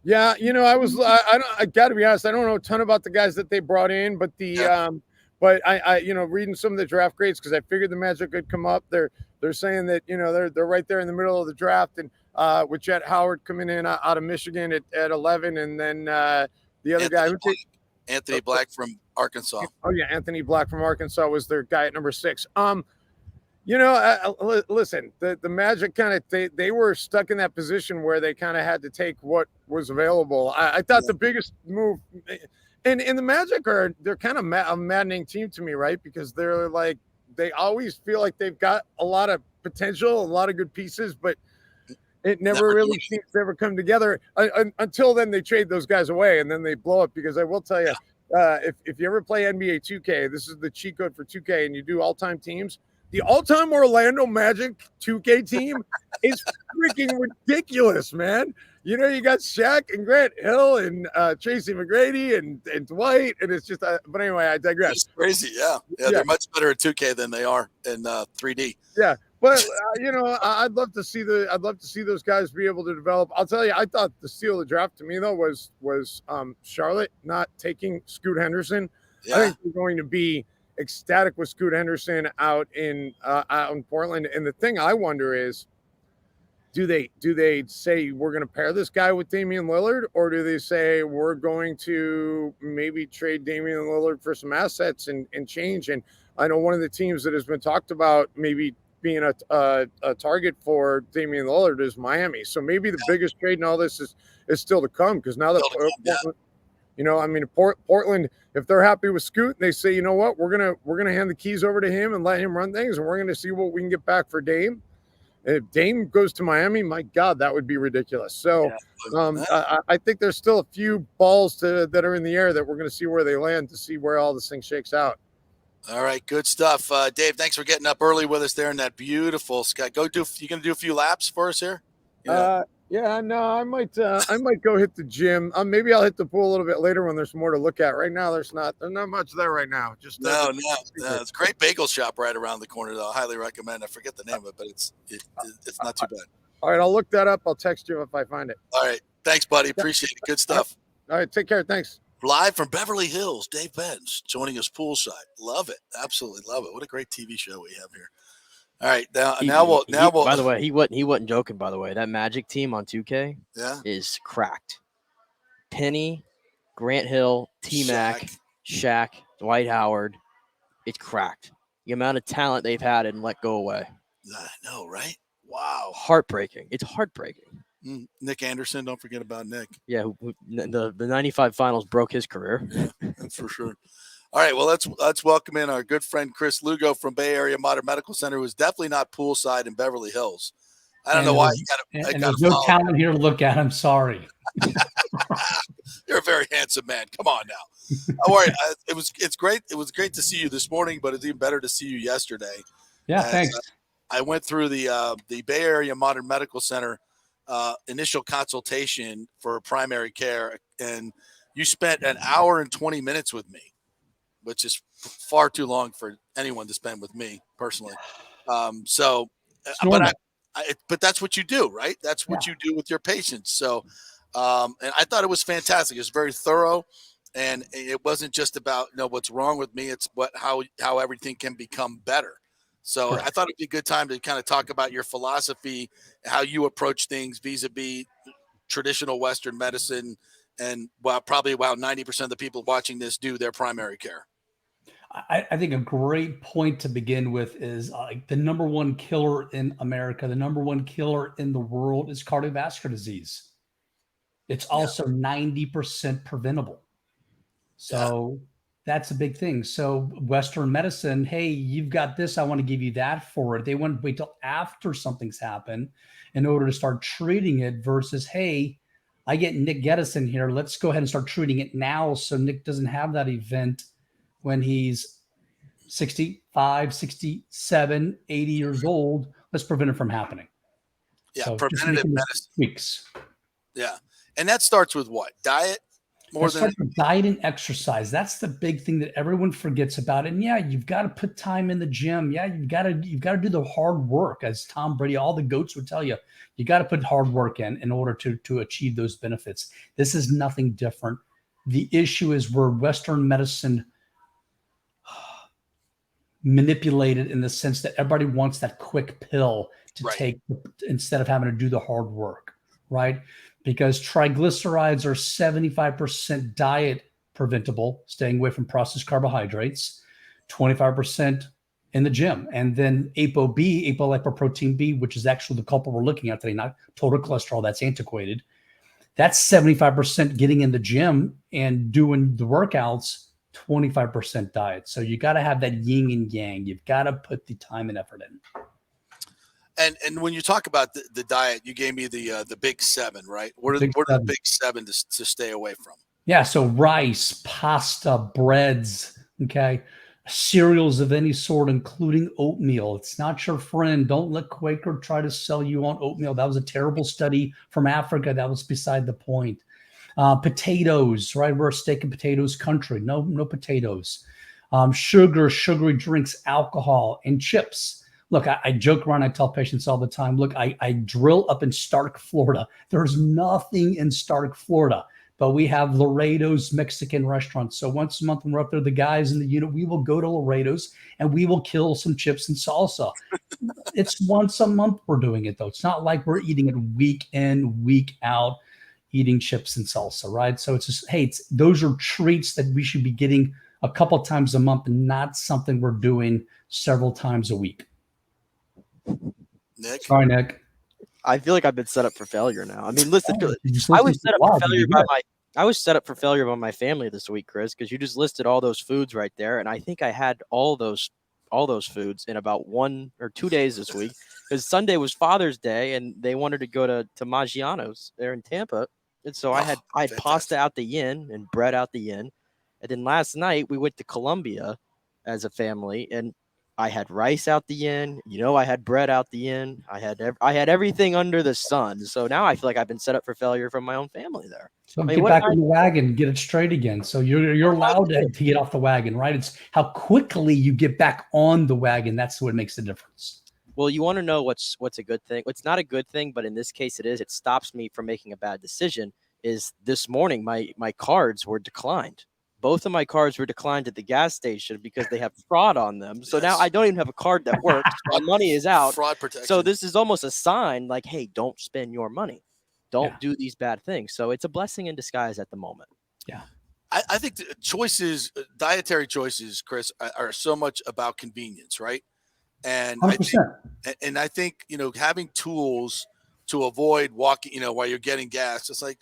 Yeah, I got to be honest. I don't know a ton about the guys that they brought in, but but I reading some of the draft grades because I figured the Magic could come up. They're saying that they're right there in the middle of the draft, and with Jet Howard coming in out of Michigan at 11, and then the other guy Anthony Black from Arkansas. Oh yeah, Anthony Black from Arkansas was their guy at number 6. Listen, the Magic kind of they were stuck in that position where they kind of had to take what was available. I thought the biggest move, and the Magic they're kind of a maddening team to me, right? Because they're like they always feel like they've got a lot of potential, a lot of good pieces, but it never really seems to ever come together until then they trade those guys away and then they blow up. Because I will tell you, if you ever play NBA 2K, this is the cheat code for 2K, and you do all-time teams. The all-time Orlando Magic 2K team is freaking ridiculous, man. You got Shaq and Grant Hill and Tracy McGrady and Dwight, and it's just. But anyway, I digress. It's crazy, yeah. They're much better at 2K than they are in 3D. Yeah, but I'd love to see those guys be able to develop. I'll tell you, I thought the steal of the draft to me though was Charlotte not taking Scoot Henderson. Yeah. I think they're going to be ecstatic with Scoot Henderson out in Portland. And the thing I wonder is, do they say we're going to pair this guy with Damian Lillard, or do they say we're going to maybe trade Damian Lillard for some assets and change? And I know one of the teams that has been talked about maybe being a target for Damian Lillard is Miami. So maybe the biggest trade in all this is still to come, because now that Portland, if they're happy with Scoot, they say, you know what, we're gonna hand the keys over to him and let him run things, and we're gonna see what we can get back for Dame. If Dame goes to Miami, my God, that would be ridiculous. So I think there's still a few balls that are in the air that we're going to see where they land to see where all this thing shakes out. All right, good stuff. Dave, thanks for getting up early with us there in that beautiful sky. You going to do a few laps for us here? Yeah, no, I might go hit the gym. Maybe I'll hit the pool a little bit later when there's more to look at. Right now, there's not much there right now. Just no. It's a great bagel shop right around the corner, though. I highly recommend. I forget the name of it, but it's not too bad. All right, I'll look that up. I'll text you if I find it. All right, thanks, buddy. Appreciate it. Good stuff. All right, take care. Thanks. Live from Beverly Hills, Dave Benz joining us poolside. Love it, absolutely love it. What a great TV show we have here. All right, now we'll. By the way, he wasn't joking. By the way, that Magic team on 2K is cracked. Penny, Grant Hill, T-Mac, Shaq, Dwight Howard. It's cracked. The amount of talent they've had and let go away. I know, right? Wow, heartbreaking. It's heartbreaking. Nick Anderson, don't forget about Nick. Yeah, the 95 finals broke his career. Yeah, that's for sure. All right, well, let's welcome in our good friend Chris Lugo from Bay Area Modern Medical Center, who is definitely not poolside in Beverly Hills. I don't know why you got to. There's no talent here to look at. I'm sorry. You're a very handsome man. Come on now. All right, it's great. It was great to see you this morning, but it's even better to see you yesterday. Yeah, thanks. I went through the Bay Area Modern Medical Center initial consultation for primary care, and you spent an hour and 20 minutes with me, which is far too long for anyone to spend with me personally. But that's what you do, right? That's what you do with your patients. So, and I thought it was fantastic. It was very thorough, and it wasn't just about what's wrong with me. It's how everything can become better. So I thought it'd be a good time to kind of talk about your philosophy, how you approach things vis-a-vis traditional Western medicine, and probably about 90% of the people watching this do their primary care. I think a great point to begin with is the number one killer in America, the number one killer in the world is cardiovascular disease. It's also 90% preventable. So that's a big thing. So Western medicine, hey, you've got this, I want to give you that for it. They want to wait till after something's happened in order to start treating it versus, hey, I get Nick Gettison here. Let's go ahead and start treating it now so Nick doesn't have that event when he's 65, 67, 80 years old. Let's prevent it from happening. Yeah, so preventative medicine. Tweaks. Yeah. And that starts with what? Diet? Diet and exercise. That's the big thing that everyone forgets about. And you've got to put time in the gym. Yeah, you've got to do the hard work, as Tom Brady, all the GOATs would tell you. You got to put hard work in order to achieve those benefits. This is nothing different. The issue is where Western medicine manipulated in the sense that everybody wants that quick pill to take instead of having to do the hard work, right? Because triglycerides are 75% diet preventable, staying away from processed carbohydrates, 25% in the gym. And then apolipoprotein B, which is actually the culprit we're looking at today, not total cholesterol, that's antiquated. That's 75% getting in the gym and doing the workouts, 25% diet. So you got to have that yin and yang. You've got to put the time and effort in. And when you talk about the diet, you gave me the big seven, right? What are the big seven to stay away from? Yeah, so rice, pasta, breads, okay, cereals of any sort, including oatmeal. It's not your friend. Don't let Quaker try to sell you on oatmeal. That was a terrible study from Africa. That was beside the point. Potatoes, right? We're a steak and potatoes country. No potatoes. Sugar, sugary drinks, alcohol, and chips. Look, I joke around. I tell patients all the time, look, I drill up in Stark, Florida. There's nothing in Stark, Florida, but we have Laredo's Mexican restaurants. So once a month when we're up there, the guys in the unit, we will go to Laredo's and we will kill some chips and salsa. It's once a month we're doing it, though. It's not like we're eating it week in, week out, eating chips and salsa, right? So it's just, hey, those are treats that we should be getting a couple times a month, and not something we're doing several times a week. Nick? Sorry, Nick. I feel like I've been set up for failure now. I mean, listen, I was set up for failure by my family this week, Chris, because you just listed all those foods right there, and I think I had all those foods in about 1 or 2 days this week, because Sunday was Father's Day, and they wanted to go to Maggiano's there in Tampa, and so I had pasta out the yin and bread out the yin, and then last night we went to Colombia as a family, and I had rice out the inn. I had bread out the inn. I had everything under the sun. So now I feel like I've been set up for failure from my own family there. So get back on the wagon, get it straight again. So you're allowed to get off the wagon, right? It's how quickly you get back on the wagon. That's what makes the difference. Well, you want to know what's a good thing. It's not a good thing, but in this case it is. It stops me from making a bad decision. Is this morning my cards were declined. Both of my cards were declined at the gas station because they have fraud on them. So now I don't even have a card that works. My money is out. Fraud protection. So this is almost a sign like, hey, don't spend your money. Don't do these bad things. So it's a blessing in disguise at the moment. Yeah. I think the dietary choices, Chris, are so much about convenience, right? And 100%. I think, having tools to avoid walking, while you're getting gas, it's like,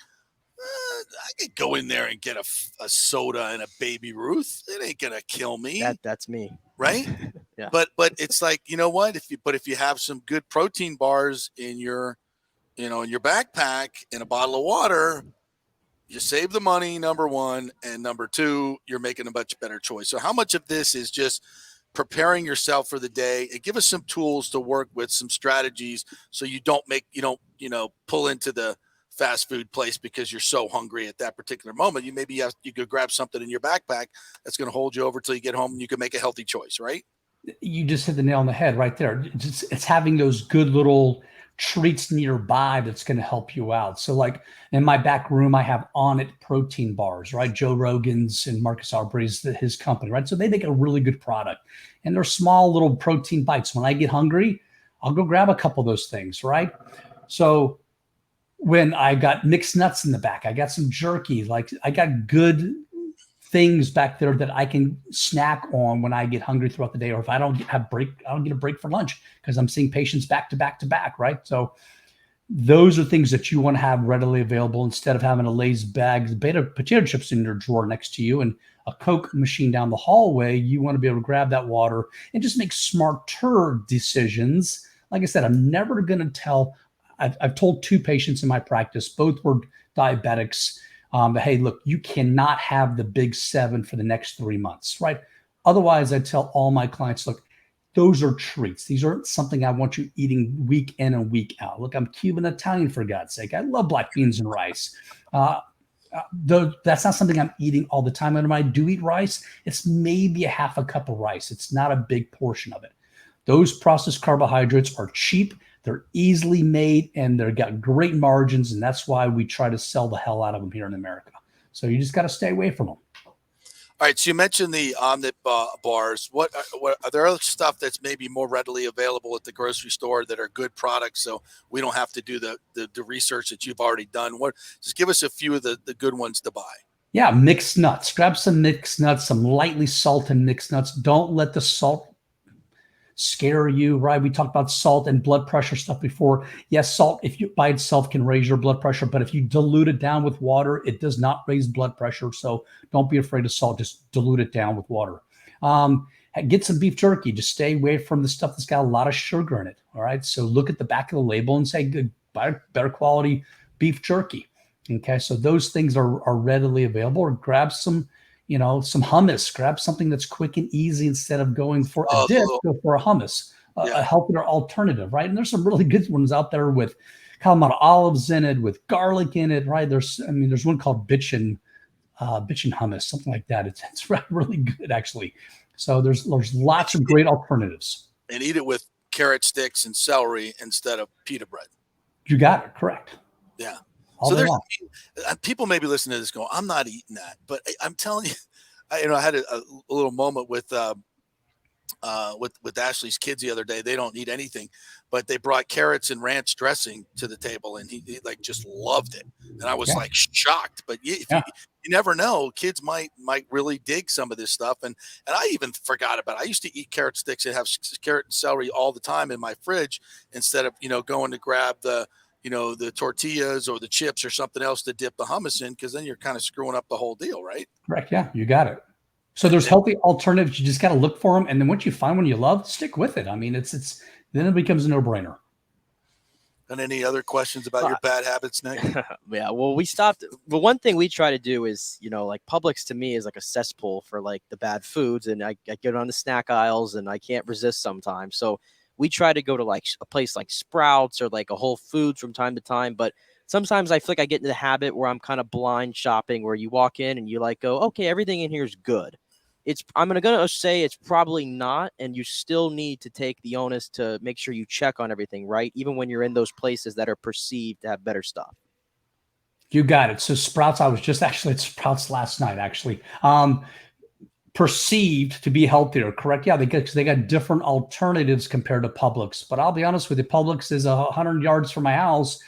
I could go in there and get a soda and a Baby Ruth. It ain't gonna kill me. That's me, right? Yeah. But it's like, you know what? If you have some good protein bars in your backpack and a bottle of water, you save the money. Number one, and number two, you're making a much better choice. So how much of this is just preparing yourself for the day, and give us some tools to work with, some strategies, so you don't pull into the fast food place because you're so hungry at that particular moment. You could grab something in your backpack that's going to hold you over till you get home, and you can make a healthy choice, right? You just hit the nail on the head right there. It's having those good little treats nearby that's going to help you out. So like in my back room, I have On It protein bars, right? Joe Rogan's and Marcus Aubrey's, his company, right? So they make a really good product, and they're small little protein bites. When I get hungry, I'll go grab a couple of those things, right? So when I got mixed nuts in the back, I got some jerky, like I got good things back there that I can snack on when I get hungry throughout the day, or if I don't get a break for lunch because I'm seeing patients back to back, right? So those are things that you want to have readily available instead of having a Lay's bag of potato chips in your drawer next to you and a Coke machine down the hallway. You want to be able to grab that water and just make smarter decisions. Like I said, I'm never going to tell. I've told 2 patients in my practice, both were diabetics, that, hey, look, you cannot have the big 7 for the next 3 months, right? Otherwise, I tell all my clients, look, those are treats. These aren't something I want you eating week in and week out. Look, I'm Cuban Italian, for God's sake. I love black beans and rice. Though that's not something I'm eating all the time. And when I do eat rice, it's maybe a half a cup of rice. It's not a big portion of it. Those processed carbohydrates are cheap. They're easily made, and they've got great margins, and that's why we try to sell the hell out of them here in America. So you just got to stay away from them. All right, so you mentioned the Omnip bars. What are there other stuff that's maybe more readily available at the grocery store that are good products, so we don't have to do the research that you've already done? Just give us a few of the good ones to buy. Yeah, mixed nuts. Grab some mixed nuts, some lightly salted mixed nuts. Don't let the salt scare you, right? We talked about salt and blood pressure stuff before. Yes, salt, if you by itself can raise your blood pressure, but if you dilute it down with water, it does not raise blood pressure. So don't be afraid of salt. Just dilute it down with water. Get some beef jerky. Just stay away from the stuff that's got a lot of sugar in it. All right. So look at the back of the label and say, good, buy better quality beef jerky. Okay. So those things are readily available. Or grab some, some hummus. Grab something that's quick and easy instead of going for a dip. Go for a hummus, a healthier alternative, right? And there's some really good ones out there with Kalamata olives in it, with garlic in it, right? There's one called bitchin hummus, something like that. It's really good, actually. So there's lots of great alternatives. And eat it with carrot sticks and celery instead of pita bread. You got it, correct. Yeah. All so there's long. People may be listening to this going, I'm not eating that, but I'm telling you, I had a little moment with Ashley's kids the other day. They don't eat anything, but they brought carrots and ranch dressing to the table, and he like just loved it. And I was like shocked. But you never know. Kids might really dig some of this stuff. And I even forgot about it. I used to eat carrot sticks and have carrot and celery all the time in my fridge instead of going to grab the tortillas or the chips or something else to dip the hummus in, because then you're kind of screwing up the whole deal, right? Correct. Yeah, you got it. So there's healthy alternatives. You just got to look for them, and then once you find one you love, stick with it. I mean, it's then it becomes a no-brainer. And any other questions about your bad habits, Nick? Yeah, well, we stopped. But one thing we try to do is, like Publix to me is like a cesspool for like the bad foods, and I get on the snack aisles and I can't resist sometimes. So we try to go to like a place like Sprouts or like a Whole Foods from time to time. But sometimes I feel like I get into the habit where I'm kind of blind shopping, where you walk in and you like go, okay, everything in here is good. I'm gonna say it's probably not, and you still need to take the onus to make sure you check on everything, right? Even when you're in those places that are perceived to have better stuff. You got it. So Sprouts, I was just actually at Sprouts last night, actually. Perceived to be healthier, correct? Yeah, they got different alternatives compared to Publix. But I'll be honest with you, Publix is 100 yards from my house.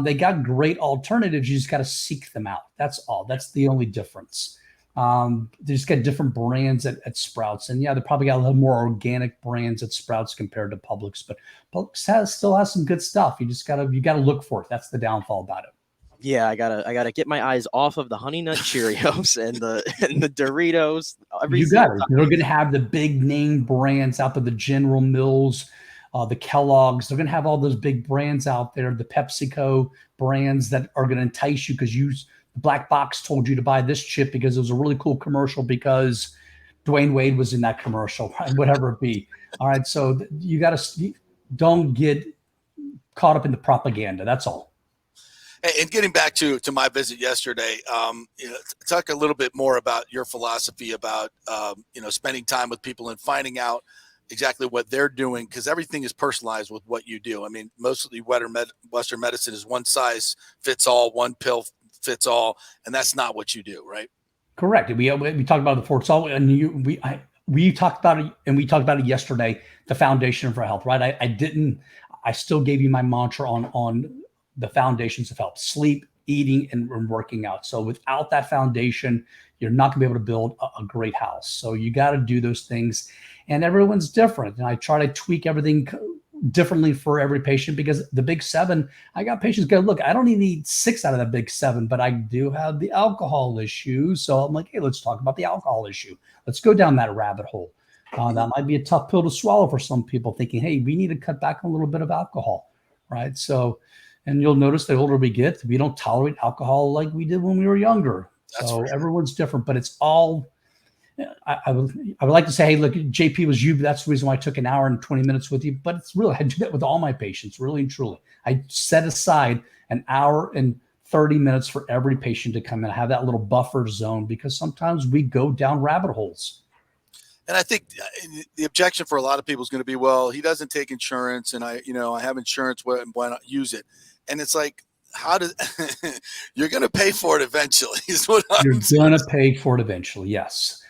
They got great alternatives. You just got to seek them out. That's all. That's the only difference. They just got different brands at Sprouts, and they probably got a little more organic brands at Sprouts compared to Publix. But Publix still has some good stuff. You gotta look for it. That's the downfall about it. Yeah, I gotta get my eyes off of the Honey Nut Cheerios and the Doritos. You got it. They're gonna have the big name brands out there, the General Mills, the Kellogg's. They're gonna have all those big brands out there, the PepsiCo brands that are gonna entice you because the black box told you to buy this chip because it was a really cool commercial because Dwayne Wade was in that commercial, right? Whatever it be. All right. So you don't get caught up in the propaganda. That's all. And getting back to my visit yesterday, talk a little bit more about your philosophy about, spending time with people and finding out exactly what they're doing, because everything is personalized with what you do. I mean, mostly Western medicine is one size fits all, one pill fits all, and that's not what you do, right? Correct. We talked about it before. It's all, and we talked about it, and we talked about it yesterday. The foundation for health, right? I still gave you my mantra on the foundations of health: sleep, eating, and working out. So without that foundation, you're not gonna be able to build a great house. So you got to do those things, and everyone's different. And I try to tweak everything differently for every patient, because the big seven, I got patients go, look, I don't even need 6 out of the big 7, but I do have the alcohol issue. So I'm like, hey, let's talk about the alcohol issue. Let's go down that rabbit hole. That might be a tough pill to swallow for some people, thinking, hey, we need to cut back a little bit of alcohol, right? So, and you'll notice the older we get, we don't tolerate alcohol like we did when we were younger. So everyone's different, but it's all, I would like to say, hey, look, JP was you. That's the reason why I took an hour and 20 minutes with you. But it's really, I do that with all my patients, really and truly. I set aside an hour and 30 minutes for every patient to come in. I have that little buffer zone, because sometimes we go down rabbit holes. And I think the objection for a lot of people is going to be, well, he doesn't take insurance, and I have insurance, why not use it? And it's like, you're going to pay for it eventually. Is what you're going to pay for it eventually, yes.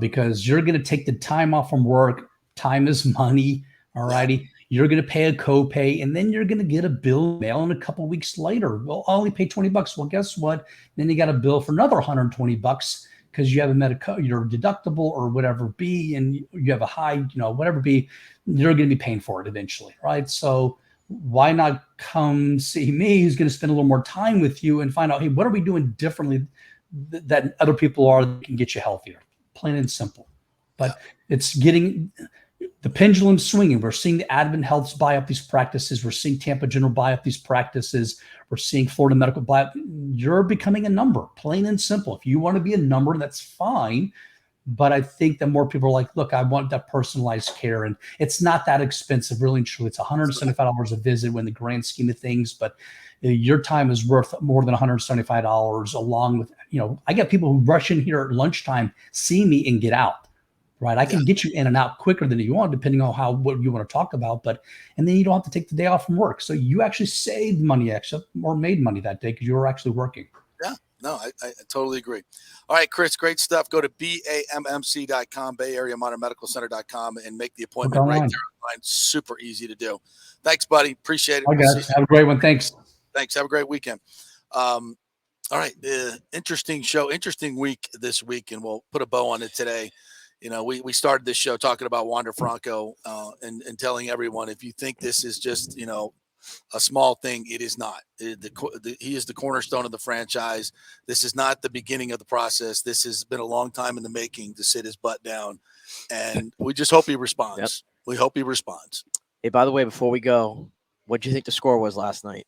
Because you're going to take the time off from work. Time is money. All righty. You're going to pay a copay, and then you're going to get a bill mail in a couple of weeks later. Well, I only pay $20. Well, guess what? Then you got a bill for another $120 because you have your deductible or whatever be, and you have a high, whatever be, you're going to be paying for it eventually, right? So why not come see me, who's going to spend a little more time with you and find out, hey, what are we doing differently that other people are that can get you healthier? Plain and simple. But it's getting the pendulum swinging. We're seeing the Advent Healths buy up these practices. We're seeing Tampa General buy up these practices. We're seeing Florida Medical buy up. You're becoming a number, plain and simple. If you want to be a number, that's fine. But I think that more people are like, look, I want that personalized care. And it's not that expensive, really and truly. It's $175 a visit in the grand scheme of things. But your time is worth more than $175 along with, I get people who rush in here at lunchtime, see me and get out. Right. I can get you in and out quicker than you want, depending on what you want to talk about. And then you don't have to take the day off from work. So you actually saved money or made money that day because you were actually working. Yeah. No, I totally agree. All right, Chris, great stuff. Go to BAMMC.com, Bay Area Modern Medical Center.com, and make the appointment right there online. Super easy to do. Thanks, buddy. Appreciate it. All right, guys. Have a great one. Thanks. Thanks. Have a great weekend. All right. Interesting show, interesting week this week, and we'll put a bow on it today. We started this show talking about Wander Franco and telling everyone, if you think this is just, a small thing, it is not. He is the cornerstone of the franchise. This is not the beginning of the process. This has been a long time in the making to sit his butt down. And we just hope he responds. Yep. We hope he responds. Hey, by the way, before we go, what do you think the score was last night?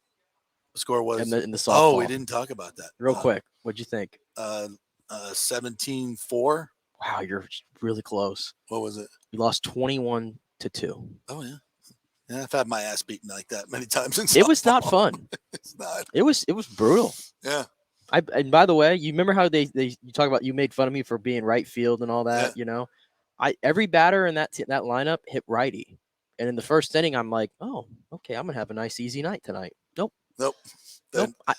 The score was in the softball. Oh, we didn't talk about that. Real quick. What'd you think? 17-4. Wow, you're really close. What was it? You lost 21-2. Oh, yeah. Yeah, I've had my ass beaten like that many times. It was not fun. It's not. It was brutal. Yeah. And by the way, you remember how you talk about, you made fun of me for being right field and all that, every batter in that lineup hit righty. And in the first inning, I'm like, oh, okay, I'm going to have a nice, easy night tonight. Nope.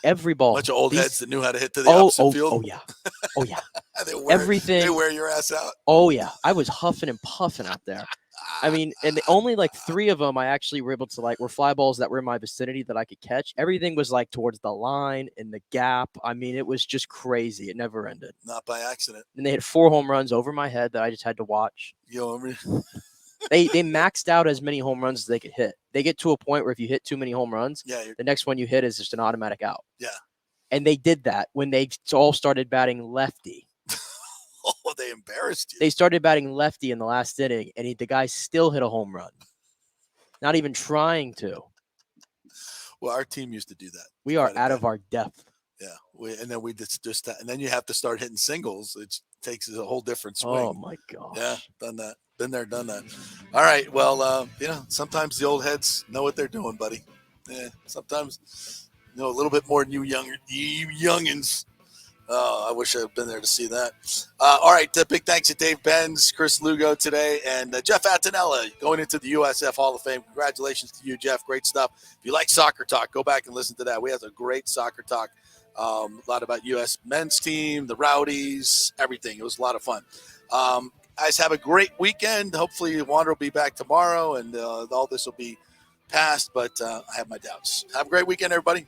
Every ball. Bunch of old heads that knew how to hit to the opposite field. Oh, yeah. Oh, yeah. Everything. They wear your ass out. Oh, yeah. I was huffing and puffing out there. I mean, and only like 3 of them I actually were able to were fly balls that were in my vicinity that I could catch. Everything was towards the line in the gap. I mean, it was just crazy. It never ended. Not by accident. And they hit 4 home runs over my head that I just had to watch. They maxed out as many home runs as they could hit. They get to a point where if you hit too many home runs, the next one you hit is just an automatic out. Yeah. And they did that when they all started batting lefty. Oh, they embarrassed you. They started batting lefty in the last inning, and the guy still hit a home run. Not even trying to. Well, our team used to do that. We are out of our depth. Yeah. And then we just and then you have to start hitting singles. It takes a whole different swing. Oh, my gosh. Yeah, done that. Been there, done that. All right. Well, sometimes the old heads know what they're doing, buddy. Yeah. Sometimes, a little bit more than you youngins. Oh, I wish I had been there to see that. All right. Big thanks to Dave Benz, Chris Lugo today, and Jeff Attinella going into the USF Hall of Fame. Congratulations to you, Jeff. Great stuff. If you like soccer talk, go back and listen to that. We had a great soccer talk. A lot about U.S. men's team, the Rowdies, everything. It was a lot of fun. Guys, have a great weekend. Hopefully, Wander will be back tomorrow, and all this will be passed, but I have my doubts. Have a great weekend, everybody.